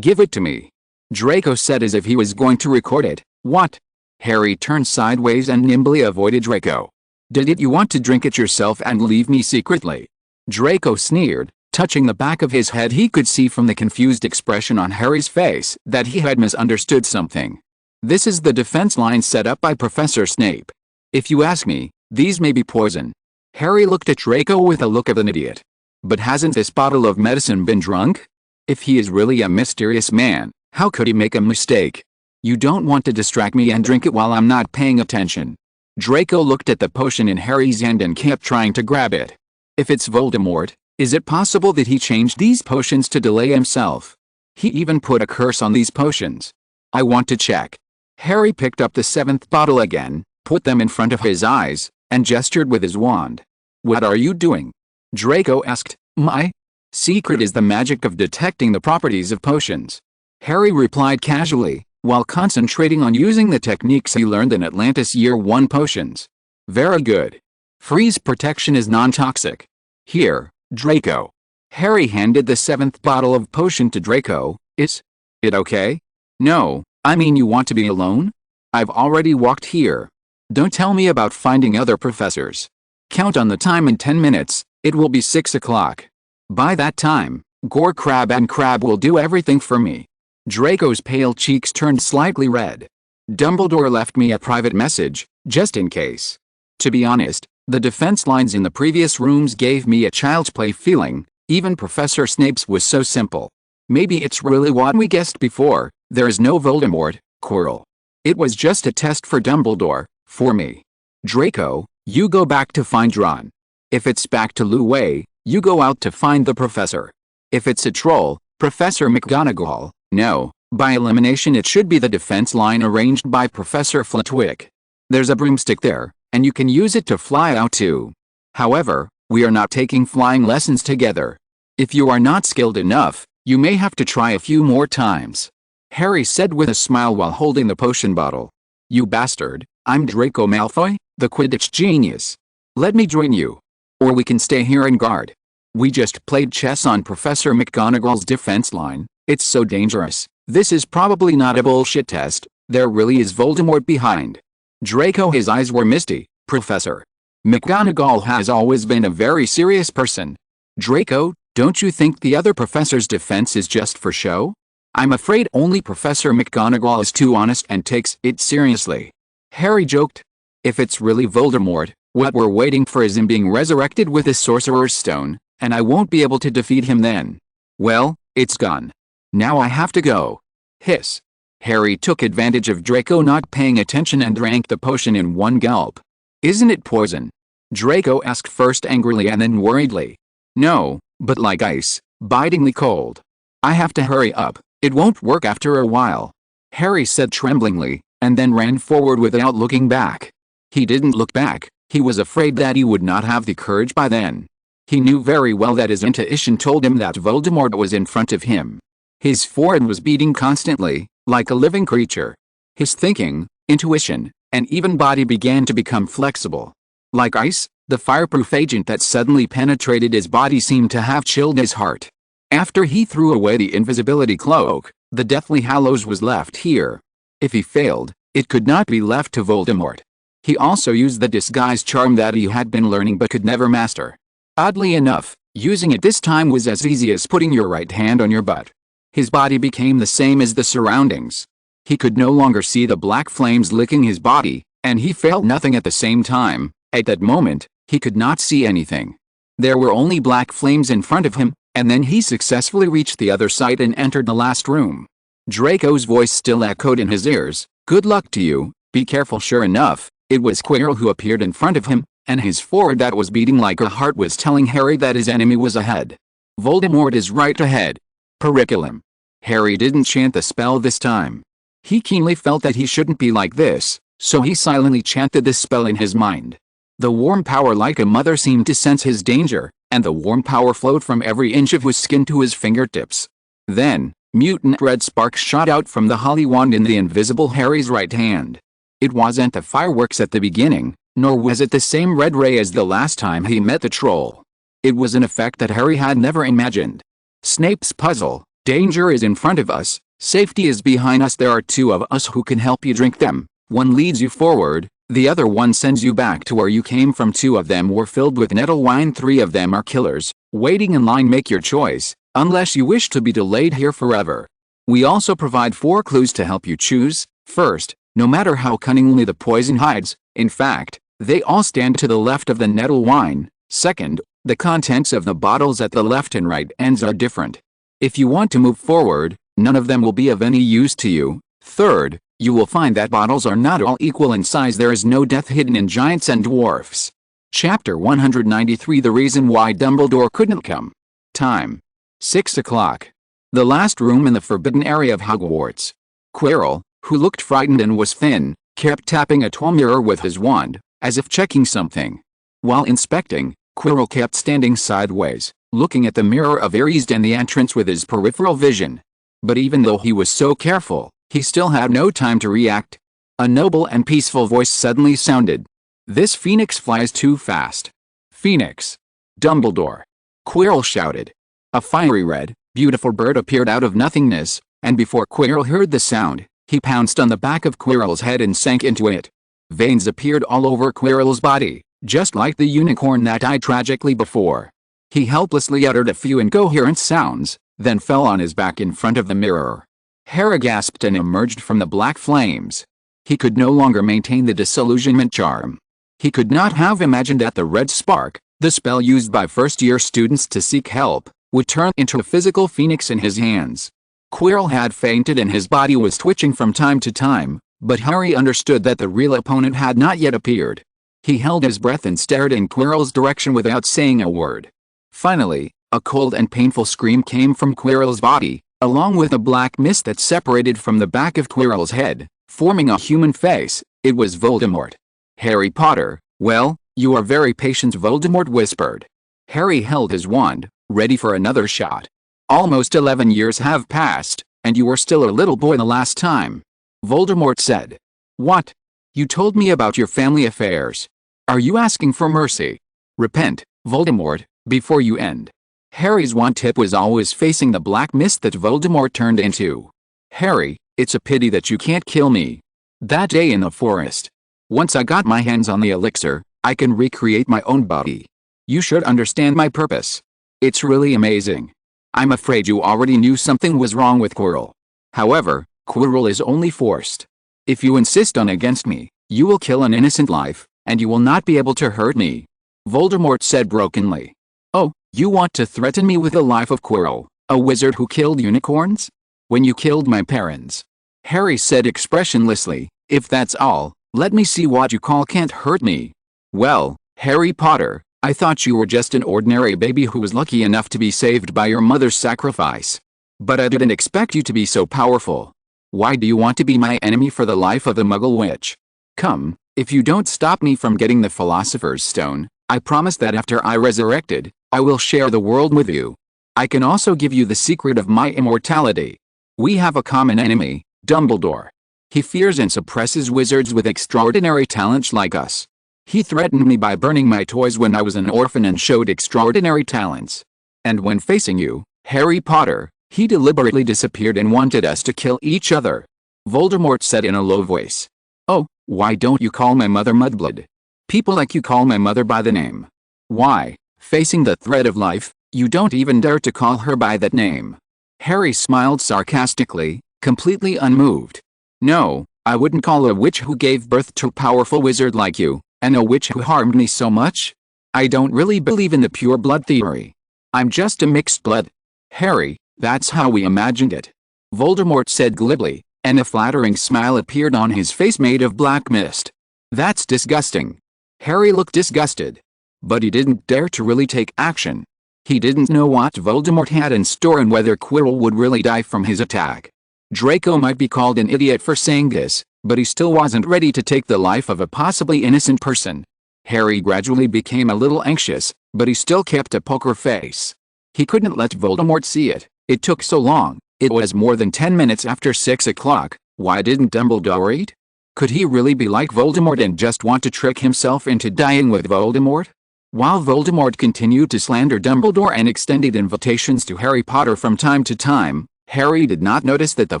S1: Give it to me. Draco said as if he was going to record it. What? Harry turned sideways and nimbly avoided Draco. Did you want to drink it yourself and leave me secretly? Draco sneered. Touching the back of his head, he could see from the confused expression on Harry's face that he had misunderstood something. This is the defense line set up by Professor Snape. If you ask me, these may be poison. Harry looked at Draco with a look of an idiot. But hasn't this bottle of medicine been drunk? If he is really a mysterious man, how could he make a mistake? You don't want to distract me and drink it while I'm not paying attention. Draco looked at the potion in Harry's hand and kept trying to grab it. If it's Voldemort, is it possible that he changed these potions to delay himself? He even put a curse on these potions. I want to check. Harry picked up the 7th bottle again, put them in front of his eyes, and gestured with his wand. What are you doing? Draco asked. My secret is the magic of detecting the properties of potions. Harry replied casually, while concentrating on using the techniques he learned in Atlantis Year 1 potions. Very good. Freeze protection is non-toxic. Here, Draco. Harry handed the 7th bottle of potion to Draco. Is it okay? No, I mean you want to be alone? I've already walked here. Don't tell me about finding other professors. Count on the time in 10 minutes, it will be 6 o'clock. By that time, Gore Crab and Crab will do everything for me. Draco's pale cheeks turned slightly red. Dumbledore left me a private message, just in case. To be honest, the defense lines in the previous rooms gave me a child's play feeling, even Professor Snape's was so simple. Maybe it's really what we guessed before, there is no Voldemort, Quirrell. It was just a test for Dumbledore, for me. Draco, you go back to find Ron. If it's back to Lu Wei, you go out to find the professor. If it's a troll, Professor McGonagall, no, by elimination it should be the defense line arranged by Professor Flitwick. There's a broomstick there, and you can use it to fly out too. However, we are not taking flying lessons together. If you are not skilled enough, you may have to try a few more times," Harry said with a smile while holding the potion bottle. "You bastard, I'm Draco Malfoy, the Quidditch genius. Let me join you. Or we can stay here and guard. We just played chess on Professor McGonagall's defense line. It's so dangerous. This is probably not a bullshit test. There really is Voldemort behind." Draco, his eyes were misty. "Professor McGonagall has always been a very serious person. Draco, don't you think the other professor's defense is just for show? I'm afraid only Professor McGonagall is too honest and takes it seriously," Harry joked. "If it's really Voldemort, what we're waiting for is him being resurrected with his Sorcerer's Stone, and I won't be able to defeat him then. Well, it's gone. Now I have to go." Hiss. Harry took advantage of Draco not paying attention and drank the potion in one gulp. "Isn't it poison?" Draco asked, first angrily and then worriedly. "No, but like ice, bitingly cold. I have to hurry up, it won't work after a while," Harry said tremblingly, and then ran forward without looking back. He didn't look back, he was afraid that he would not have the courage by then. He knew very well that his intuition told him that Voldemort was in front of him. His forehead was beating constantly, like a living creature. His thinking, intuition, and even body began to become flexible. Like ice, the fireproof agent that suddenly penetrated his body seemed to have chilled his heart. After he threw away the invisibility cloak, the Deathly Hallows was left here. If he failed, it could not be left to Voldemort. He also used the disguise charm that he had been learning but could never master. Oddly enough, using it this time was as easy as putting your right hand on your butt. His body became the same as the surroundings. He could no longer see the black flames licking his body, and he felt nothing at the same time. At that moment, he could not see anything. There were only black flames in front of him, and then he successfully reached the other side and entered the last room. Draco's voice still echoed in his ears. "Good luck to you, be careful." Sure enough, it was Quirrell who appeared in front of him, and his forehead that was beating like a heart was telling Harry that his enemy was ahead. "Voldemort is right ahead." Periculum. Harry didn't chant the spell this time. He keenly felt that he shouldn't be like this, so he silently chanted the spell in his mind. The warm power like a mother seemed to sense his danger, and the warm power flowed from every inch of his skin to his fingertips. Then, mutant red sparks shot out from the holy wand in the invisible Harry's right hand. It wasn't the fireworks at the beginning, nor was it the same red ray as the last time he met the troll. It was an effect that Harry had never imagined. Snape's puzzle: danger is in front of us, safety is behind us. There are two of us who can help you drink them. One leads you forward, the other one sends you back to where you came from. Two of them were filled with nettle wine, three of them are killers, waiting in line. Make your choice, unless you wish to be delayed here forever. We also provide 4 clues to help you choose. First, no matter how cunningly the poison hides, in fact, they all stand to the left of the nettle wine. Second, the contents of the bottles at the left and right ends are different. If you want to move forward, none of them will be of any use to you. Third, you will find that bottles are not all equal in size. There is no death hidden in giants and dwarfs. Chapter 193: The reason why Dumbledore couldn't come. Time: 6 o'clock. The last room in the forbidden area of Hogwarts. Quirrell, who looked frightened and was thin, kept tapping a tall mirror with his wand, as if checking something. While inspecting, Quirrell kept standing sideways, looking at the mirror of Aries and the entrance with his peripheral vision. But even though he was so careful, he still had no time to react. A noble and peaceful voice suddenly sounded. "This phoenix flies too fast." "Phoenix! Dumbledore!" Quirrell shouted. A fiery red, beautiful bird appeared out of nothingness, and before Quirrell heard the sound, he pounced on the back of Quirrell's head and sank into it. Veins appeared all over Quirrell's body, just like the unicorn that died tragically before. He helplessly uttered a few incoherent sounds, then fell on his back in front of the mirror. Harry gasped and emerged from the black flames. He could no longer maintain the disillusionment charm. He could not have imagined that the red spark, the spell used by first-year students to seek help, would turn into a physical phoenix in his hands. Quirrell had fainted and his body was twitching from time to time, but Harry understood that the real opponent had not yet appeared. He held his breath and stared in Quirrell's direction without saying a word. Finally, a cold and painful scream came from Quirrell's body, along with a black mist that separated from the back of Quirrell's head, forming a human face. It was Voldemort. "Harry Potter, Well, you are very patient, Voldemort whispered. Harry held his wand, ready for another shot. Almost 11 years have passed, and you were still a little boy the last time. Voldemort said. What? You told me about your family affairs. Are you asking for mercy? Repent, Voldemort, before you end. Harry's wand tip was always facing the black mist that Voldemort turned into. Harry, it's a pity that you can't kill me. That day in the forest. Once I got my hands on the elixir, I can recreate my own body. You should understand my purpose. It's really amazing. I'm afraid you already knew something was wrong with Quirrell. However, Quirrell is only forced. If you insist on against me, you will kill an innocent life, and you will not be able to hurt me. Voldemort said brokenly. Oh, you want to threaten me with the life of Quirrell, a wizard who killed unicorns? When you killed my parents. Harry said expressionlessly, if that's all, let me see what you call can't hurt me. Well, Harry Potter, I thought you were just an ordinary baby who was lucky enough to be saved by your mother's sacrifice. But I didn't expect you to be so powerful. Why do you want to be my enemy for the life of the Muggle witch? Come, if you don't stop me from getting the Philosopher's Stone, I promise that after I resurrected, I will share the world with you. I can also give you the secret of my immortality. We have a common enemy, Dumbledore. He fears and suppresses wizards with extraordinary talents like us. He threatened me by burning my toys when I was an orphan and showed extraordinary talents. And when facing you, Harry Potter, he deliberately disappeared and wanted us to kill each other. Voldemort said in a low voice. Oh, why don't you call my mother Mudblood? People like you call my mother by the name. Why, facing the threat of life, you don't even dare to call her by that name? Harry smiled sarcastically, completely unmoved. No, I wouldn't call a witch who gave birth to a powerful wizard like you, and a witch who harmed me so much? I don't really believe in the pure blood theory. I'm just a mixed blood. Harry, that's how we imagined it. Voldemort said glibly, and a flattering smile appeared on his face made of black mist. That's disgusting. Harry looked disgusted. But he didn't dare to really take action. He didn't know what Voldemort had in store and whether Quirrell would really die from his attack. Draco might be called an idiot for saying this, but he still wasn't ready to take the life of a possibly innocent person. Harry gradually became a little anxious, but he still kept a poker face. He couldn't let Voldemort see it. It took so long. It was more than 10 minutes after 6 o'clock. Why didn't Dumbledore eat? Could he really be like Voldemort and just want to trick himself into dying with Voldemort? While Voldemort continued to slander Dumbledore and extended invitations to Harry Potter from time to time, Harry did not notice that the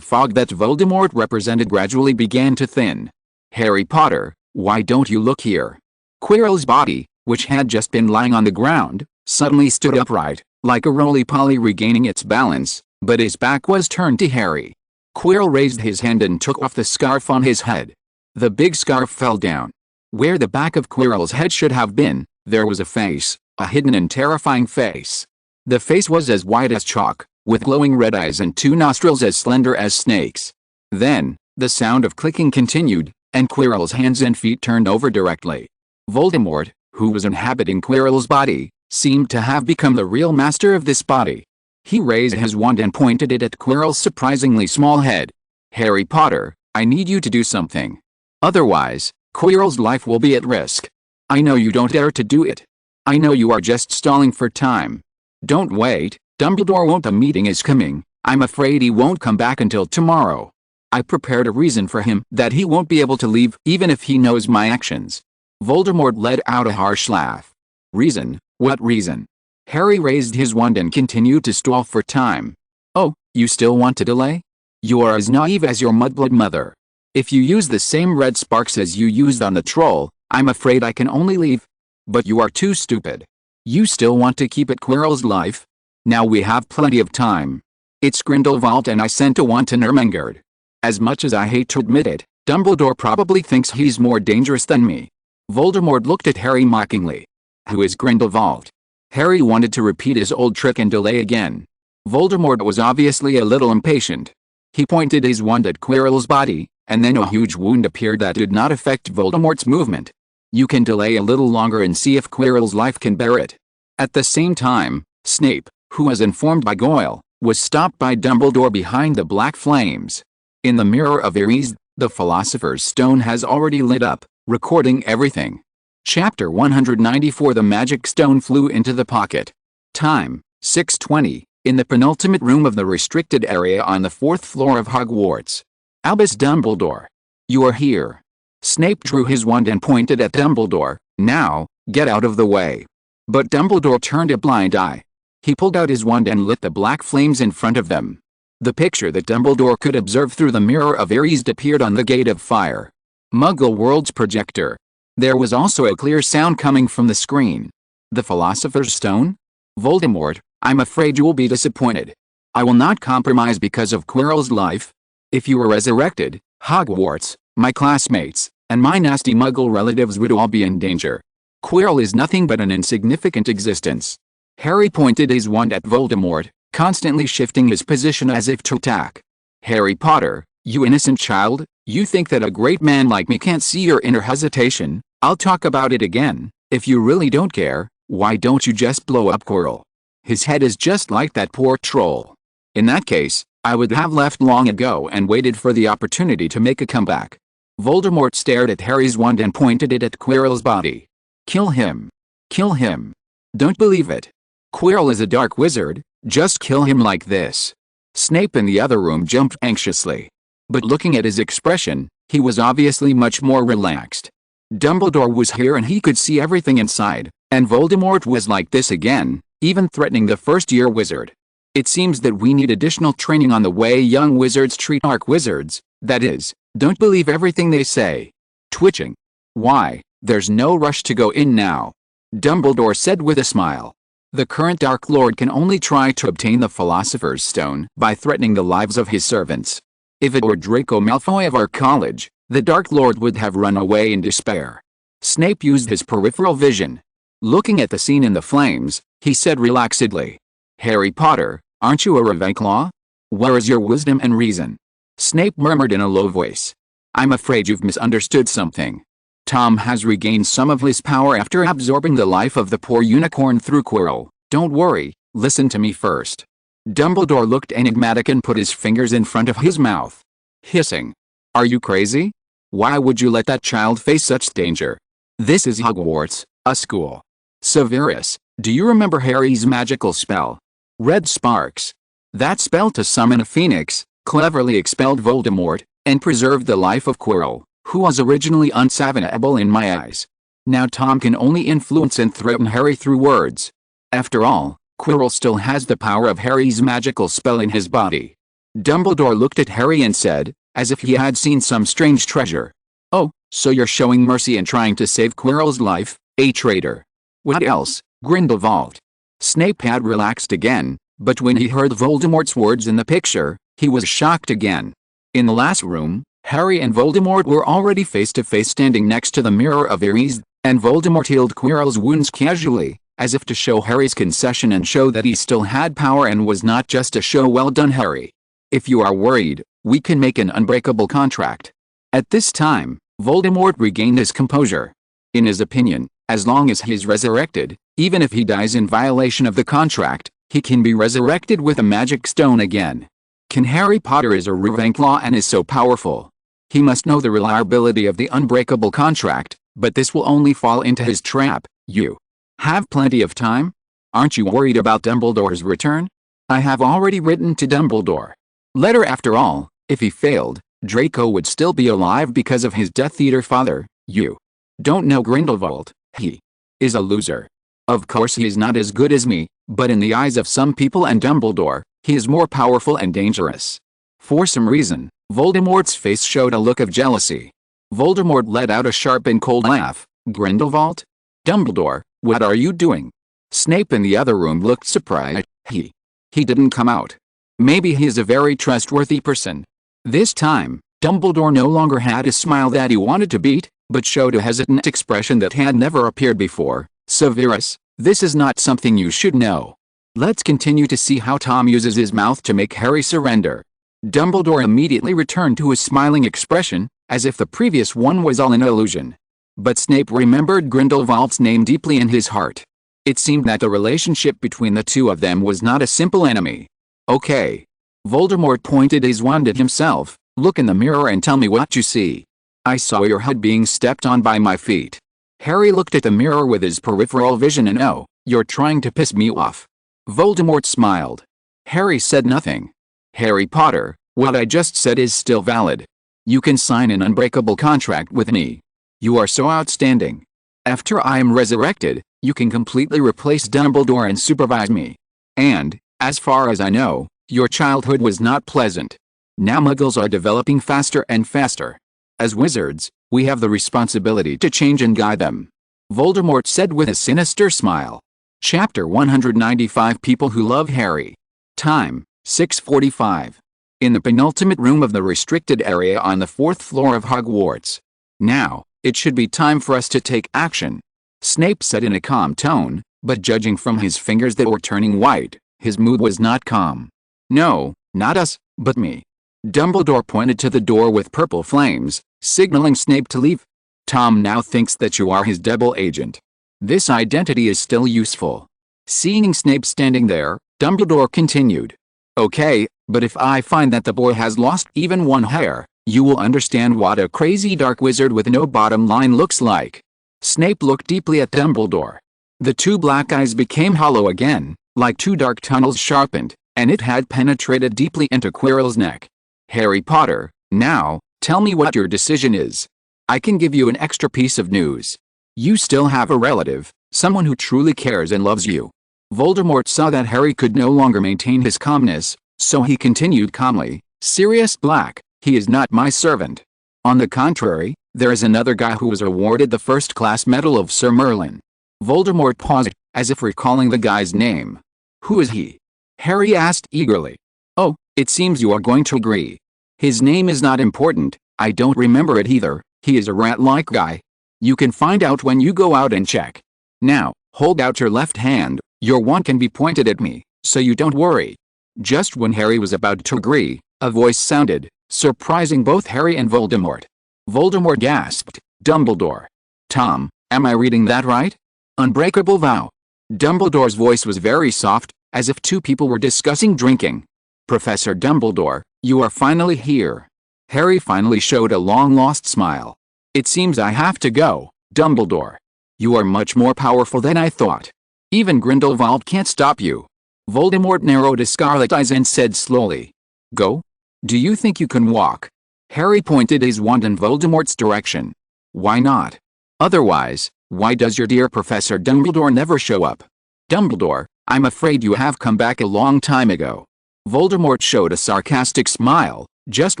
S1: fog that Voldemort represented gradually began to thin. Harry Potter, why don't you look here? Quirrell's body, which had just been lying on the ground, suddenly stood upright, like a roly-poly regaining its balance, but his back was turned to Harry. Quirrell raised his hand and took off the scarf on his head. The big scarf fell down. Where the back of Quirrell's head should have been, there was a face, a hidden and terrifying face. The face was as white as chalk, with glowing red eyes and two nostrils as slender as snakes. Then, the sound of clicking continued, and Quirrell's hands and feet turned over directly. Voldemort, who was inhabiting Quirrell's body, seemed to have become the real master of this body. He raised his wand and pointed it at Quirrell's surprisingly small head. Harry Potter, I need you to do something. Otherwise, Quirrell's life will be at risk. I know you don't dare to do it. I know you are just stalling for time. Don't wait, Dumbledore won't. A meeting is coming. I'm afraid he won't come back until tomorrow. I prepared a reason for him that he won't be able to leave even if he knows my actions. Voldemort let out a harsh laugh. Reason? What reason? Harry raised his wand and continued to stall for time. Oh, you still want to delay? You are as naive as your mudblood mother. If you use the same red sparks as you used on the troll, I'm afraid I can only leave. But you are too stupid. You still want to keep it Quirrell's life? Now we have plenty of time. It's Grindelwald and I sent a wand to Ermengarde. As much as I hate to admit it, Dumbledore probably thinks he's more dangerous than me. Voldemort looked at Harry mockingly. Who is Grindelwald? Harry wanted to repeat his old trick and delay again. Voldemort was obviously a little impatient. He pointed his wand at Quirrell's body, and then a huge wound appeared that did not affect Voldemort's movement. You can delay a little longer and see if Quirrell's life can bear it. At the same time, Snape, who was informed by Goyle, was stopped by Dumbledore behind the black flames. In the Mirror of Eris, the Philosopher's Stone has already lit up, recording everything. Chapter 194 The magic stone flew into the pocket. Time, 6:20, in the penultimate room of the restricted area on the 4th floor of Hogwarts. Albus Dumbledore. You are here. Snape drew his wand and pointed at Dumbledore. Now, get out of the way. But Dumbledore turned a blind eye. He pulled out his wand and lit the black flames in front of them. The picture that Dumbledore could observe through the mirror of Ares appeared on the Gate of Fire. Muggle World's projector. There was also a clear sound coming from the screen. The Philosopher's Stone? Voldemort, I'm afraid you will be disappointed. I will not compromise because of Quirrell's life. If you were resurrected, Hogwarts, my classmates, and my nasty Muggle relatives would all be in danger. Quirrell is nothing but an insignificant existence. Harry pointed his wand at Voldemort, constantly shifting his position as if to attack. Harry Potter, you innocent child, you think that a great man like me can't see your inner hesitation? I'll talk about it again. If you really don't care, why don't you just blow up Quirrell? His head is just like that poor troll. In that case, I would have left long ago and waited for the opportunity to make a comeback. Voldemort stared at Harry's wand and pointed it at Quirrell's body. Kill him. Kill him. Don't believe it. Quirrell is a dark wizard, just kill him like this. Snape in the other room jumped anxiously. But looking at his expression, he was obviously much more relaxed. Dumbledore was here and he could see everything inside, and Voldemort was like this again, even threatening the first-year wizard. It seems that we need additional training on the way young wizards treat arch wizards, that is, don't believe everything they say. Twitching. Why, there's no rush to go in now. Dumbledore said with a smile. The current Dark Lord can only try to obtain the Philosopher's Stone by threatening the lives of his servants. If it were Draco Malfoy of our college, the Dark Lord would have run away in despair. Snape used his peripheral vision. Looking at the scene in the flames, he said relaxedly, Harry Potter, aren't you a Ravenclaw? Where is your wisdom and reason? Snape murmured in a low voice. I'm afraid you've misunderstood something. Tom has regained some of his power after absorbing the life of the poor unicorn through Quirrell. Don't worry, listen to me first. Dumbledore looked enigmatic and put his fingers in front of his mouth. Hissing. Are you crazy? Why would you let that child face such danger? This is Hogwarts, a school. Severus, do you remember Harry's magical spell? Red Sparks. That spell to summon a phoenix, cleverly expelled Voldemort, and preserved the life of Quirrell, who was originally unsavable in my eyes. Now Tom can only influence and threaten Harry through words. After all, Quirrell still has the power of Harry's magical spell in his body. Dumbledore looked at Harry and said, as if he had seen some strange treasure. Oh, so you're showing mercy and trying to save Quirrell's life, a traitor. What else, Grindelwald? Snape had relaxed again, but when he heard Voldemort's words in the picture, he was shocked again. In the last room, Harry and Voldemort were already face to face standing next to the mirror of Ares, and Voldemort healed Quirrell's wounds casually, as if to show Harry's concession and show that he still had power and was not just a show. Well done, Harry. If you are worried, we can make an unbreakable contract. At this time, Voldemort regained his composure. In his opinion, as long as he's resurrected, even if he dies in violation of the contract, he can be resurrected with a magic stone again. Can Harry Potter is a Ravenclaw and is so powerful. He must know the reliability of the unbreakable contract, but this will only fall into his trap. You have plenty of time? Aren't you worried about Dumbledore's return? I have already written to Dumbledore. Letter after all, if he failed, Draco would still be alive because of his Death Eater father. You don't know Grindelwald. He is a loser. Of course he is not as good as me, but in the eyes of some people and Dumbledore, he is more powerful and dangerous. For some reason, Voldemort's face showed a look of jealousy. Voldemort let out a sharp and cold laugh. Grindelwald? Dumbledore, what are you doing? Snape in the other room looked surprised. He didn't come out. Maybe he is a very trustworthy person. This time, Dumbledore no longer had a smile that he wanted to beat, but showed a hesitant expression that had never appeared before. Severus, this is not something you should know. Let's continue to see how Tom uses his mouth to make Harry surrender. Dumbledore immediately returned to his smiling expression, as if the previous one was all an illusion. But Snape remembered Grindelwald's name deeply in his heart. It seemed that the relationship between the two of them was not a simple enemy. Okay. Voldemort pointed his wand at himself. Look in the mirror and tell me what you see. I saw your head being stepped on by my feet. Harry looked at the mirror with his peripheral vision and oh, you're trying to piss me off. Voldemort smiled. Harry said nothing. Harry Potter, what I just said is still valid. You can sign an unbreakable contract with me. You are so outstanding. After I am resurrected, you can completely replace Dumbledore and supervise me. And, as far as I know, your childhood was not pleasant. Now Muggles are developing faster and faster. As wizards, we have the responsibility to change and guide them. Voldemort said with a sinister smile. Chapter 195 People Who Love Harry. Time, 6:45. In the penultimate room of the restricted area on the 4th floor of Hogwarts. Now, it should be time for us to take action. Snape said in a calm tone, but judging from his fingers that were turning white, his mood was not calm. No, not us, but me. Dumbledore pointed to the door with purple flames, signaling Snape to leave. Tom now thinks that you are his double agent. This identity is still useful. Seeing Snape standing there, Dumbledore continued. Okay, but if I find that the boy has lost even one hair, you will understand what a crazy dark wizard with no bottom line looks like. Snape looked deeply at Dumbledore. The two black eyes became hollow again, like two dark tunnels sharpened, and it had penetrated deeply into Quirrell's neck. Harry Potter, now, tell me what your decision is. I can give you an extra piece of news. You still have a relative, someone who truly cares and loves you. Voldemort saw that Harry could no longer maintain his calmness, so he continued calmly, Sirius Black, he is not my servant. On the contrary, there is another guy who was awarded the first-class medal of Sir Merlin. Voldemort paused, as if recalling the guy's name. Who is he? Harry asked eagerly. Oh, it seems you are going to agree. His name is not important, I don't remember it either, he is a rat-like guy. You can find out when you go out and check. Now, hold out your left hand, your wand can be pointed at me, so you don't worry. Just when Harry was about to agree, a voice sounded, surprising both Harry and Voldemort. Voldemort gasped, Dumbledore. Tom, am I reading that right? Unbreakable vow. Dumbledore's voice was very soft, as if two people were discussing drinking. Professor Dumbledore, you are finally here. Harry finally showed a long-lost smile. It seems I have to go, Dumbledore. You are much more powerful than I thought. Even Grindelwald can't stop you. Voldemort narrowed his scarlet eyes and said slowly. Go? Do you think you can walk? Harry pointed his wand in Voldemort's direction. Why not? Otherwise, why does your dear Professor Dumbledore never show up? Dumbledore, I'm afraid you have come back a long time ago. Voldemort showed a sarcastic smile, just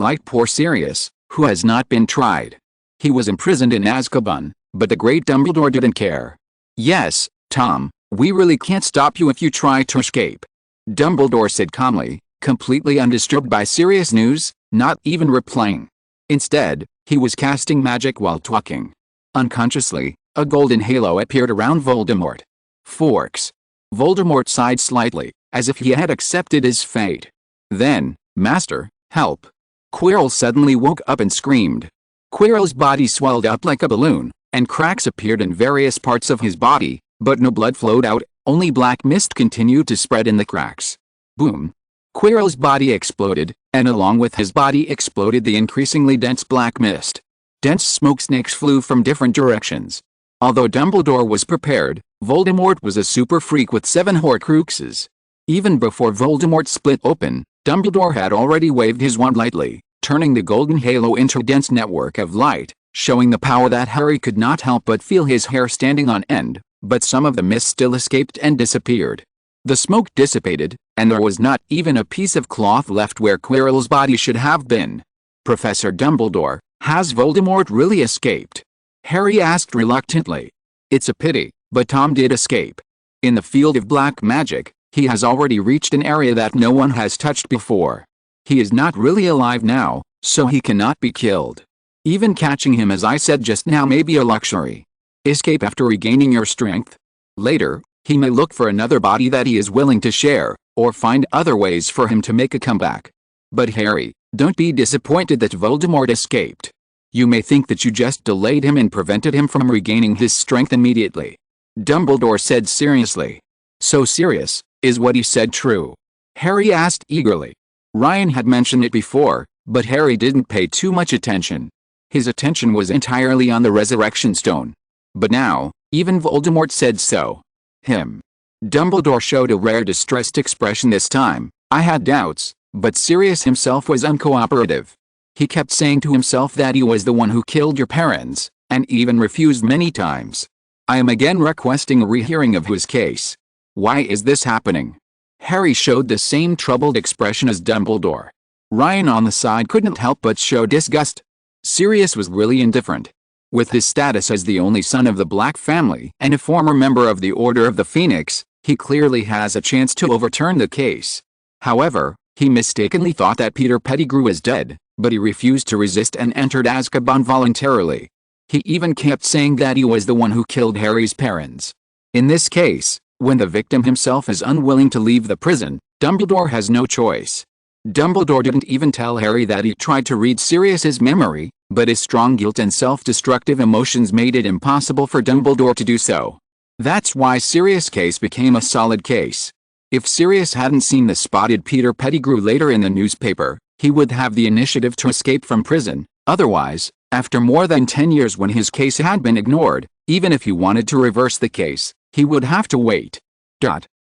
S1: like poor Sirius, who has not been tried. He was imprisoned in Azkaban, but the great Dumbledore didn't care. Yes, Tom, we really can't stop you if you try to escape. Dumbledore said calmly, completely undisturbed by Sirius' news, not even replying. Instead, he was casting magic while talking. Unconsciously, a golden halo appeared around Voldemort. Forks. Voldemort sighed slightly, as if he had accepted his fate. Then, Master, help. Quirrell suddenly woke up and screamed. Quirrell's body swelled up like a balloon, and cracks appeared in various parts of his body, but no blood flowed out, only black mist continued to spread in the cracks. Boom. Quirrell's body exploded, and along with his body exploded the increasingly dense black mist. Dense smoke snakes flew from different directions. Although Dumbledore was prepared, Voldemort was a super freak with 7 Horcruxes. Even before Voldemort split open, Dumbledore had already waved his wand lightly, turning the golden halo into a dense network of light, showing the power that Harry could not help but feel his hair standing on end, but some of the mist still escaped and disappeared. The smoke dissipated, and there was not even a piece of cloth left where Quirrell's body should have been. Professor Dumbledore, has Voldemort really escaped? Harry asked reluctantly. It's a pity, but Tom did escape. In the field of black magic, he has already reached an area that no one has touched before. He is not really alive now, so he cannot be killed. Even catching him, as I said just now, may be a luxury. Escape after regaining your strength. Later, he may look for another body that he is willing to share, or find other ways for him to make a comeback. But Harry, don't be disappointed that Voldemort escaped. You may think that you just delayed him and prevented him from regaining his strength immediately. Dumbledore said seriously. So Sirius, is what he said true? Harry asked eagerly. Ryan had mentioned it before, but Harry didn't pay too much attention. His attention was entirely on the Resurrection Stone. But now, even Voldemort said so. Dumbledore showed a rare distressed expression this time. I had doubts, but Sirius himself was uncooperative. He kept saying to himself that he was the one who killed your parents, and even refused many times. I am again requesting a rehearing of his case. Why is this happening? Harry showed the same troubled expression as Dumbledore. Ryan on the side couldn't help but show disgust. Sirius was really indifferent. With his status as the only son of the Black family and a former member of the Order of the Phoenix, he clearly has a chance to overturn the case. However, he mistakenly thought that Peter Pettigrew was dead, but he refused to resist and entered Azkaban voluntarily. He even kept saying that he was the one who killed Harry's parents. In this case, when the victim himself is unwilling to leave the prison, Dumbledore has no choice. Dumbledore didn't even tell Harry that he tried to read Sirius's memory, but his strong guilt and self-destructive emotions made it impossible for Dumbledore to do so. That's why Sirius' case became a solid case. If Sirius hadn't seen the spotted Peter Pettigrew later in the newspaper, he would have the initiative to escape from prison. Otherwise, after more than 10 years when his case had been ignored, even if he wanted to reverse the case, he would have to wait.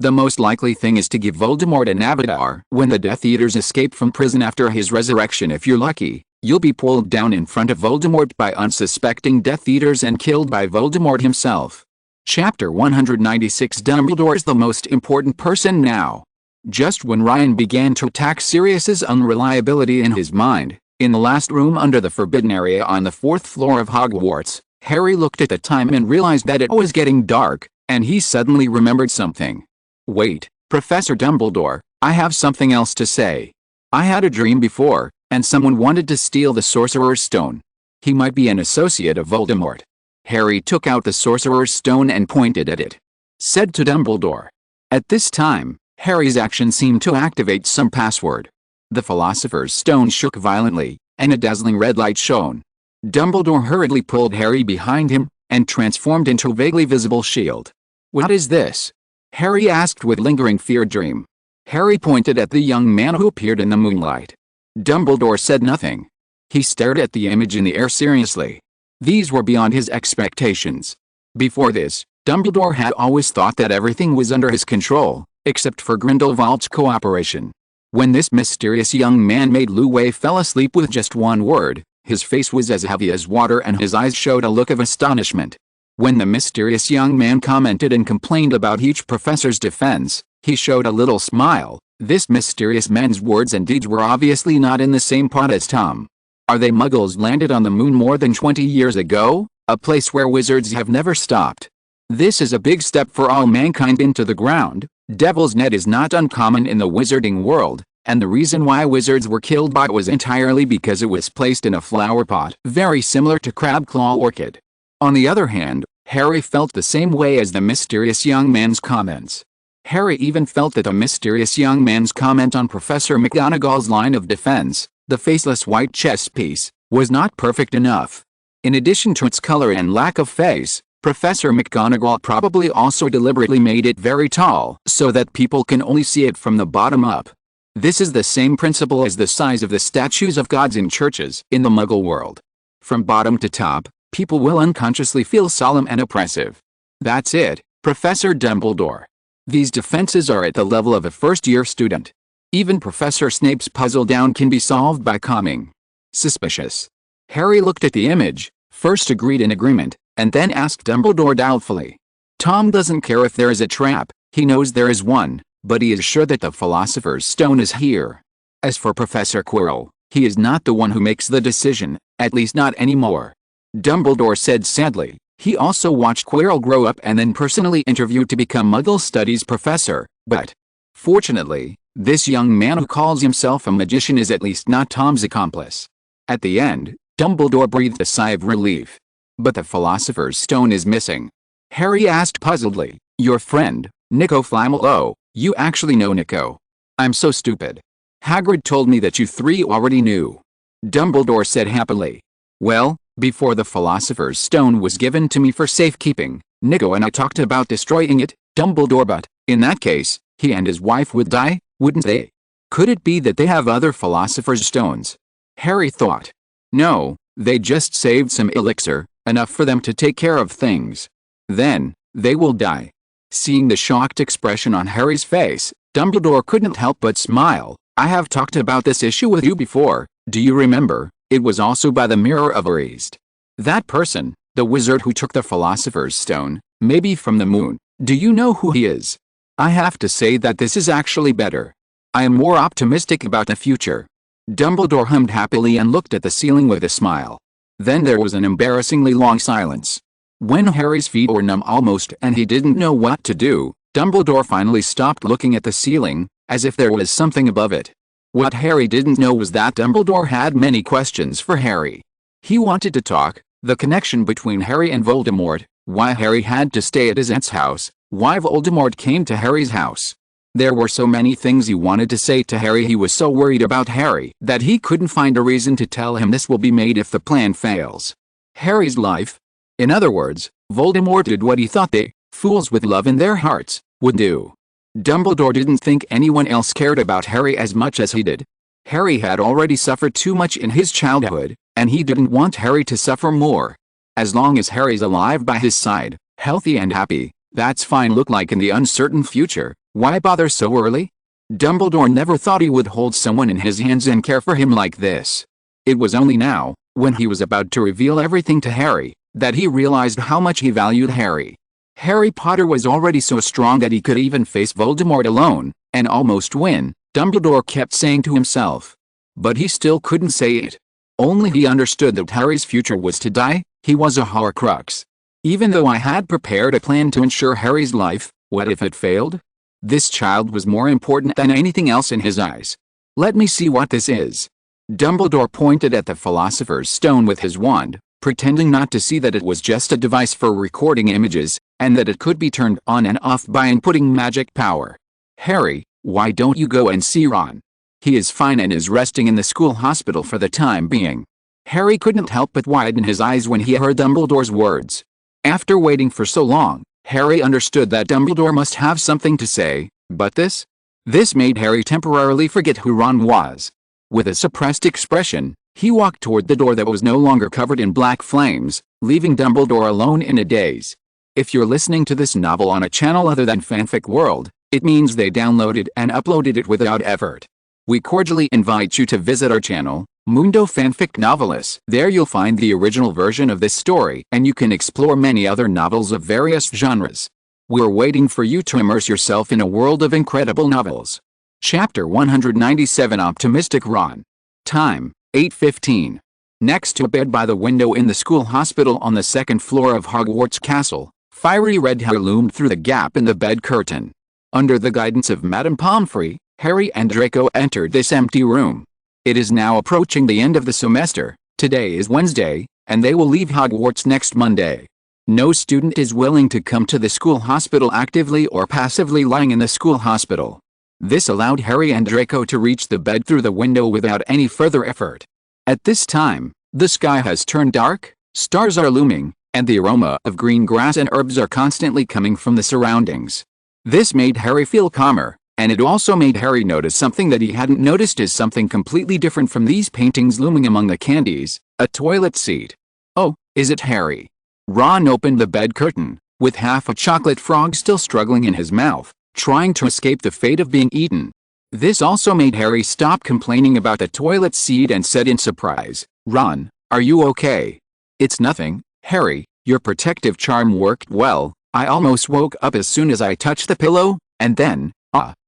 S1: The most likely thing is to give Voldemort an avatar. When the Death Eaters escape from prison after his resurrection, if you're lucky, you'll be pulled down in front of Voldemort by unsuspecting Death Eaters and killed by Voldemort himself. Chapter 196. Dumbledore is the most important person now. Just when Ryan began to attack Sirius's unreliability in his mind, in the last room under the forbidden area on the 4th floor of Hogwarts, Harry looked at the time and realized that it was getting dark, and he suddenly remembered something. Wait, Professor Dumbledore, I have something else to say. I had a dream before, and someone wanted to steal the Sorcerer's Stone. He might be an associate of Voldemort. Harry took out the Sorcerer's Stone and pointed at it. Said to Dumbledore. At this time, Harry's action seemed to activate some password. The Philosopher's Stone shook violently, and a dazzling red light shone. Dumbledore hurriedly pulled Harry behind him, and transformed into a vaguely visible shield. What is this? Harry asked with lingering fear. Dream. Harry pointed at the young man who appeared in the moonlight. Dumbledore said nothing. He stared at the image in the air seriously. These were beyond his expectations. Before this, Dumbledore had always thought that everything was under his control, except for Grindelwald's cooperation. When this mysterious young man made Lu Wei fell asleep with just one word, his face was as heavy as water and his eyes showed a look of astonishment. When the mysterious young man commented and complained about each professor's defense, he showed a little smile. This mysterious man's words and deeds were obviously not in the same pot as Tom. Are they Muggles landed on the moon more than 20 years ago, a place where wizards have never stopped? This is a big step for all mankind into the ground. Devil's Net is not uncommon in the wizarding world, and the reason why wizards were killed by it was entirely because it was placed in a flower pot, very similar to Crabclaw Orchid. On the other hand, Harry felt the same way as the mysterious young man's comments. Harry even felt that the mysterious young man's comment on Professor McGonagall's line of defense, the faceless white chess piece, was not perfect enough. In addition to its color and lack of face, Professor McGonagall probably also deliberately made it very tall so that people can only see it from the bottom up. This is the same principle as the size of the statues of gods in churches in the Muggle world. From bottom to top, people will unconsciously feel solemn and oppressive. That's it, Professor Dumbledore. These defenses are at the level of a first-year student. Even Professor Snape's puzzle down can be solved by calming. Suspicious. Harry looked at the image, first agreed in agreement, and then asked Dumbledore doubtfully. Tom doesn't care if there is a trap, he knows there is one, but he is sure that the Philosopher's Stone is here. As for Professor Quirrell, he is not the one who makes the decision, at least not anymore. Dumbledore said sadly. He also watched Quirrell grow up and then personally interviewed to become Muggle Studies professor, but fortunately, this young man who calls himself a magician is at least not Tom's accomplice. At the end, Dumbledore breathed a sigh of relief. But the Philosopher's Stone is missing. Harry asked puzzledly, your friend, Nico Flamel. Oh, you actually know Nico. I'm so stupid. Hagrid told me that you three already knew. Dumbledore said happily. Well, before the Philosopher's Stone was given to me for safekeeping, Nico and I talked about destroying it, Dumbledore, but, in that case, he and his wife would die, wouldn't they? Could it be that they have other Philosopher's Stones? Harry thought. No, they just saved some elixir, Enough for them to take care of things. Then, they will die. Seeing the shocked expression on Harry's face, Dumbledore couldn't help but smile. I have talked about this issue with you before, do you remember? It was also by the Mirror of East. That person, the wizard who took the Philosopher's Stone, maybe from the moon. Do you know who he is? I have to say that this is actually better. I am more optimistic about the future. Dumbledore hummed happily and looked at the ceiling with a smile. Then there was an embarrassingly long silence. When Harry's feet were numb almost and he didn't know what to do, Dumbledore finally stopped looking at the ceiling, as if there was something above it. What Harry didn't know was that Dumbledore had many questions for Harry. He wanted to talk, the connection between Harry and Voldemort, why Harry had to stay at his aunt's house, why Voldemort came to Harry's house. There were so many things he wanted to say to Harry. He was so worried about Harry that he couldn't find a reason to tell him this will be made if the plan fails. Harry's life. In other words, Voldemort did what he thought they, fools with love in their hearts, would do. Dumbledore didn't think anyone else cared about Harry as much as he did. Harry had already suffered too much in his childhood, and he didn't want Harry to suffer more. As long as Harry's alive by his side, healthy and happy, that's fine. Look like in the uncertain future, why bother so early? Dumbledore never thought he would hold someone in his hands and care for him like this. It was only now, when he was about to reveal everything to Harry, that he realized how much he valued Harry. Harry Potter was already so strong that he could even face Voldemort alone, and almost win, Dumbledore kept saying to himself. But he still couldn't say it. Only he understood that Harry's future was to die. He was a Horcrux. Even though I had prepared a plan to ensure Harry's life, what if it failed? This child was more important than anything else in his eyes. Let me see what this is. Dumbledore pointed at the Philosopher's Stone with his wand, pretending not to see that it was just a device for recording images, and that it could be turned on and off by inputting magic power. Harry, why don't you go and see Ron? He is fine and is resting in the school hospital for the time being. Harry couldn't help but widen his eyes when he heard Dumbledore's words. After waiting for so long, Harry understood that Dumbledore must have something to say, but this made Harry temporarily forget who Ron was. With a suppressed expression, he walked toward the door that was no longer covered in black flames, leaving Dumbledore alone in a daze. If you're listening to this novel on a channel other than Fanfic World, it means they downloaded and uploaded it without effort. We cordially invite you to visit our channel, Mundo Fanfic Novelis. There you'll find the original version of this story, and you can explore many other novels of various genres. We're waiting for you to immerse yourself in a world of incredible novels. Chapter 197, Optimistic Ron. Time, 8:15. Next to a bed by the window in the school hospital on the second floor of Hogwarts Castle, fiery red hair loomed through the gap in the bed curtain. Under the guidance of Madame Pomfrey, Harry and Draco entered this empty room. It is now approaching the end of the semester. Today is Wednesday, and they will leave Hogwarts next Monday. No student is willing to come to the school hospital actively or passively lying in the school hospital. This allowed Harry and Draco to reach the bed through the window without any further effort. At this time, the sky has turned dark, stars are looming, and the aroma of green grass and herbs are constantly coming from the surroundings. This made Harry feel calmer, and it also made Harry notice something that he hadn't noticed is something completely different from these paintings looming among the candies, a toilet seat. Oh, is it Harry? Ron opened the bed curtain, with half a chocolate frog still struggling in his mouth, trying to escape the fate of being eaten. This also made Harry stop complaining about the toilet seat and said in surprise, "Ron, are you okay?" "It's nothing, Harry, your protective charm worked well. I almost woke up as soon as I touched the pillow, and then,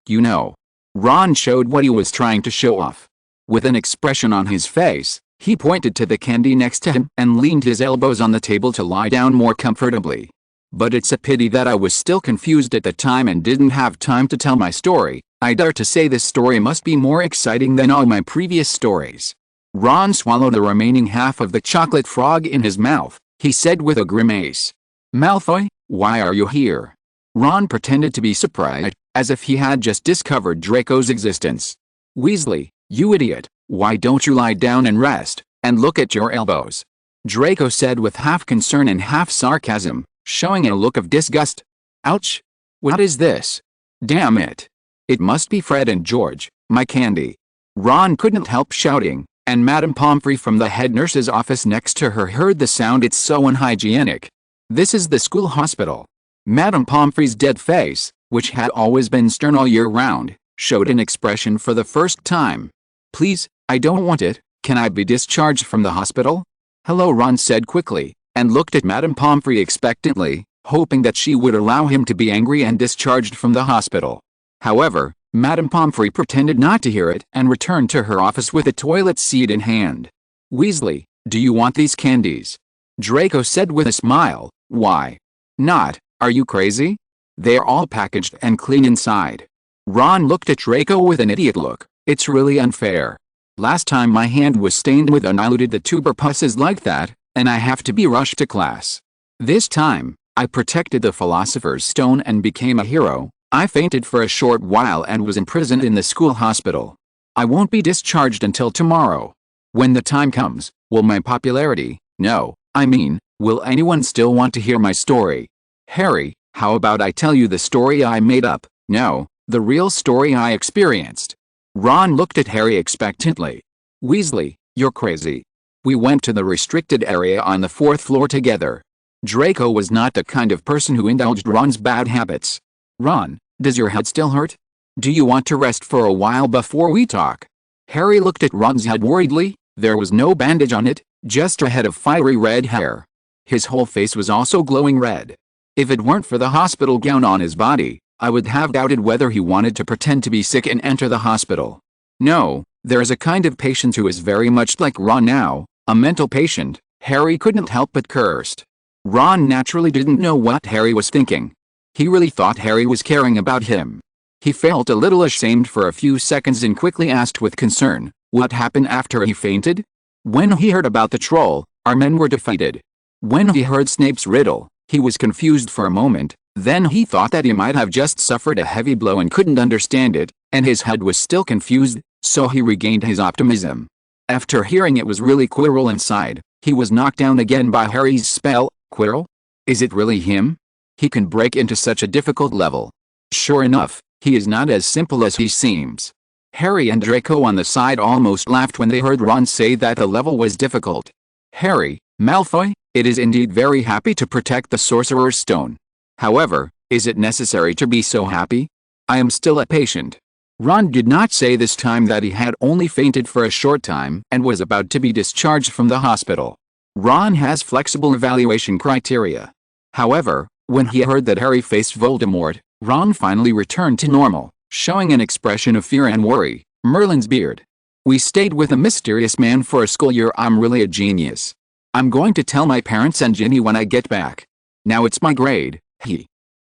S1: you know." Ron showed what he was trying to show off. With an expression on his face, he pointed to the candy next to him and leaned his elbows on the table to lie down more comfortably. "But it's a pity that I was still confused at the time and didn't have time to tell my story. I dare to say this story must be more exciting than all my previous stories." Ron swallowed the remaining half of the chocolate frog in his mouth. He said with a grimace, "Malfoy, why are you here?" Ron pretended to be surprised, as if he had just discovered Draco's existence. "Weasley, you idiot, why don't you lie down and rest, and look at your elbows?" Draco said with half concern and half sarcasm, showing a look of disgust. "Ouch! What is this? Damn it! It must be Fred and George, my candy." Ron couldn't help shouting, and Madame Pomfrey from the head nurse's office next to her heard the sound. It's so unhygienic. This is the school hospital. Madame Pomfrey's dead face, which had always been stern all year round, showed an expression for the first time. Please, I don't want it. Can I be discharged from the hospital? Hello, Ron said quickly, and looked at Madame Pomfrey expectantly, hoping that she would allow him to be angry and discharged from the hospital. However, Madame Pomfrey pretended not to hear it and returned to her office with a toilet seat in hand. Weasley, do you want these candies? Draco said with a smile. Why not? Are you crazy? They are all packaged and clean inside. Ron looked at Draco with an idiot look. It's really unfair. Last time my hand was stained with undiluted the tuber pusses like that, and I have to be rushed to class. This time, I protected the Philosopher's Stone and became a hero. I fainted for a short while and was imprisoned in the school hospital. I won't be discharged until tomorrow. When the time comes, will my popularity, will anyone still want to hear my story? Harry, how about I tell you the story I made up? No, the real story I experienced. Ron looked at Harry expectantly. Weasley, you're crazy. We went to the restricted area on the 4th floor together. Draco was not the kind of person who indulged Ron's bad habits. Ron, does your head still hurt? Do you want to rest for a while before we talk? Harry looked at Ron's head worriedly. There was no bandage on it, just a head of fiery red hair. His whole face was also glowing red. If it weren't for the hospital gown on his body, I would have doubted whether he wanted to pretend to be sick and enter the hospital. No, there is a kind of patient who is very much like Ron now, a mental patient. Harry couldn't help but cursed. Ron naturally didn't know what Harry was thinking. He really thought Harry was caring about him. He felt a little ashamed for a few seconds and quickly asked with concern, what happened after he fainted? When he heard about the troll, our men were defeated. When he heard Snape's riddle, he was confused for a moment, then he thought that he might have just suffered a heavy blow and couldn't understand it, and his head was still confused, so he regained his optimism. After hearing it was really Quirrell inside, he was knocked down again by Harry's spell. Quirrell? Is it really him? He can break into such a difficult level. Sure enough, he is not as simple as he seems. Harry and Draco on the side almost laughed when they heard Ron say that the level was difficult. Harry, Malfoy, it is indeed very happy to protect the Sorcerer's Stone. However, is it necessary to be so happy? I am still a patient. Ron did not say this time that he had only fainted for a short time and was about to be discharged from the hospital. Ron has flexible evaluation criteria. However, when he heard that Harry faced Voldemort, Ron finally returned to normal, showing an expression of fear and worry. Merlin's beard. We stayed with a mysterious man for a school year. I'm really a genius. I'm going to tell my parents and Ginny when I get back. Now it's my grade.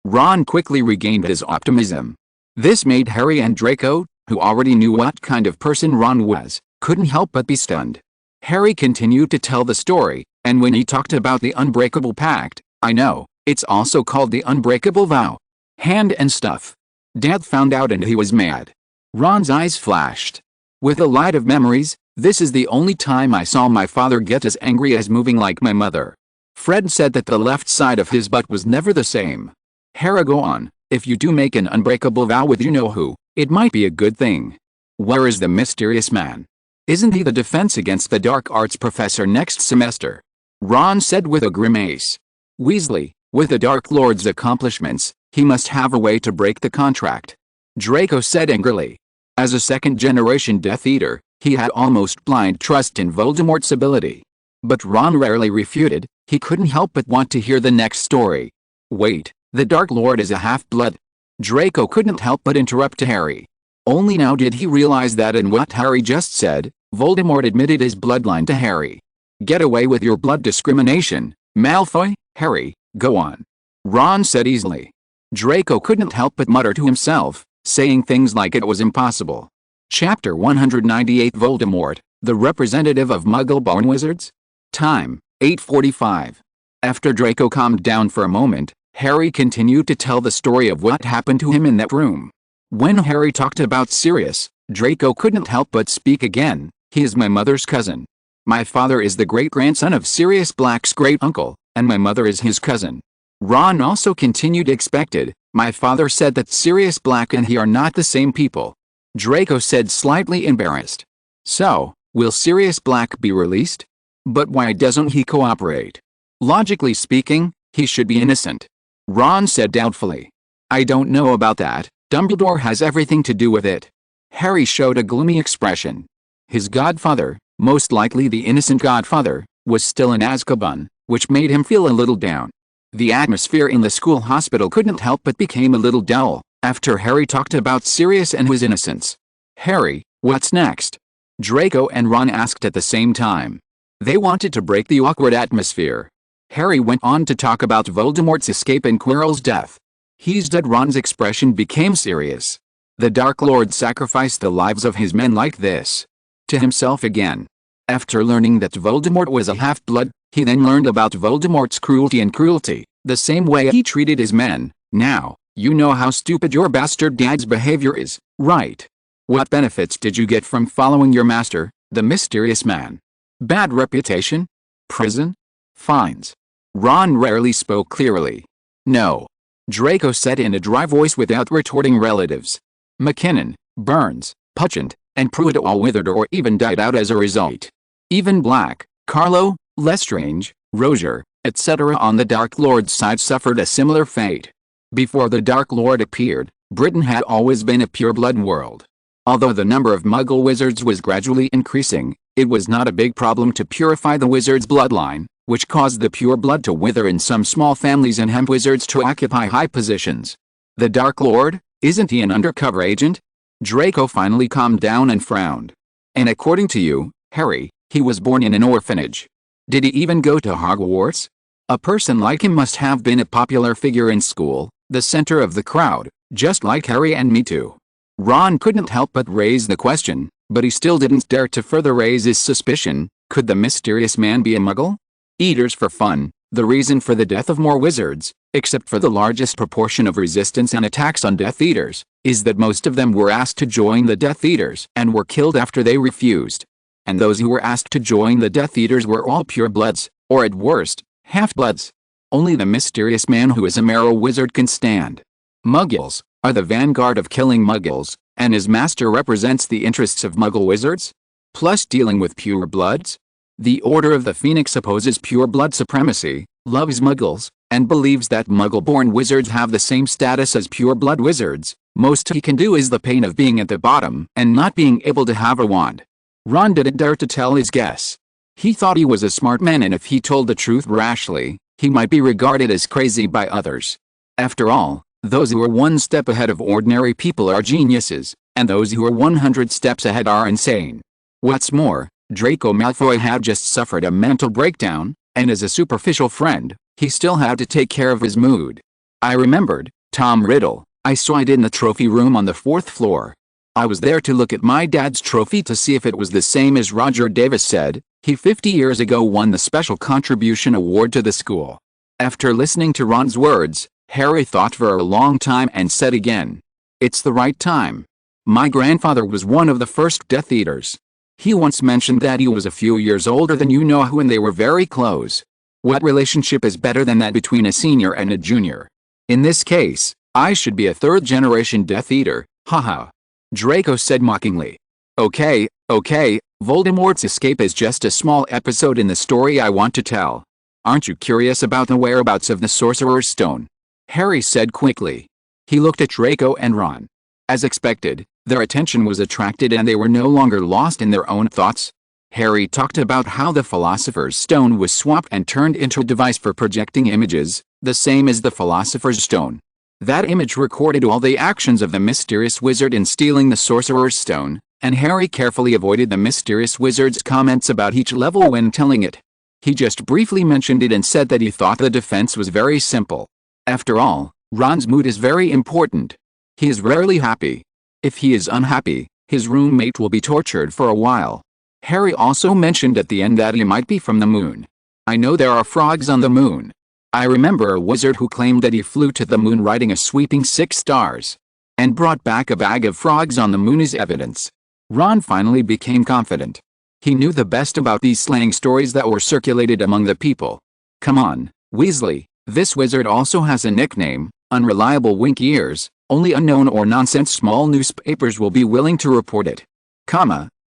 S1: Ron quickly regained his optimism. This made Harry and Draco, who already knew what kind of person Ron was, couldn't help but be stunned. Harry continued to tell the story, and when he talked about the unbreakable pact, I know, it's also called the unbreakable vow. Hand and stuff. Dad found out and he was mad. Ron's eyes flashed. With a light of memories, this is the only time I saw my father get as angry as moving like my mother. Fred said that the left side of his butt was never the same. Harry, go on. If you do make an unbreakable vow with you-know-who, it might be a good thing. Where is the mysterious man? Isn't he the defense against the dark arts professor next semester? Ron said with a grimace. Weasley, with the Dark Lord's accomplishments, he must have a way to break the contract. Draco said angrily. As a second-generation Death Eater, he had almost blind trust in Voldemort's ability. But Ron rarely refuted. He couldn't help but want to hear the next story. Wait, the Dark Lord is a half-blood? Draco couldn't help but interrupt Harry. Only now did he realize that in what Harry just said, Voldemort admitted his bloodline to Harry. Get away with your blood discrimination, Malfoy. Harry, go on. Ron said easily. Draco couldn't help but mutter to himself, saying things like it was impossible. Chapter 198 Voldemort, the representative of Muggle-born wizards? Time, 8:45. After Draco calmed down for a moment, Harry continued to tell the story of what happened to him in that room. When Harry talked about Sirius, Draco couldn't help but speak again. He is my mother's cousin. My father is the great-grandson of Sirius Black's great-uncle, and my mother is his cousin. Ron also continued expected. My father said that Sirius Black and he are not the same people. Draco said slightly embarrassed. So, Will Sirius Black be released? But why doesn't he cooperate? Logically speaking, he should be innocent. Ron said doubtfully. I don't know about that. Dumbledore has everything to do with it. Harry showed a gloomy expression. His godfather, most likely the innocent godfather, was still in Azkaban, which made him feel a little down. The atmosphere in the school hospital couldn't help but became a little dull, after Harry talked about Sirius and his innocence. Harry, what's next? Draco and Ron asked at the same time. They wanted to break the awkward atmosphere. Harry went on to talk about Voldemort's escape and Quirrell's death. He's dead. Ron's expression became serious. The Dark Lord sacrificed the lives of his men like this. To himself again. After learning that Voldemort was a half-blood, he then learned about Voldemort's cruelty, the same way he treated his men. Now, you know how stupid your bastard dad's behavior is, right? What benefits did you get from following your master, the mysterious man? Bad reputation? Prison? Fines? Ron rarely spoke clearly. No. Draco said in a dry voice without retorting relatives. McKinnon, Burns, Putchent, and Pruitt all withered or even died out as a result. Even Black, Carlo, Lestrange, Rozier, etc. on the Dark Lord's side suffered a similar fate. Before the Dark Lord appeared, Britain had always been a pure-blood world. Although the number of Muggle wizards was gradually increasing, it was not a big problem to purify the wizard's bloodline, which caused the pure blood to wither in some small families and hemp wizards to occupy high positions. The Dark Lord, isn't he an undercover agent? Draco finally calmed down and frowned. And according to you, Harry, he was born in an orphanage. Did he even go to Hogwarts? A person like him must have been a popular figure in school, the center of the crowd, just like Harry and me too. Ron couldn't help but raise the question, but he still didn't dare to further raise his suspicion. Could the mysterious man be a Muggle? Eaters for fun, the reason for the death of more wizards, except for the largest proportion of resistance and attacks on Death Eaters, is that most of them were asked to join the Death Eaters and were killed after they refused. And those who were asked to join the Death Eaters were all purebloods, or at worst, half-bloods. Only the mysterious man who is a marrow wizard can stand. Muggles are the vanguard of killing Muggles, and his master represents the interests of Muggle wizards? Plus dealing with purebloods? The Order of the Phoenix opposes pure-blood supremacy, loves Muggles, and believes that Muggle-born wizards have the same status as pure-blood wizards. Most he can do is the pain of being at the bottom and not being able to have a wand. Ron didn't dare to tell his guess. He thought he was a smart man, and if he told the truth rashly, he might be regarded as crazy by others. After all, those who are one step ahead of ordinary people are geniuses, and those who are 100 steps ahead are insane. What's more, Draco Malfoy had just suffered a mental breakdown, and as a superficial friend, he still had to take care of his mood. I remembered, Tom Riddle, I saw it in the trophy room on the 4th floor. I was there to look at my dad's trophy to see if it was the same as Roger Davis said. He 50 years ago won the Special Contribution Award to the school. After listening to Ron's words, Harry thought for a long time and said again, "It's the right time. My grandfather was one of the first Death Eaters. He once mentioned that he was a few years older than you know who, and they were very close. What relationship is better than that between a senior and a junior? In this case, I should be a third-generation Death Eater, haha." Draco said mockingly. Okay, Voldemort's escape is just a small episode in the story I want to tell. Aren't you curious about the whereabouts of the Sorcerer's Stone? Harry said quickly. He looked at Draco and Ron. As expected, their attention was attracted and they were no longer lost in their own thoughts. Harry talked about how the Philosopher's Stone was swapped and turned into a device for projecting images, the same as the Philosopher's Stone. That image recorded all the actions of the mysterious wizard in stealing the Sorcerer's Stone, and Harry carefully avoided the mysterious wizard's comments about each level when telling it. He just briefly mentioned it and said that he thought the defense was very simple. After all, Ron's mood is very important. He is rarely happy. If he is unhappy, his roommate will be tortured for a while. Harry also mentioned at the end that he might be from the moon. I know there are frogs on the moon. I remember a wizard who claimed that he flew to the moon riding a sweeping 6 stars. And brought back a bag of frogs on the moon as evidence. Ron finally became confident. He knew the best about these slang stories that were circulated among the people. Come on, Weasley, this wizard also has a nickname, Unreliable Wink Ears. Only unknown or nonsense small newspapers will be willing to report it.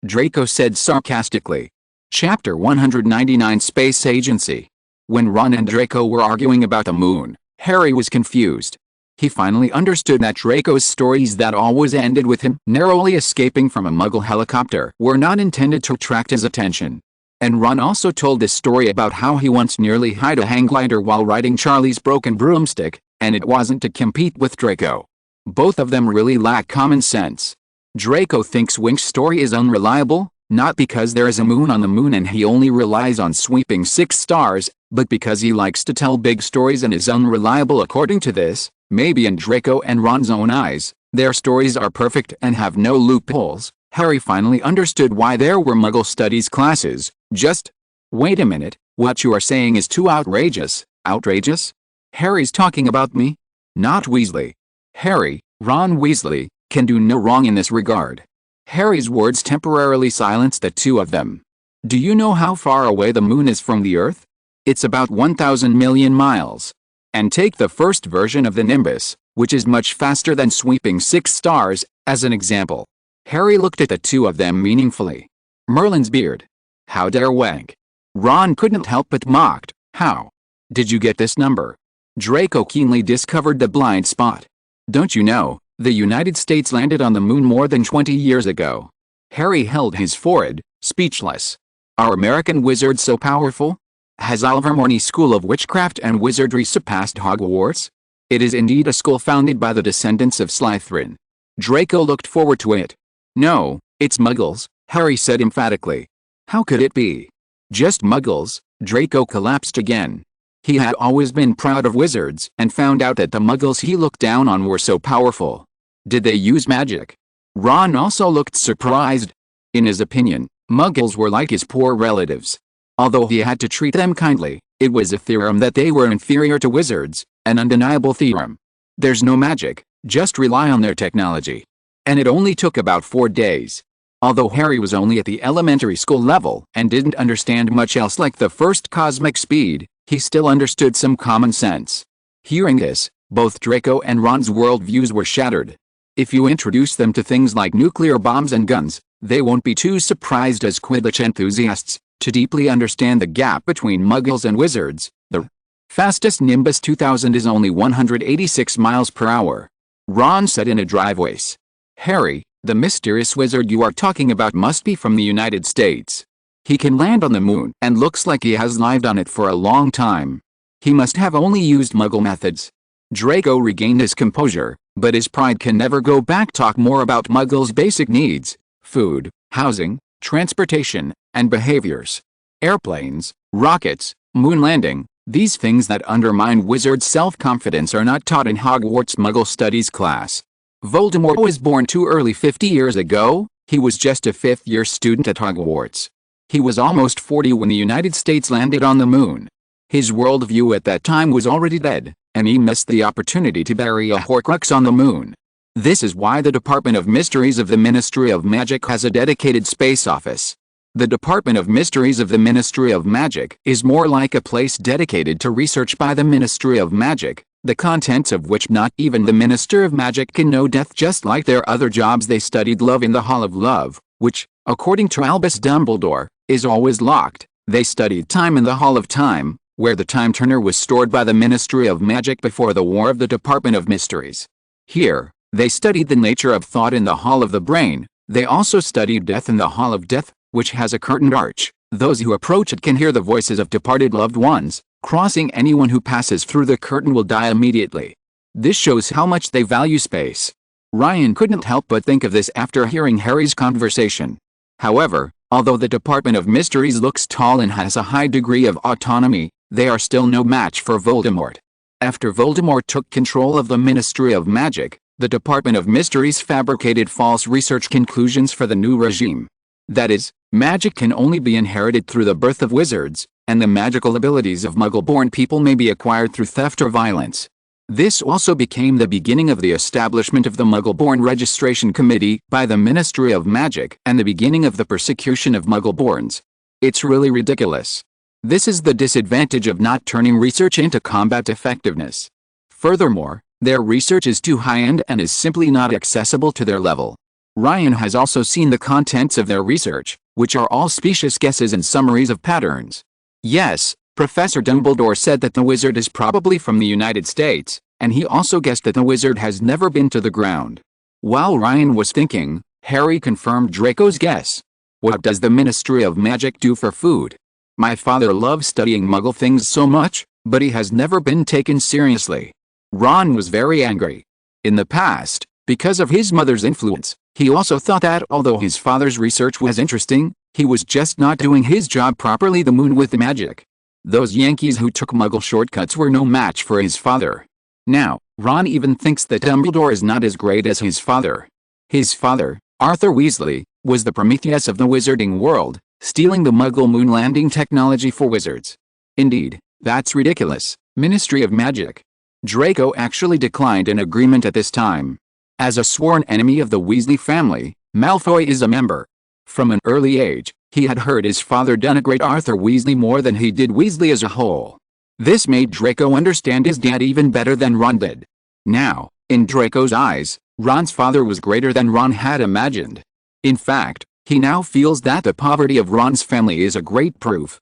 S1: Draco said sarcastically. Chapter 199 Space Agency. When Ron and Draco were arguing about the moon, Harry was confused. He finally understood that Draco's stories that always ended with him narrowly escaping from a Muggle helicopter were not intended to attract his attention. And Ron also told this story about how he once nearly hired a hang glider while riding Charlie's broken broomstick, and it wasn't to compete with Draco. Both of them really lack common sense. Draco thinks Wink's story is unreliable, not because there is a moon on the moon and he only relies on sweeping 6 stars, but because he likes to tell big stories and is unreliable according to this. Maybe in Draco and Ron's own eyes, their stories are perfect and have no loopholes. Harry finally understood why there were Muggle studies classes. Just wait a minute, what you are saying is too outrageous. Outrageous? Harry's talking about me? Not Weasley. Harry, Ron Weasley, can do no wrong in this regard. Harry's words temporarily silenced the two of them. Do you know how far away the moon is from the Earth? It's about 1,000 million miles. And take the first version of the Nimbus, which is much faster than sweeping 6 stars, as an example. Harry looked at the two of them meaningfully. Merlin's beard. How dare wank. Ron couldn't help but mocked. How did you get this number? Draco keenly discovered the blind spot. Don't you know, the United States landed on the moon more than 20 years ago. Harry held his forehead, speechless. Are American wizards so powerful? Has Ilvermorny's School of Witchcraft and Wizardry surpassed Hogwarts? It is indeed a school founded by the descendants of Slytherin. Draco looked forward to it. No, it's Muggles, Harry said emphatically. How could it be? Just Muggles? Draco collapsed again. He had always been proud of wizards and found out that the Muggles he looked down on were so powerful. Did they use magic? Ron also looked surprised. In his opinion, Muggles were like his poor relatives. Although he had to treat them kindly, it was a theorem that they were inferior to wizards, an undeniable theorem. There's no magic, just rely on their technology. And it only took about 4 days. Although Harry was only at the elementary school level and didn't understand much else like the first cosmic speed, he still understood some common sense. Hearing this, both Draco and Ron's worldviews were shattered. If you introduce them to things like nuclear bombs and guns, they won't be too surprised as Quidditch enthusiasts to deeply understand the gap between Muggles and wizards. The fastest Nimbus 2000 is only 186 miles per hour. Ron said in a dry voice. Harry, the mysterious wizard you are talking about must be from the United States. He can land on the moon and looks like he has lived on it for a long time. He must have only used Muggle methods. Draco regained his composure, but his pride can never go back. Talk more about Muggles' basic needs: food, housing, transportation, and behaviors. Airplanes, rockets, moon landing, these things that undermine wizards' self-confidence are not taught in Hogwarts Muggle Studies class. Voldemort was born too early 50 years ago. He was just a 5th-year student at Hogwarts. He was almost 40 when the United States landed on the moon. His worldview at that time was already dead, and he missed the opportunity to bury a Horcrux on the moon. This is why the Department of Mysteries of the Ministry of Magic has a dedicated space office. The Department of Mysteries of the Ministry of Magic is more like a place dedicated to research by the Ministry of Magic, the contents of which not even the Minister of Magic can know. Death. Just like their other jobs, they studied love in the Hall of Love, which, according to Albus Dumbledore, is always locked. They studied time in the Hall of Time, where the time turner was stored by the Ministry of Magic before the War of the Department of Mysteries. Here, they studied the nature of thought in the Hall of the Brain. They also studied death in the Hall of Death, which has a curtained arch. Those who approach it can hear the voices of departed loved ones. Crossing anyone who passes through the curtain will die immediately. This shows how much they value space. Ryan couldn't help but think of this after hearing Harry's conversation. However, although the Department of Mysteries looks tall and has a high degree of autonomy, they are still no match for Voldemort. After Voldemort took control of the Ministry of Magic, the Department of Mysteries fabricated false research conclusions for the new regime. That is, magic can only be inherited through the birth of wizards, and the magical abilities of Muggle-born people may be acquired through theft or violence. This also became the beginning of the establishment of the Muggle-born Registration Committee by the Ministry of Magic and the beginning of the persecution of Muggle-borns. It's really ridiculous. This is the disadvantage of not turning research into combat effectiveness. Furthermore, their research is too high-end and is simply not accessible to their level. Ryan has also seen the contents of their research, which are all specious guesses and summaries of patterns. Yes, Professor Dumbledore said that the wizard is probably from the United States, and he also guessed that the wizard has never been to the ground. While Ryan was thinking, Harry confirmed Draco's guess. What does the Ministry of Magic do for food? My father loves studying Muggle things so much, but he has never been taken seriously. Ron was very angry. In the past, because of his mother's influence, he also thought that although his father's research was interesting, he was just not doing his job properly. The moon with the magic. Those Yankees who took Muggle shortcuts were no match for his father. Now, Ron even thinks that Dumbledore is not as great as his father. His father, Arthur Weasley, was the Prometheus of the wizarding world, stealing the Muggle moon landing technology for wizards. Indeed, that's ridiculous. Ministry of Magic. Draco actually declined an agreement at this time. As a sworn enemy of the Weasley family, Malfoy is a member. From an early age, he had heard his father denigrate Arthur Weasley more than he did Weasley as a whole. This made Draco understand his dad even better than Ron did. Now, in Draco's eyes, Ron's father was greater than Ron had imagined. In fact, he now feels that the poverty of Ron's family is a great proof.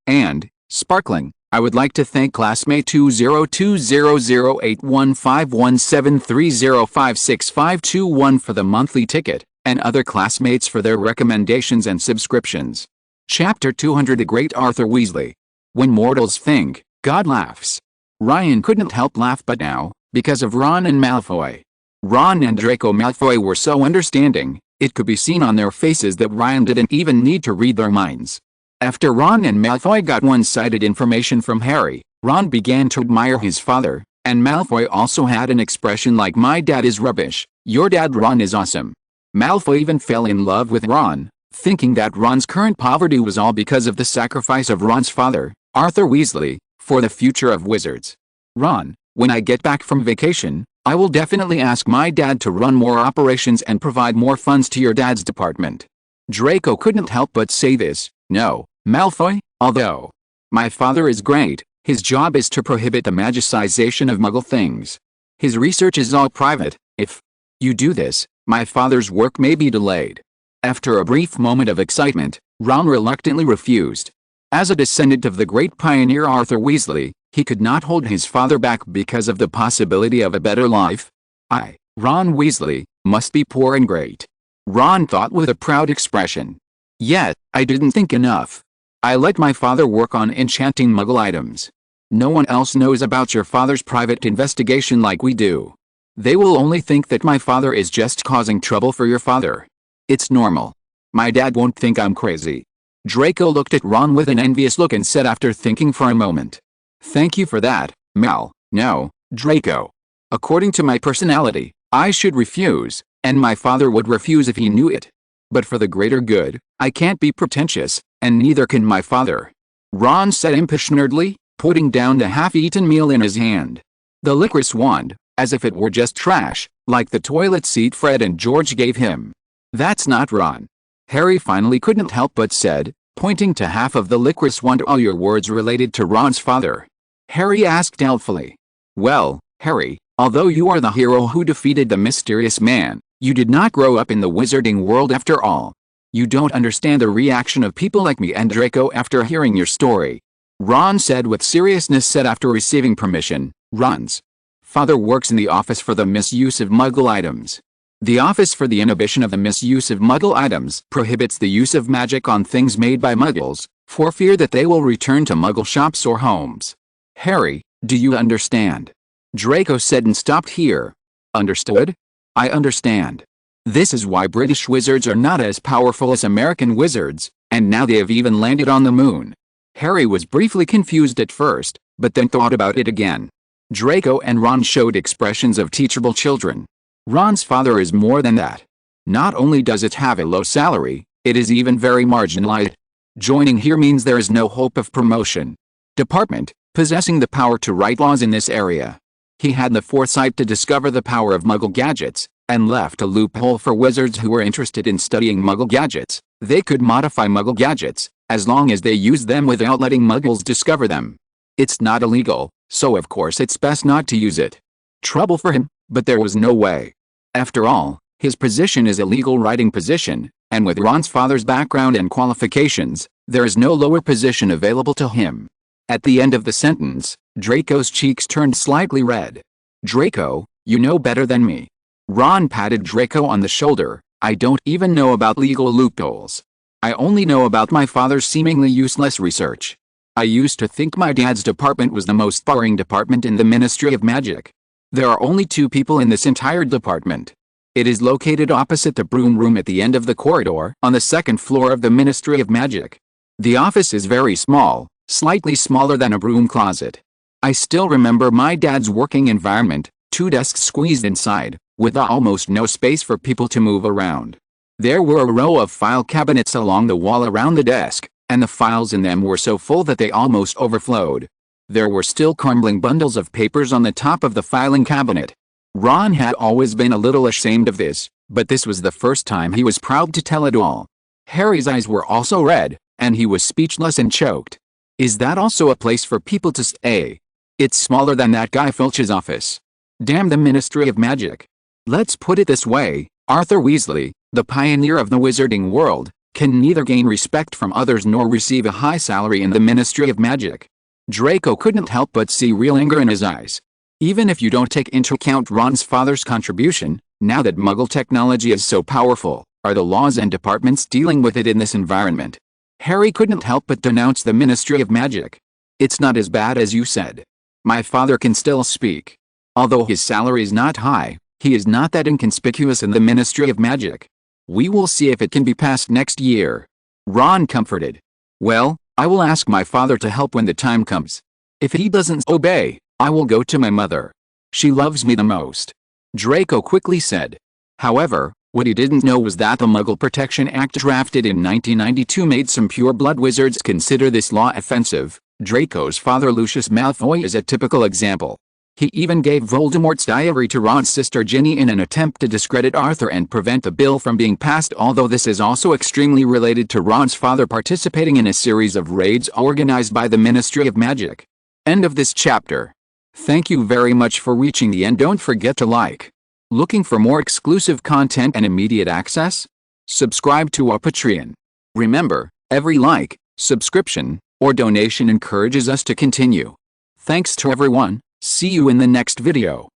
S1: And, sparkling, I would like to thank classmate 20200815173056521 for the monthly ticket, and other classmates for their recommendations and subscriptions. Chapter 200 The Great Arthur Weasley. When mortals think, God laughs. Ryan couldn't help laugh but now, because of Ron and Malfoy. Ron and Draco Malfoy were so understanding, it could be seen on their faces that Ryan didn't even need to read their minds. After Ron and Malfoy got one-sided information from Harry, Ron began to admire his father, and Malfoy also had an expression like "My dad is rubbish, your dad Ron is awesome." Malfoy even fell in love with Ron, thinking that Ron's current poverty was all because of the sacrifice of Ron's father, Arthur Weasley, for the future of wizards. Ron, when I get back from vacation, I will definitely ask my dad to run more operations and provide more funds to your dad's department. Draco couldn't help but say this. No, Malfoy, although my father is great, his job is to prohibit the magicization of Muggle things. His research is all private. If you do this, my father's work may be delayed. After a brief moment of excitement, Ron reluctantly refused. As a descendant of the great pioneer Arthur Weasley, he could not hold his father back because of the possibility of a better life. I, Ron Weasley, must be poor and great. Ron thought with a proud expression. Yet, I didn't think enough. I let my father work on enchanting Muggle items. No one else knows about your father's private investigation like we do. They will only think that my father is just causing trouble for your father. It's normal. My dad won't think I'm crazy. Draco looked at Ron with an envious look and said after thinking for a moment. Thank you for that, Mal. No, Draco. According to my personality, I should refuse, and my father would refuse if he knew it. But for the greater good, I can't be pretentious, and neither can my father. Ron said impassionately, putting down the half-eaten meal in his hand. The licorice wand, as if it were just trash, like the toilet seat Fred and George gave him. That's not Ron. Harry finally couldn't help but said, pointing to half of the licorice wand. All your words related to Ron's father? Harry asked doubtfully. Well, Harry, although you are the hero who defeated the mysterious man, you did not grow up in the wizarding world after all. You don't understand the reaction of people like me and Draco after hearing your story. Ron said with seriousness. Said after receiving permission, Ron's father works in the Office for the Misuse of Muggle Items. The Office for the Inhibition of the Misuse of Muggle Items prohibits the use of magic on things made by Muggles, for fear that they will return to Muggle shops or homes. Harry, do you understand? Draco said and stopped here. Understood? I understand. This is why British wizards are not as powerful as American wizards, and now they have even landed on the moon. Harry was briefly confused at first, but then thought about it again. Draco and Ron showed expressions of teachable children. Ron's father is more than that. Not only does it have a low salary, it is even very marginalized. Joining here means there is no hope of promotion. Department, possessing the power to write laws in this area. He had the foresight to discover the power of Muggle gadgets, and left a loophole for wizards who were interested in studying Muggle gadgets. They could modify Muggle gadgets, as long as they used them without letting Muggles discover them. It's not illegal, so of course it's best not to use it. Trouble for him, but there was no way. After all, His position is a legal writing position, and with Ron's father's background and qualifications, there is no lower position available to him. At the end of the sentence, Draco's cheeks turned slightly red. Draco, you know better than me. Ron patted Draco on the shoulder. I don't even know about legal loopholes. I only know about my father's seemingly useless research. I used to think my dad's department was the most boring department in the Ministry of Magic. There are only 2 people in this entire department. It is located opposite the broom room at the end of the corridor on the 2nd floor of the Ministry of Magic. The office is very small, slightly smaller than a broom closet. I still remember my dad's working environment, 2 desks squeezed inside, with almost no space for people to move around. There were a row of file cabinets along the wall around the desk, and the files in them were so full that they almost overflowed. There were still crumbling bundles of papers on the top of the filing cabinet. Ron had always been a little ashamed of this, but this was the first time he was proud to tell it all. Harry's eyes were also red, and he was speechless and choked. Is that also a place for people to stay? It's smaller than that Guy Filch's office. Damn the Ministry of Magic. Let's put it this way, Arthur Weasley, the pioneer of the wizarding world, can neither gain respect from others nor receive a high salary in the Ministry of Magic. Draco couldn't help but see real anger in his eyes. Even if you don't take into account Ron's father's contribution, now that Muggle technology is so powerful, are the laws and departments dealing with it in this environment? Harry couldn't help but denounce the Ministry of Magic. It's not as bad as you said. My father can still speak. Although his salary is not high, he is not that inconspicuous in the Ministry of Magic. We will see if it can be passed next year. Ron comforted. Well, I will ask my father to help when the time comes. If he doesn't obey, I will go to my mother. She loves me the most. Draco quickly said. However, what he didn't know was that the Muggle Protection Act drafted in 1992 made some pure-blood wizards consider this law offensive. Draco's father Lucius Malfoy is a typical example. He even gave Voldemort's diary to Ron's sister Ginny in an attempt to discredit Arthur and prevent the bill from being passed, although this is also extremely related to Ron's father participating in a series of raids organized by the Ministry of Magic. End of this chapter. Thank you very much for reaching the end. Don't forget to like. Looking for more exclusive content and immediate access? Subscribe to our Patreon. Remember, every like, subscription, or donation encourages us to continue. Thanks to everyone. See you in the next video.